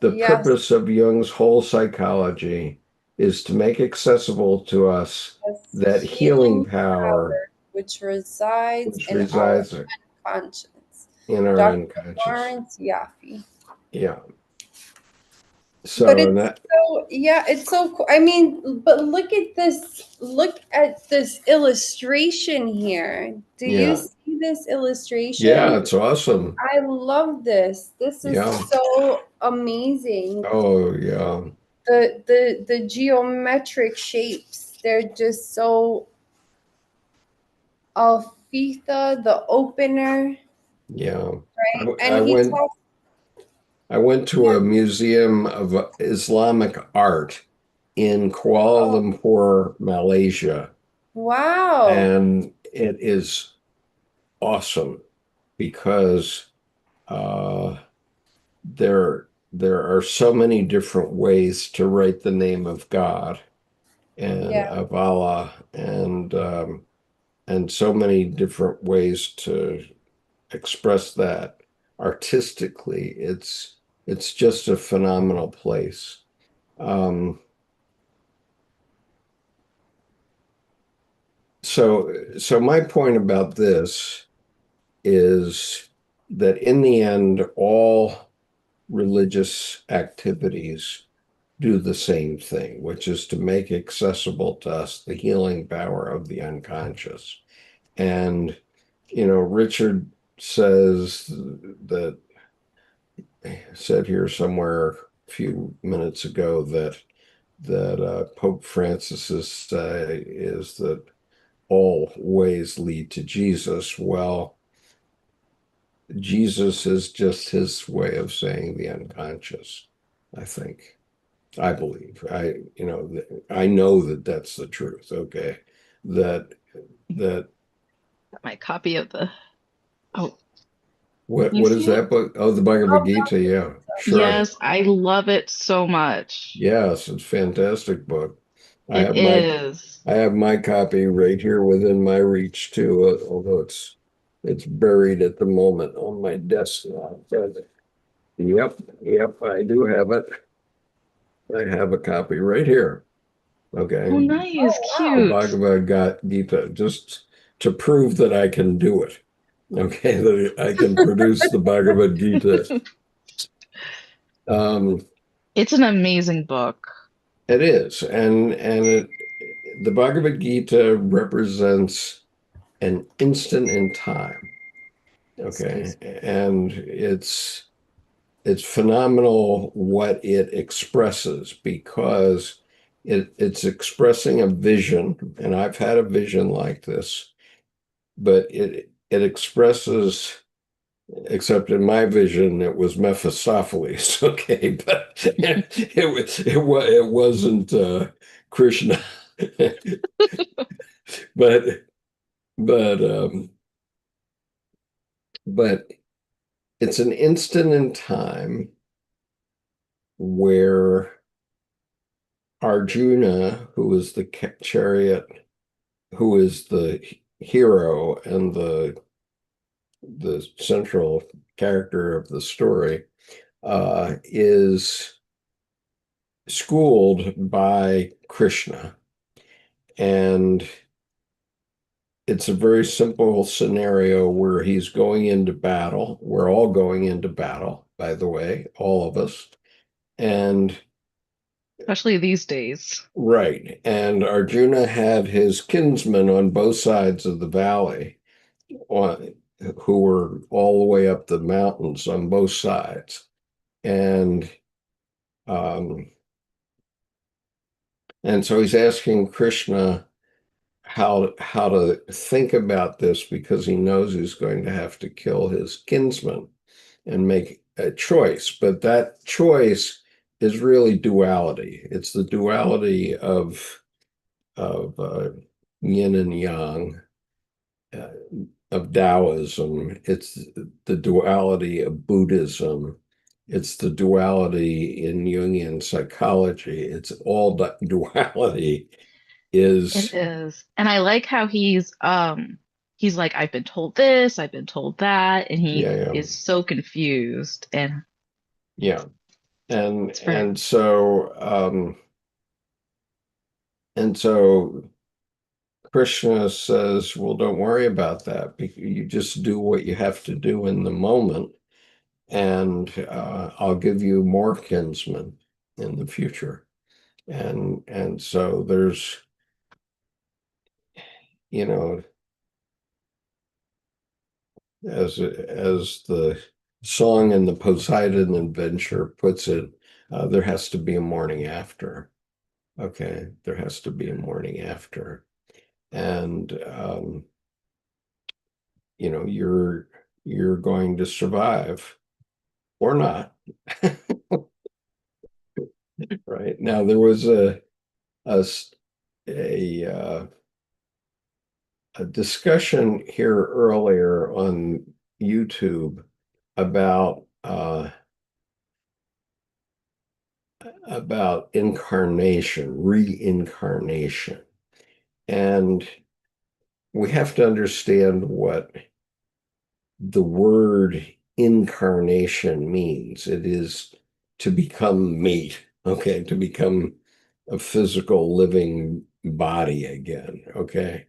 The Yes. purpose of Jung's whole psychology is to make accessible to us that Yes. healing Healing power power, which resides which in our resides unconscious. in our Dr. unconscious. Lawrence Yaffe. Yeah. But So it's that, so, yeah, it's so cool. I mean, but look at this. Look at this illustration here. Do you yeah. see this Yeah, illustration? it's awesome. I love this. This is Yeah. so amazing. Oh, yeah. The geometric shapes, they're just so Alfitha, the opener, Yeah. right? I And he went talks, I went to yeah, a museum of Islamic art in Kuala oh, Lumpur, Malaysia, wow. and it is awesome because uh, there are so many different ways to write the name of God and Yeah, of Allah, and so many different ways to express that artistically. It's just a phenomenal place. Um, so my point about this is that in the end, all religious activities do the same thing, which is to make accessible to us the healing power of the unconscious. And, Richard says that said here somewhere a few minutes ago that Pope Francis's say is that all ways lead to Jesus. Well, Jesus is just his way of saying the unconscious, I think. I believe. I know that that's the truth. Okay. That that My copy of the. Oh, what you what is see it? that book? Oh, the Bhagavad Gita. Yeah, sure. Yes, I love it so much. Yes, it's a fantastic book. I It have my is. I have my copy right here within my reach too, although it's buried at the moment on my desk now. But yep, I do have it. I have a copy right here. Oh, Okay. nice, oh, The wow. cute. Bhagavad Gita, just to prove that I can do it. Okay, that I can produce the Bhagavad Gita. Um, It's an amazing book. it is, the Bhagavad Gita represents an instant in time. Okay, Excuse and it's phenomenal what it expresses because it's expressing a vision, and I've had a vision like this, but it expresses, except in my vision it was Mephistopheles. Okay, but it wasn't Krishna. but but but it's an instant in time where Arjuna, who is the chariot, who is the hero and the central character of the story, is schooled by Krishna. And it's a very simple scenario where he's going into battle. We're all going into battle, by the way, all of us. And Especially these days. right. And Arjuna had his kinsmen on both sides of the valley, on, who were all the way up the mountains on both sides. And um, and so he's asking Krishna how to think about this because he knows he's going to have to kill his kinsman and make a choice. But that choice is really duality. It's the duality of yin and yang, uh, of Taoism. It's the duality of Buddhism. It's the duality in Jungian psychology. It's all duality It is, is. And I like how he's like, I've been told this, I've been told that, and he yeah, yeah, is so confused. And yeah. And it's very and so and so Krishna says, well, don't worry about that. You just do what you have to do in the moment, and I'll give you more kinsmen in the future. And so there's, you know, as the song in the Poseidon Adventure puts it, there has to be a morning after. Okay, there has to be a morning after, and you're going to survive or not. Right now, there was a a, uh, a discussion here earlier on YouTube about about incarnation, reincarnation. And we have to understand what the word incarnation means. It is to become meat, okay, to become a physical living body again, okay?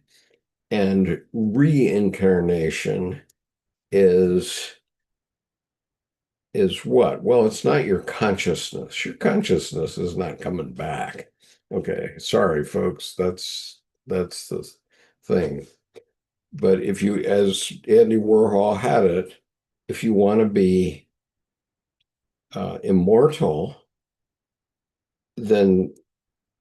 And reincarnation is is what? Well, it's not your consciousness. Your consciousness is not coming back. Okay, sorry, folks. That's the thing. But if you, as Andy Warhol had it, if you want to be immortal, then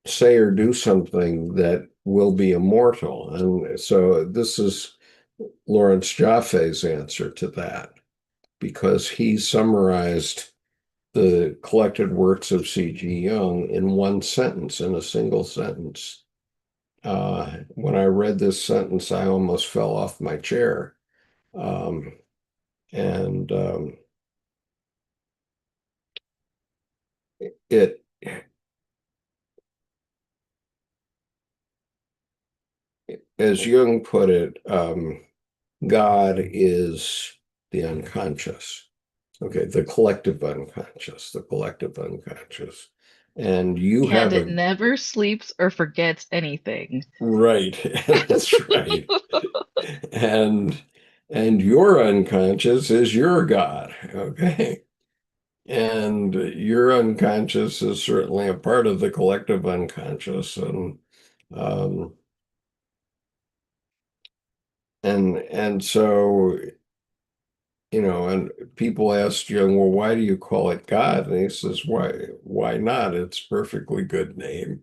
say or do something that will be immortal. And so this is Lawrence Jaffe's answer to that, because he summarized the collected works of C.G. Jung in one sentence, in a single sentence. When I read this sentence, I almost fell off my chair. Um, and it, as Jung put it, God is the unconscious. Okay, the collective unconscious, the collective unconscious. And you and have it a never sleeps or forgets anything. right, that's right. And and your unconscious is your God, okay? And your unconscious is certainly a part of the collective unconscious. Um, and so, and people asked Jung, well, why do you call it God? And he says, why not? It's a perfectly good name.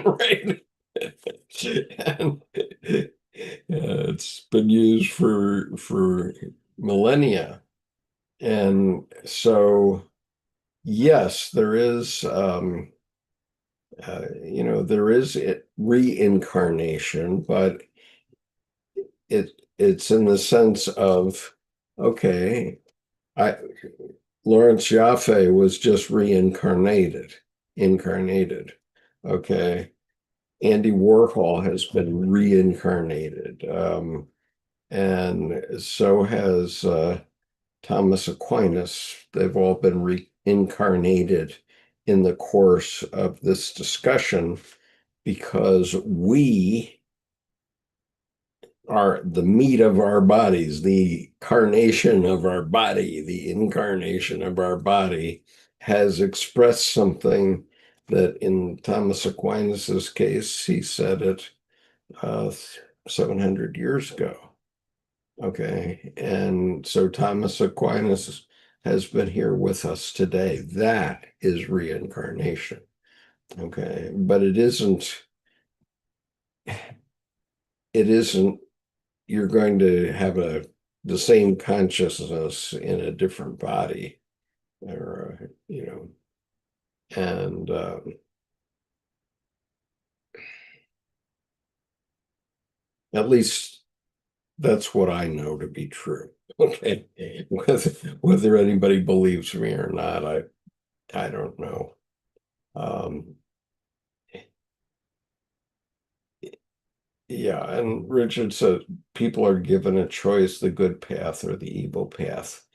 Right. And it's been used for millennia. And so, yes, there is reincarnation, but it's in the sense of, okay, I Lawrence Jaffe was just incarnated. Okay. Andy Warhol has been reincarnated. And so has Thomas Aquinas. They've all been reincarnated in the course of this discussion, because we are the meat of our bodies, the carnation of our body, the incarnation of our body has expressed something that in Thomas Aquinas's case, he said it uh, 700 years ago. Okay. And so Thomas Aquinas has been here with us today. That is reincarnation. Okay. But it isn't, you're going to have the same consciousness in a different body, or, and at least that's what I know to be true. Okay. Whether anybody believes me or not, I don't know. Um, Yeah, and Richard said people are given a choice, the good path or the evil path.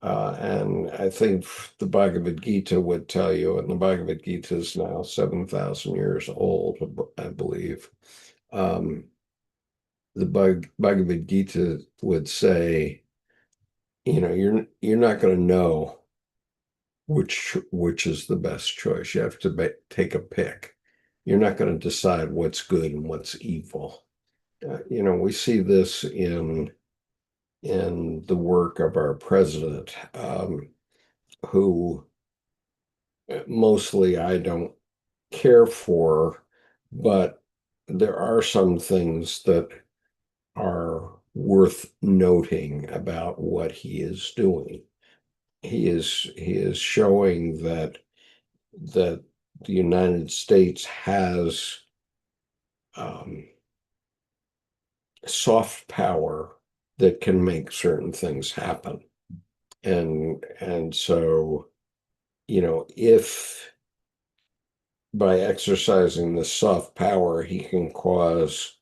And I think the Bhagavad Gita would tell you, and the Bhagavad Gita is now 7,000 years old, I believe. Um, the Bhagavad Gita would say, you're not going to know which is the best choice. You have to take a pick. You're not going to decide what's good and what's evil. We see this in the work of our president, who mostly I don't care for, but there are some things that are worth noting about what he is doing. He is showing that the United States has um, soft power that can make certain things happen. And so, if by exercising the soft power, he can cause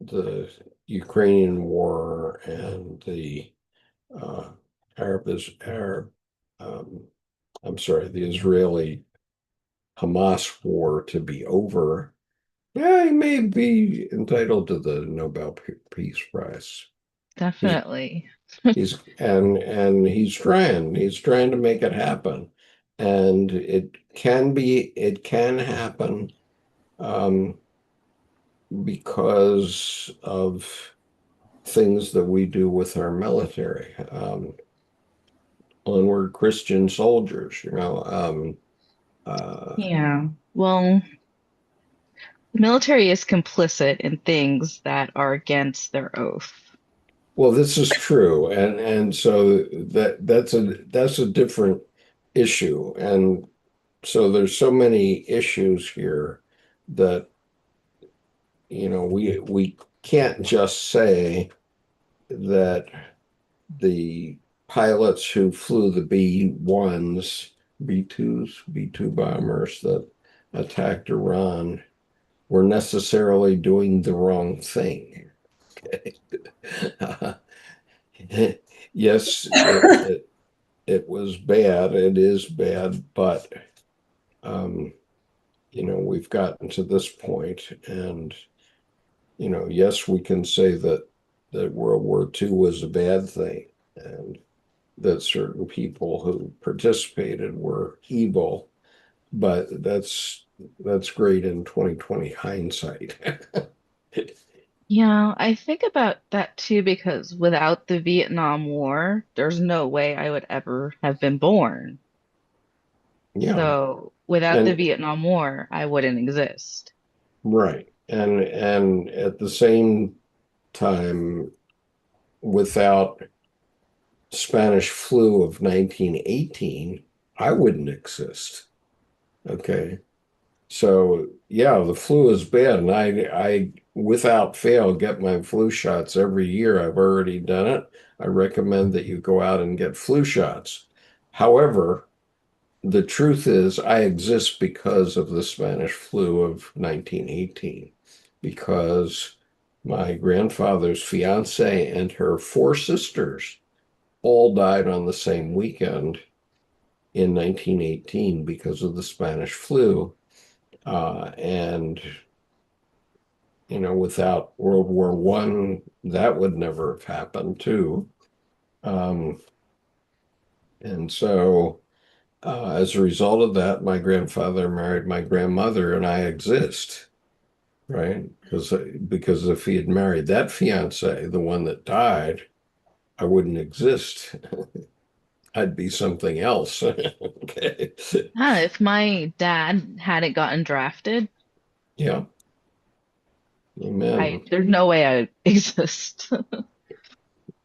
the Ukrainian war and the uh, Arab, um, I'm sorry, the Israeli Hamas war to be over. Yeah, he may be entitled to the Nobel Peace Prize. He's Definitely. and he's trying to make it happen, and it can happen, um, because of things that we do with our military. Onward Christian soldiers, Yeah. Well, the military is complicit in things that are against their oath. well, this is true, and so that's a different issue, and so there's so many issues here that we can't just say that the pilots who flew the B-1s, B-2s, B-2 bombers that attacked Iran were necessarily doing the wrong thing. Okay. Yes, it was bad. It is bad, but we've gotten to this point, and yes, we can say that World War II was a bad thing, and that certain people who participated were evil, but that's great in 2020 hindsight. Yeah, I think about that too because without the Vietnam War, there's no way I would ever have been born. Yeah, So without the and Vietnam War, I wouldn't exist. right, and at the same time, without Spanish flu of 1918, I wouldn't exist. Okay. So yeah, the flu is bad, and I without fail get my flu shots every year. I've already done it. I recommend that you go out and get flu shots. However, the truth is I exist because of the Spanish flu of 1918, because my grandfather's fiance and her four sisters all died on the same weekend in 1918 because of the Spanish flu. And without World War One, that would never have happened too. Um, and so, as a result of that, my grandfather married my grandmother, and I exist, right? Because if he had married that fiance, the one that died, I wouldn't exist. I'd be something else. Okay. If my dad hadn't gotten drafted, Yeah. Amen. there's no way I would exist.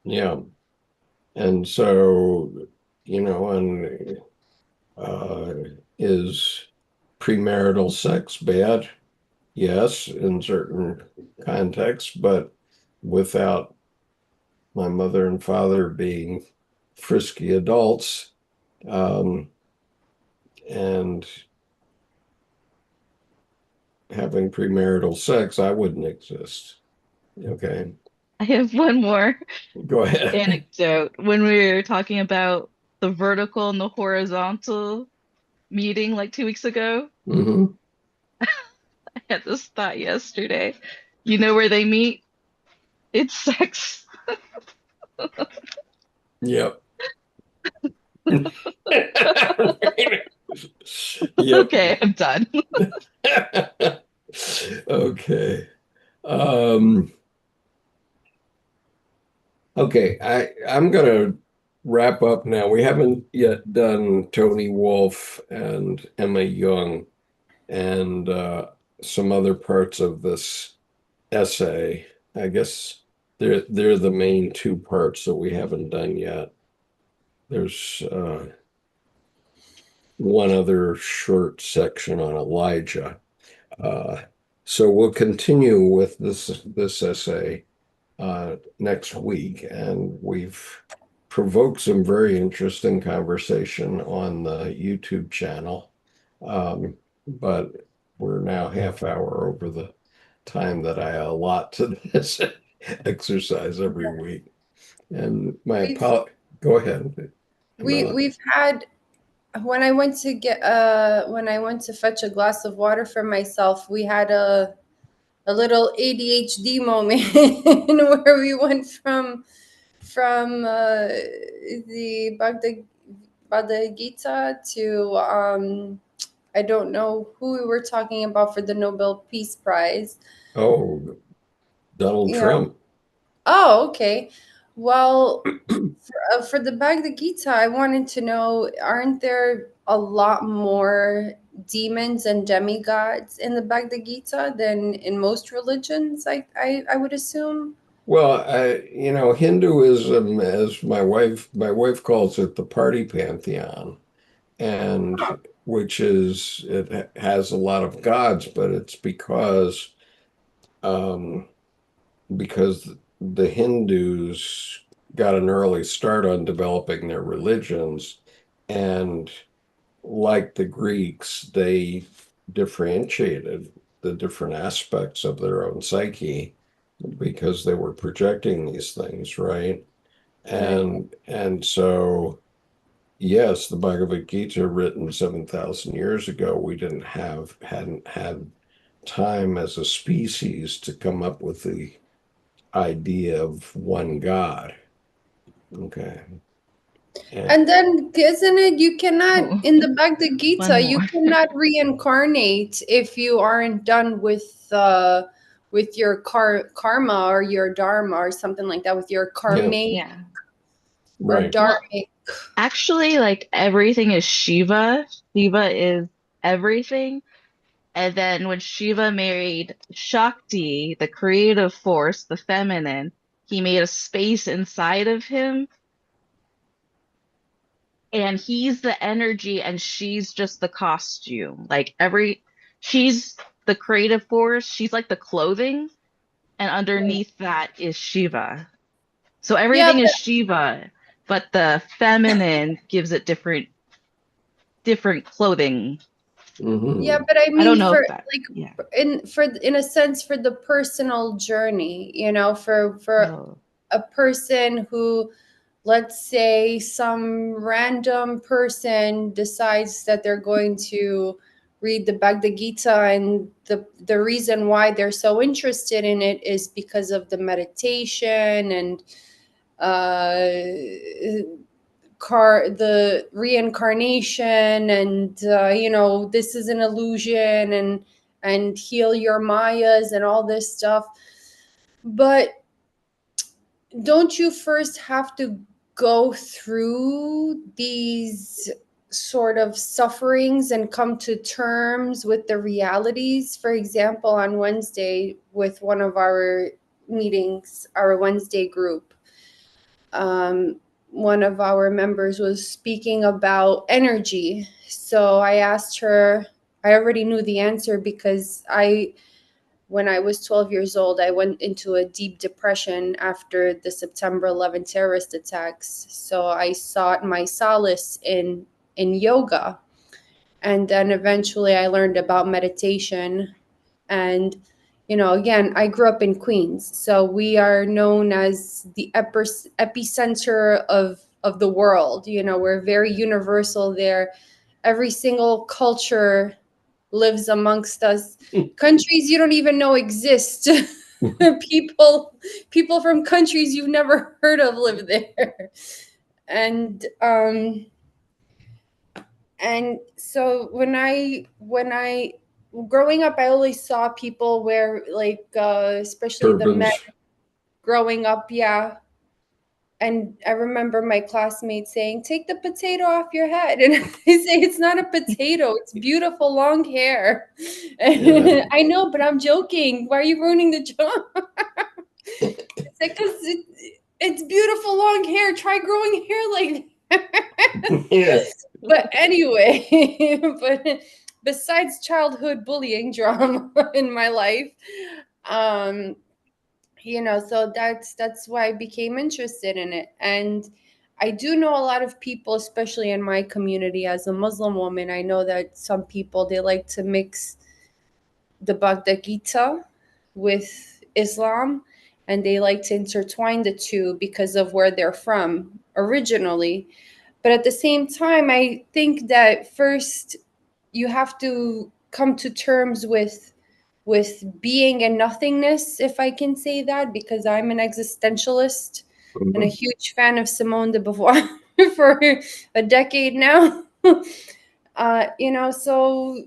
Yeah. And so, and uh, is premarital sex bad? Yes, in certain contexts, but without my mother and father being frisky adults, um, and having premarital sex, I wouldn't exist. Okay, I have one more go ahead. anecdote. When we were talking about the vertical and the horizontal meeting like 2 weeks ago, Hmm. I had this thought yesterday. You know where they meet? It's sex. Yep. Yep. Okay, I'm done. Okay. Um, okay, I'm gonna wrap up now. We haven't yet done Tony Wolff and Emma Young and some other parts of this essay. I guess they're the main two parts that we haven't done yet. There's one other short section on Elijah. Uh, so we'll continue with this essay next week, and we've provoked some very interesting conversation on the YouTube channel. But we're now half hour over the time that I allot to this exercise every week. And my We've go ahead. we've had when I went to fetch a glass of water for myself, we had a little ADHD moment where we went from the Bhagavad Gita to I don't know who we were talking about for the Nobel Peace Prize. Oh, Donald Yeah. Trump. Oh, okay. Well, for the Bhagavad Gita, I wanted to know, aren't there a lot more demons and demigods in the Bhagavad Gita than in most religions? I would assume. Well, Hinduism, as my wife calls it, the party pantheon, and which is it has a lot of gods, but it's um, because the Hindus got an early start on developing their religions, and like the Greeks, they differentiated the different aspects of their own psyche because they were projecting these things, right? Right. And so yes, the Bhagavad Gita written 7,000 years ago, we hadn't had time as a species to come up with the idea of one God. Okay. And And then, isn't it, you cannot, Oh, in the Bhagavad one Gita, you more. cannot reincarnate if you aren't done with your karma or your dharma or something like that, with your yeah, karmic Yeah. or right. Well, dharmic. actually, like everything is Shiva. Shiva is everything. And then when Shiva married Shakti, the creative force, the feminine, he made a space inside of him, and he's the energy and she's just the costume. She's the creative force, she's like the clothing, and Right. underneath that is Shiva. So Yeah, everything is Shiva, but the feminine gives it different clothing. yeah, Hmm. but I I don't mean, know for if that, yeah. like in a sense, for the personal journey, for Oh, a person who, let's say, some random person decides that they're going to read the Bhagavad Gita, and the reason why they're so interested in it is because of the meditation and uh, the reincarnation, and this is an illusion, and heal your mayas and all this stuff. But don't you first have to go through these sort of sufferings and come to terms with the realities? For example, on Wednesday, with one of our meetings, our Wednesday group, one of our members was speaking about energy. So I asked her, I already knew the answer because when I was 12 years old, I went into a deep depression after the September 11th terrorist attacks. So I sought my solace in yoga. And then eventually I learned about meditation. And, again, I grew up in Queens, so we are known as the epicenter of the world. We're very universal there. Every single culture lives amongst us. Countries you don't even know exist. People from countries you've never heard of live there. And so when I growing up, I always saw people wear, like, especially the men Turbans. growing up, yeah. And I remember my classmates saying, "Take the potato off your head." And I say, "It's not a potato. It's beautiful long hair." Yeah. And I know, but I'm joking. Why are you ruining the joke? It's like, because it's beautiful long hair. Try growing hair like that. Yeah. But anyway, but besides childhood bullying drama in my life, um, so that's why I became interested in it. And I do know a lot of people, especially in my community as a Muslim woman. I know that some people, they like to mix the Bhagavad Gita with Islam, and they like to intertwine the two because of where they're from originally. But at the same time, I think that first you have to come to terms with being and nothingness, if I can say that, because I'm an existentialist and a Mhm. huge fan of Simone de Beauvoir for a decade now. So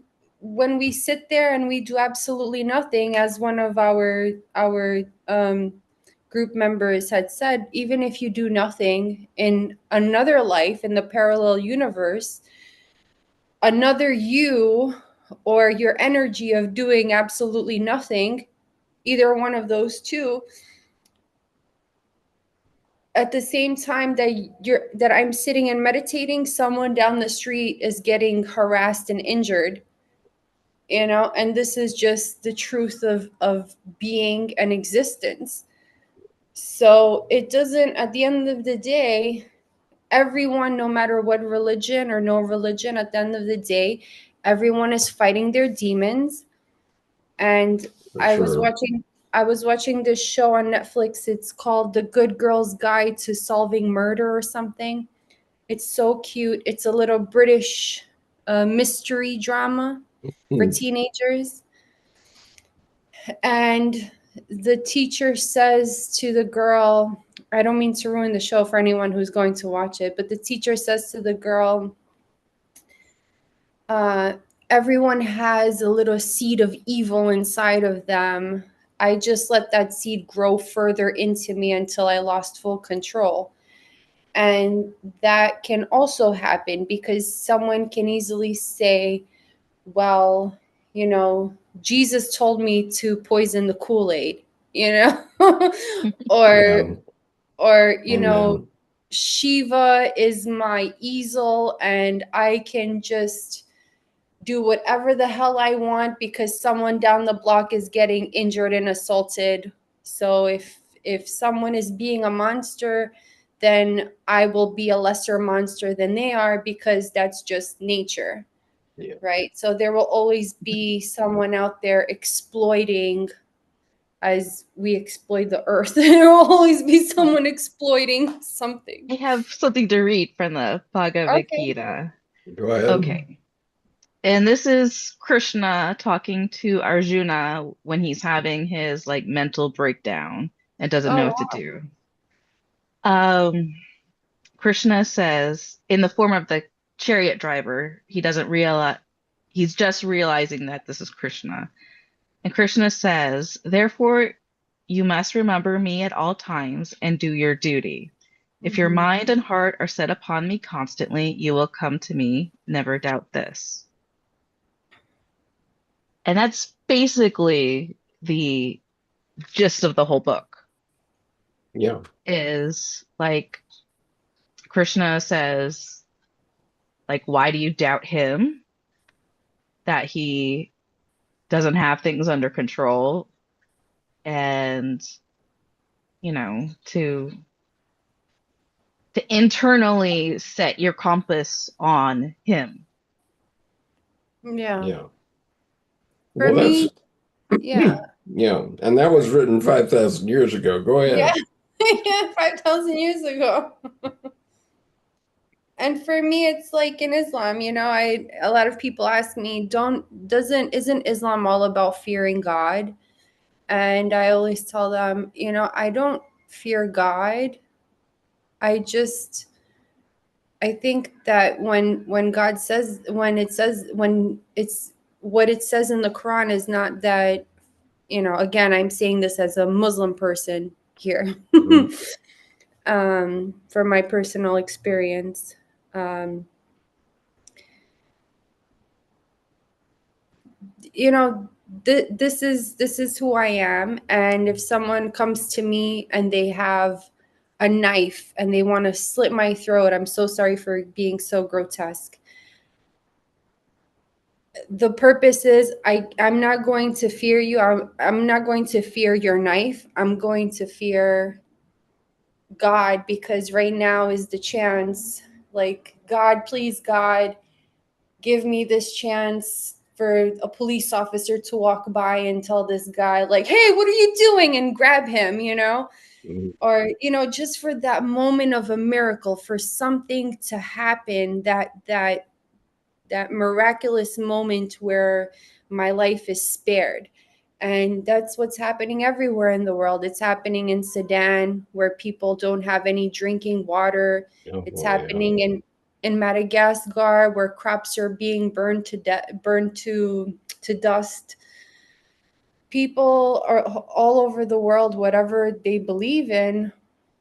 when we sit there and we do absolutely nothing, as one of our group members had said, even if you do nothing in another life, in the parallel universe, another you, or your energy of doing absolutely nothing, either one of those two, at the same time that I'm sitting and meditating, someone down the street is getting harassed and injured. And this is just the truth of being and existence. So it doesn't, at the end of the day, everyone, no matter what religion or no religion, at the end of the day, everyone is fighting their demons. And For I was sure. watching I was watching this show on Netflix. It's called The Good Girl's Guide to Solving Murder or something. It's so cute. It's a little British mystery drama for Hmm. teenagers. And the teacher says to the girl, I don't mean to ruin the show for anyone who's going to watch it, but the teacher says to the girl, uh, everyone has a little seed of evil inside of them. I just let that seed grow further into me until I lost full control. And that can also happen because someone can easily say, well, Jesus told me to poison the Kool-Aid, you know, or, Yeah. or, Amen. Shiva is my easel and I can just do whatever the hell I want because someone down the block is getting injured and assaulted. So if someone is being a monster, then I will be a lesser monster than they are because that's just nature, Yeah. right? So there will always be someone out there exploiting as we exploit the earth. There will always be Oh, someone exploiting something. I have something to read from the Bhagavad Okay. Gita. Go ahead. Okay. And this is Krishna talking to Arjuna when he's having his like mental breakdown and doesn't know Oh, what to do. Um, Krishna says, in the form of the chariot driver, he doesn't realize, he's just realizing that this is Krishna. And Krishna says, therefore, you must remember me at all times and do your duty. If your wow. mind and heart are set upon me constantly, you will come to me. Never doubt this. And that's basically the gist of the whole book Yeah. is like Krishna says, like, why do you doubt him? That he doesn't have things under control and, to internally set your compass on him. Yeah. Yeah. For Well, that's me, Yeah. Yeah, and that was written 5,000 years ago. Go Yeah. ahead. Yeah, 5,000 years ago. And for me, it's like in Islam, a lot of people ask me, isn't Islam all about fearing God? And I always tell them, I don't fear God. I just I think that when God says when it's what it says in the Quran is not that, again, I'm saying this as a Muslim person here. Mhm. For my personal experience. Um, you know, this is who I am, and if someone comes to me and they have a knife and they want to slit my throat, I'm so sorry for being so grotesque. The purpose is I'm not going to fear you. I'm not going to fear your knife. I'm going to fear God, because right now is the chance. Like, God, please, God, give me this chance for a police officer to walk by and tell this guy, like, hey, what are you doing? And grab him, Mhm. or, just for that moment of a miracle, for something to happen, that miraculous moment where my life is spared. And that's what's happening everywhere in the world. It's happening in Sudan, where people don't have any drinking water. Oh It's boy, yeah. happening in Madagascar, where crops are being burned to dust. People are all over the world, whatever they believe in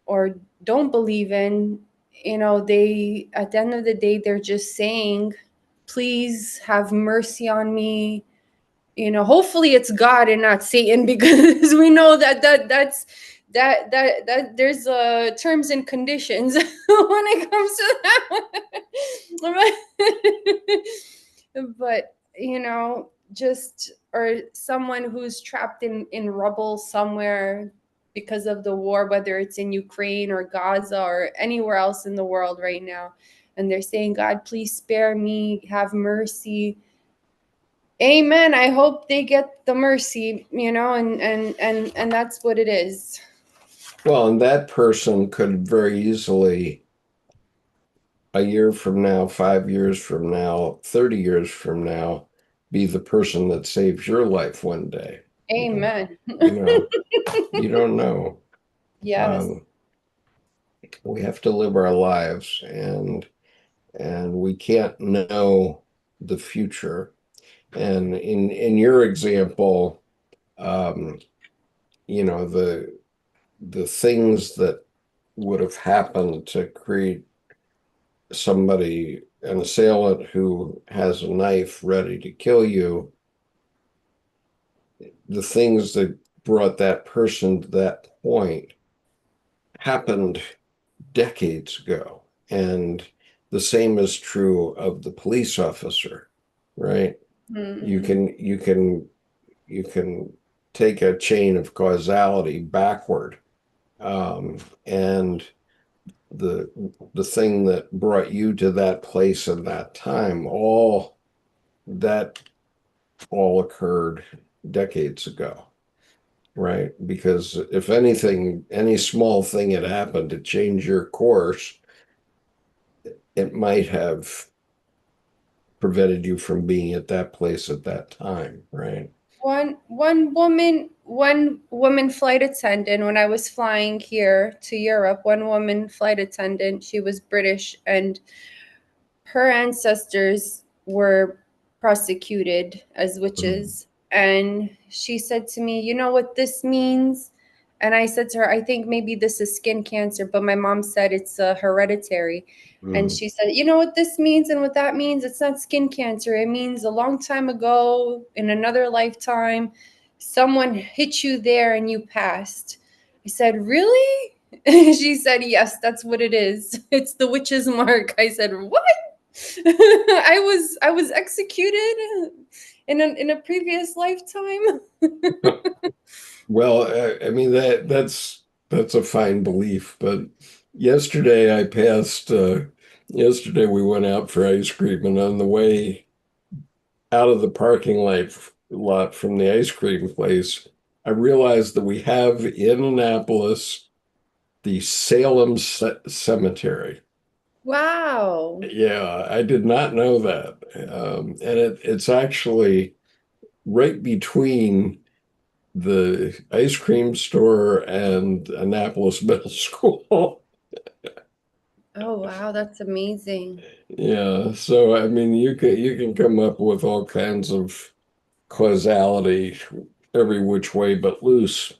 or don't believe in, they, at the end of the day, they're just saying, please have mercy on me. Hopefully it's God and not Satan, because we know that there's terms and conditions when it comes to that. But just, or someone who's trapped in rubble somewhere because of the war, whether it's in Ukraine or Gaza or anywhere else in the world right now, and they're saying, God, please spare me, have mercy. Amen. I hope they get the mercy, and that's what it is. Well, and that person could very easily, a year from now, 5 years from now, 30 years from now, be the person that saves your life one day. You know, Amen. you know, you don't know. Yes. Um, we have to live our lives, and we can't know the future. And in your example, um, the things that would have happened to create somebody, an assailant who has a knife ready to kill you, the things that brought that person to that point happened decades ago. And the same is true of the police officer, right? You Mm-hmm. can you can you can take a chain of causality backward, and the the thing that brought you to that place and that time, that all occurred decades ago, right? Because if anything, any small thing had happened to change your course, it might have prevented you from being at that place at that time, right? One woman flight attendant, when I was flying here to Europe, one woman flight attendant, she was British, and her ancestors were prosecuted as Mhm. witches. And she said to me, you know what this means? And I said to her, I think maybe this is skin cancer, but my mom said it's hereditary. And Mhm. she said, you know what this means and what that means? It's not skin cancer. It means a long time ago, in another lifetime, someone hit you there and you passed. I said, really? She said, yes, that's what it is. It's the witch's mark. I said, what? I was executed in a previous lifetime. Well, I mean that's a fine belief, but yesterday I passed. Yesterday we went out for ice cream, and on the way out of the parking lot lot from the ice cream place, I realized that we have in Annapolis the Salem Cemetery. Wow. Yeah, I did not know that. And it's actually right between the ice cream store and Annapolis Middle School. Oh, wow, that's amazing. Yeah, so I mean, you can come up with all kinds of causality every which way but loose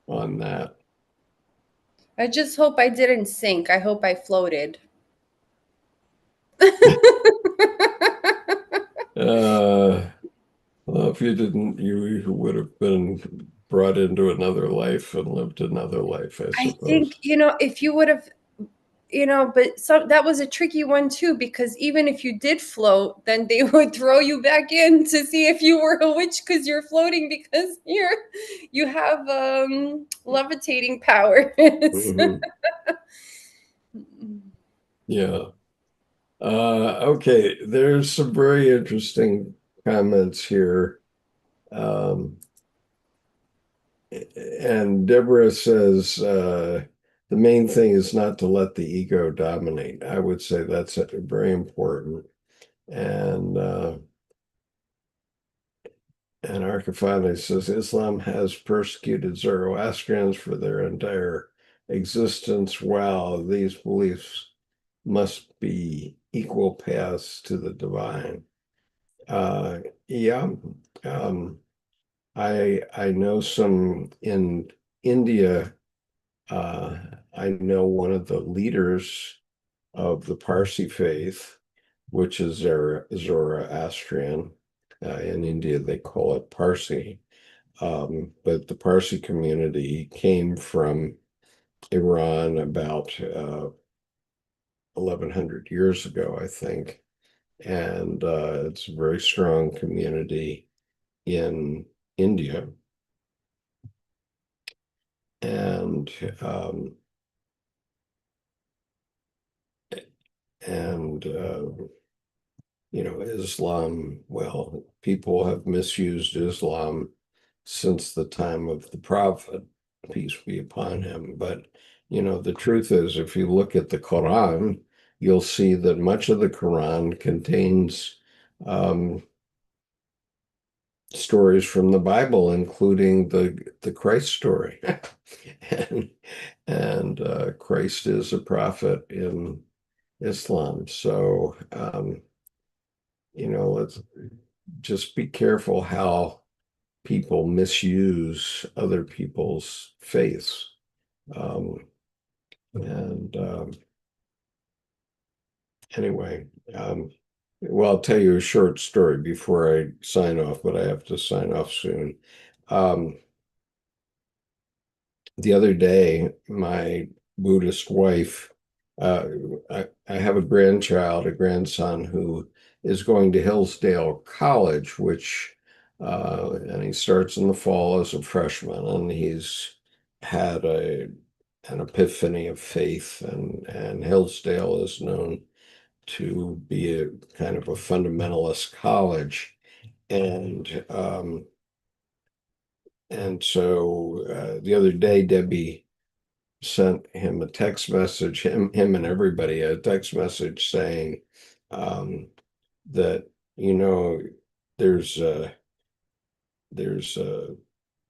on that. I just hope I didn't sink. I hope I floated. Uh, well, if you didn't, you would have been brought into another life and lived another life, I I think, suppose. if you would have, but that was a tricky one too, because even if you did float, then they would throw you back in to see if you were a witch because you're floating because you have levitating powers. Hmm. Yeah. Okay, there's some very interesting comments here. Um, and Deborah says the main thing is not to let the ego dominate. I would say that's very important. And and Arcafani says Islam has persecuted Zoroastrians for their entire existence. Wow, these beliefs must be equal paths to the divine. Uh, yeah, um, I know some in India. I know one of the leaders of the Parsi faith, which is Zoroastrian. In India, they call it Parsi. But the Parsi community came from Iran about 1100 years ago, I think. And it's a very strong community in India. And um, and Islam, well, people have misused Islam since the time of the Prophet, peace be upon him. But, the truth is, if you look at the Quran, you'll see that much of the Quran contains um, stories from the Bible, including the Christ story. and Christ is a prophet in Islam. So, let's just be careful how people misuse other people's faiths. Um, and Anyway, well, I'll tell you a short story before I sign off, but I have to sign off soon. Um, the other day, my Buddhist wife, uh, I have a grandson who is going to Hillsdale College, and he starts in the fall as a freshman, and he's had an epiphany of faith, and Hillsdale is known to be a kind of a fundamentalist college. And the other day, Debbie sent him a text message, him and everybody a text message saying um, that you know there's a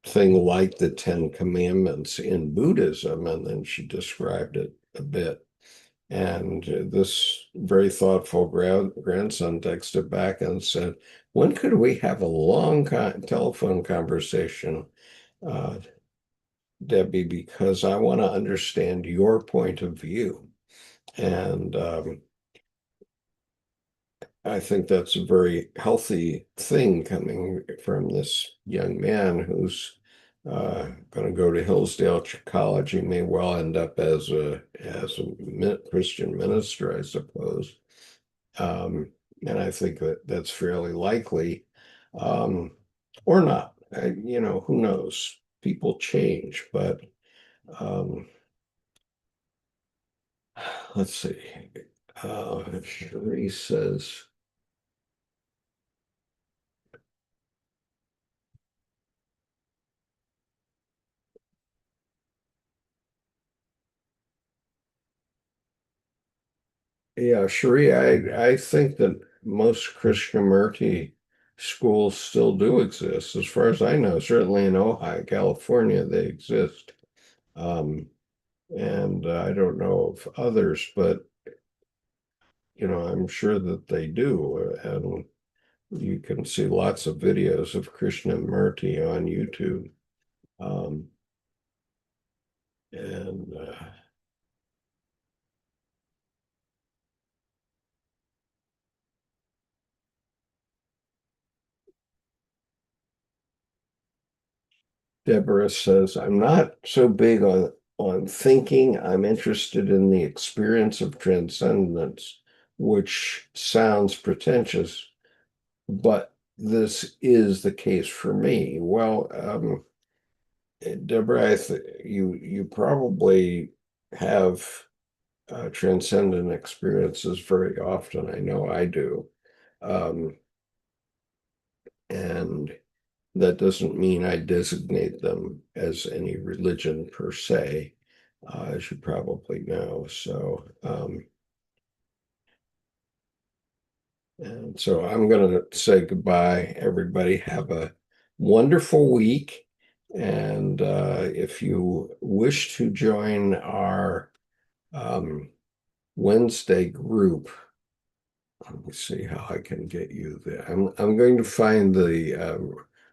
thing like the Ten Commandments in Buddhism, and then she described it a bit. And this very thoughtful grandson texted back and said, "When could we have a long telephone conversation, uh, Debbie, because I want to understand your point of view." And I think that's a very healthy thing coming from this young man who's going to go to Hillsdale College. He may well end up as a Christian minister, I suppose. And I think that that's fairly likely, um, or not. Who knows? People change, but um, let's see. Cherie says, Yeah, Sharia, I think that most Krishnamurti schools still do exist. As far as I know, certainly in Ojai, California, they exist. Um, and I don't know of others, but I'm sure that they do. And you can see lots of videos of Krishnamurti on YouTube. Um, and Deborah says, I'm not so big on thinking. I'm interested in the experience of transcendence, which sounds pretentious, but this is the case for me. Well, Deborah, you probably have transcendent experiences very often. I know I do. Um, and that doesn't mean I designate them as any religion per se, as you probably know. And so I'm going to say goodbye, everybody. Have a wonderful week. And if you wish to join our Wednesday group, let me see how I can get you there. I'm going to find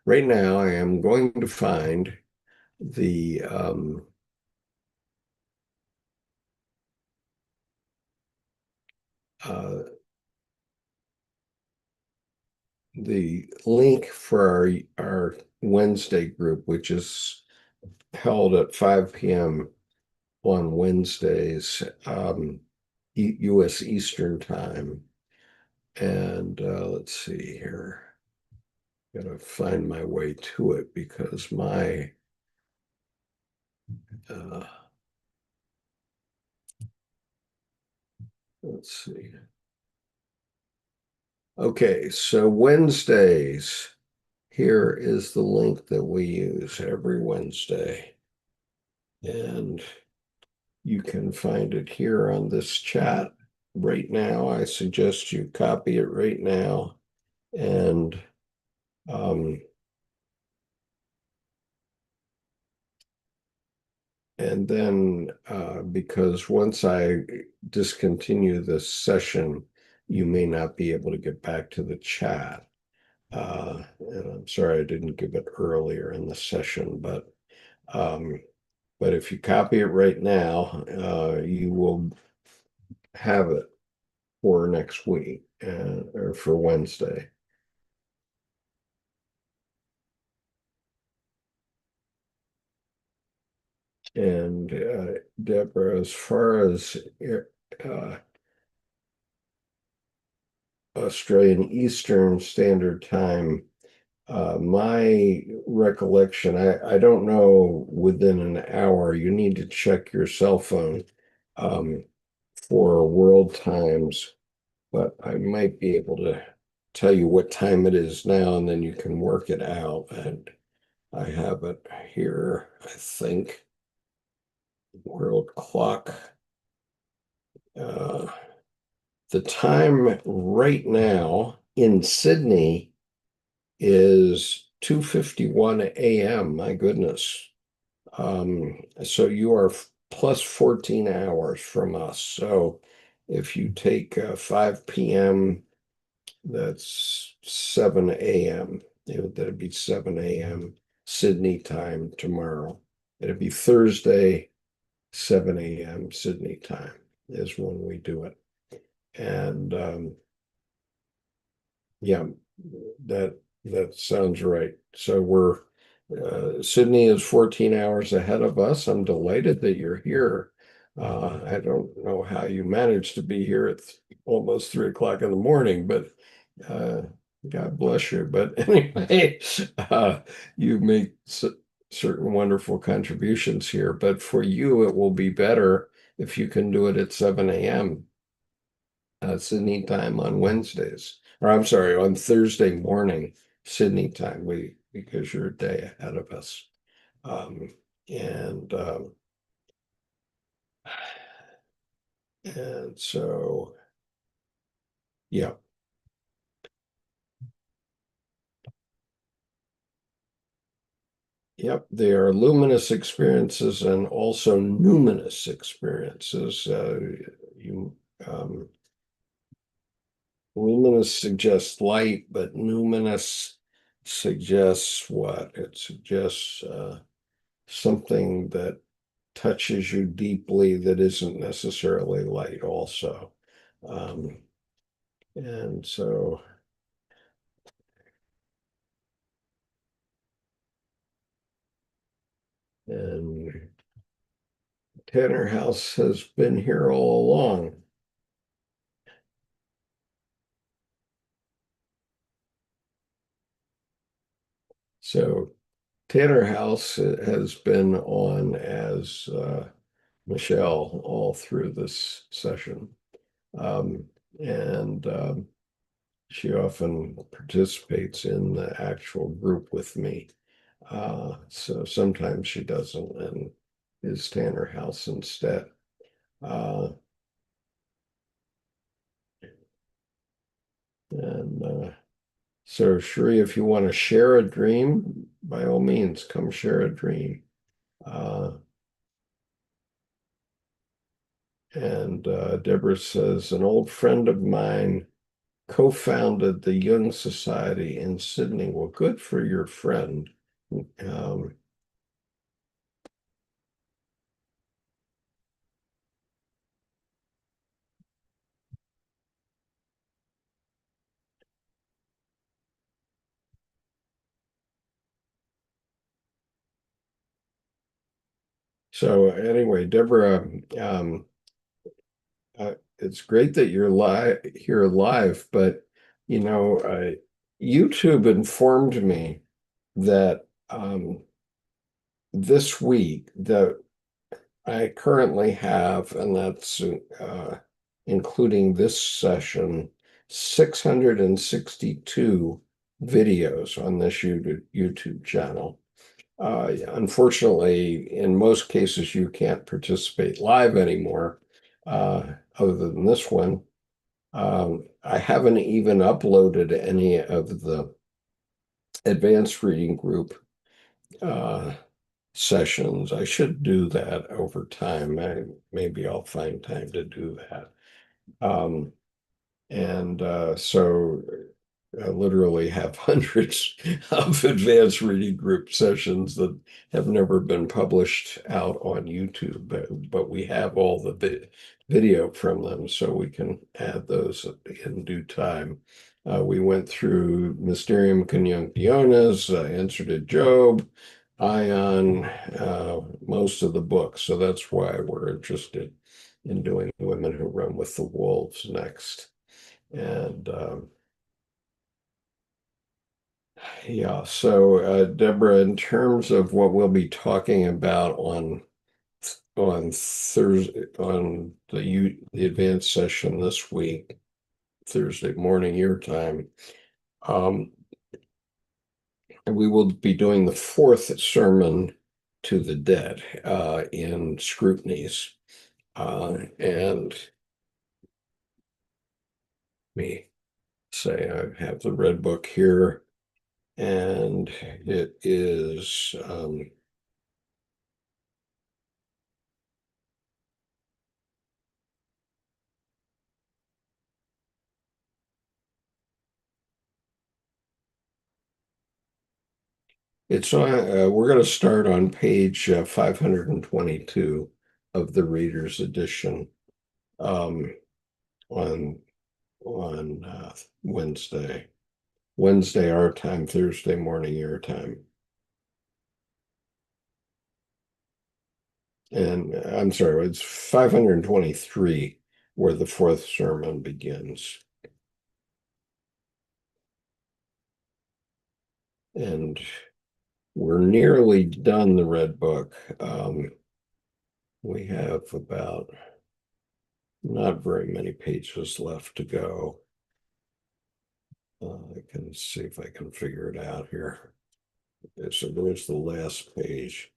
right now I am going to find the uh, the link for our Wednesday group, which is held at 5 p.m. on Wednesdays, U.S. Eastern time. And let's see here. Gotta find my way to it because uh, let's see. Okay, so Wednesdays, here is the link that we use every Wednesday. And you can find it here on this chat right now. I suggest you copy it right now. And um, and then because once I discontinue this session, you may not be able to get back to the chat. And I'm sorry I didn't give it earlier in the session, but if you copy it right now, you will have it for next week or for Wednesday. And Deborah, as far as uh, Australian Eastern Standard Time, my recollection, I don't know within an hour, you need to check your cell phone um, for world times, but I might be able to tell you what time it is now, and then you can work it out. And I have it here, I think, world clock. Uh, the time right now in Sydney is 2:51 a.m. My goodness. So you are plus 14 hours from us. So if you take 5 p.m., that's 7 a.m. That'd be 7 a.m. Sydney time tomorrow. It'd be Thursday, 7 a.m. Sydney time is when we do it. And yeah, that sounds right. So we're Sydney is 14 hours ahead of us. I'm delighted that you're here. I don't know how you managed to be here at almost 3 o'clock in the morning, but uh, God bless you. But anyway, you make certain wonderful contributions here. But for you, it will be better if you can do it at 7 a.m. Sydney time on Wednesdays, or I'm sorry, on Thursday morning, Sydney time, because you're a day ahead of us. Um, and and so Yeah. Yep, they are luminous experiences and also numinous experiences. You Luminous suggests light, but numinous suggests what? It suggests something that touches you deeply that isn't necessarily light also. Um, and so, and Tanner House has been here all along. So Tanner House has been on as Michelle all through this session. Um, and she often participates in the actual group with me. So sometimes she doesn't and is Tanner House instead. Uh, and so, Sheree, if you want to share a dream, by all means, come share a dream. Uh, and Deborah says, an old friend of mine co-founded the Jung Society in Sydney. Well, good for your friend. Um, so anyway, Deborah, it's great that you're live here live, but YouTube informed me that this week that I currently have, and that's including this session, 662 videos on this YouTube channel. Unfortunately, in most cases, you can't participate live anymore, other than this one. I haven't even uploaded any of the advanced reading group uh, sessions. I should do that over time. Maybe I'll find time to do that. Um, and so I literally have hundreds of advanced reading group sessions that have never been published out on YouTube, but we have all the video from them, so we can add those in due time. We went through Mysterium Conjunctionis, Answer to Job, Ion, most of the books. So that's why we're interested in doing Women Who Run with the Wolves next. And yeah, so Deborah, in terms of what we'll be talking about on Thursday on the advanced session this week, Thursday morning your time, um, and we will be doing the fourth sermon to the dead in scrutinies, and me say I have the red book here, and it is. We're going to start on page 522 of the Reader's Edition um, on Wednesday. Wednesday our time, Thursday morning your time. And I'm sorry, it's 523 where the fourth sermon begins. And we're nearly done the Red Book. We have about not very many pages left to go. I can see if I can figure it out here. Okay, so there's the last page.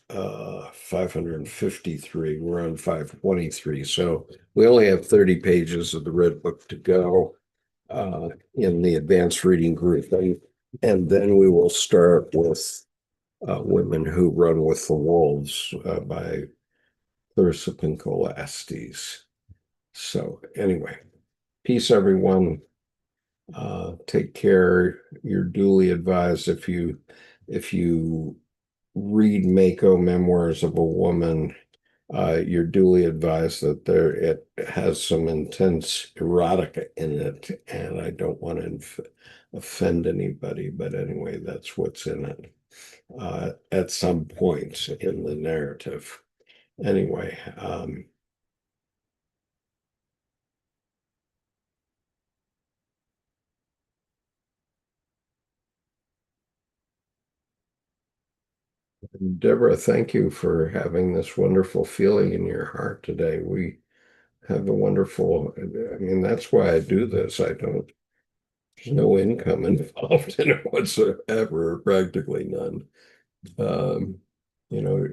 553. We're on 523. So we only have 30 pages of the red book to go in the advanced reading group. And then we will start with Women Who Run with the Wolves by Clarissa Pinkola Estes. So anyway, peace, everyone. Take care. You're duly advised if you read Mako Memoirs of a Woman, you're duly advised that it has some intense erotica in it, and I don't want to offend anybody, but anyway, that's what's in it at some points in the narrative. Anyway, Deborah, thank you for having this wonderful feeling in your heart today. We have a wonderful, I mean, that's why I do this. There's no income involved in it whatsoever, practically none. Um, you know,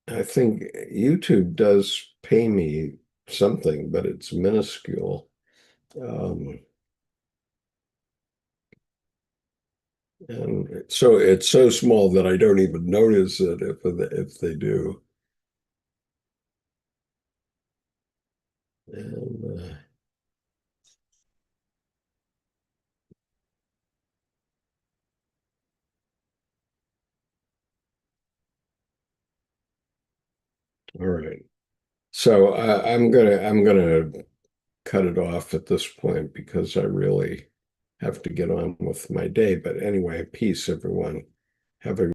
I think YouTube does pay me something, but it's minuscule. Um, and so it's so small that I don't even notice it if they do. And all right. So I'm gonna cut it off at this point because I really have to get on with my day. But anyway, peace, everyone. Have a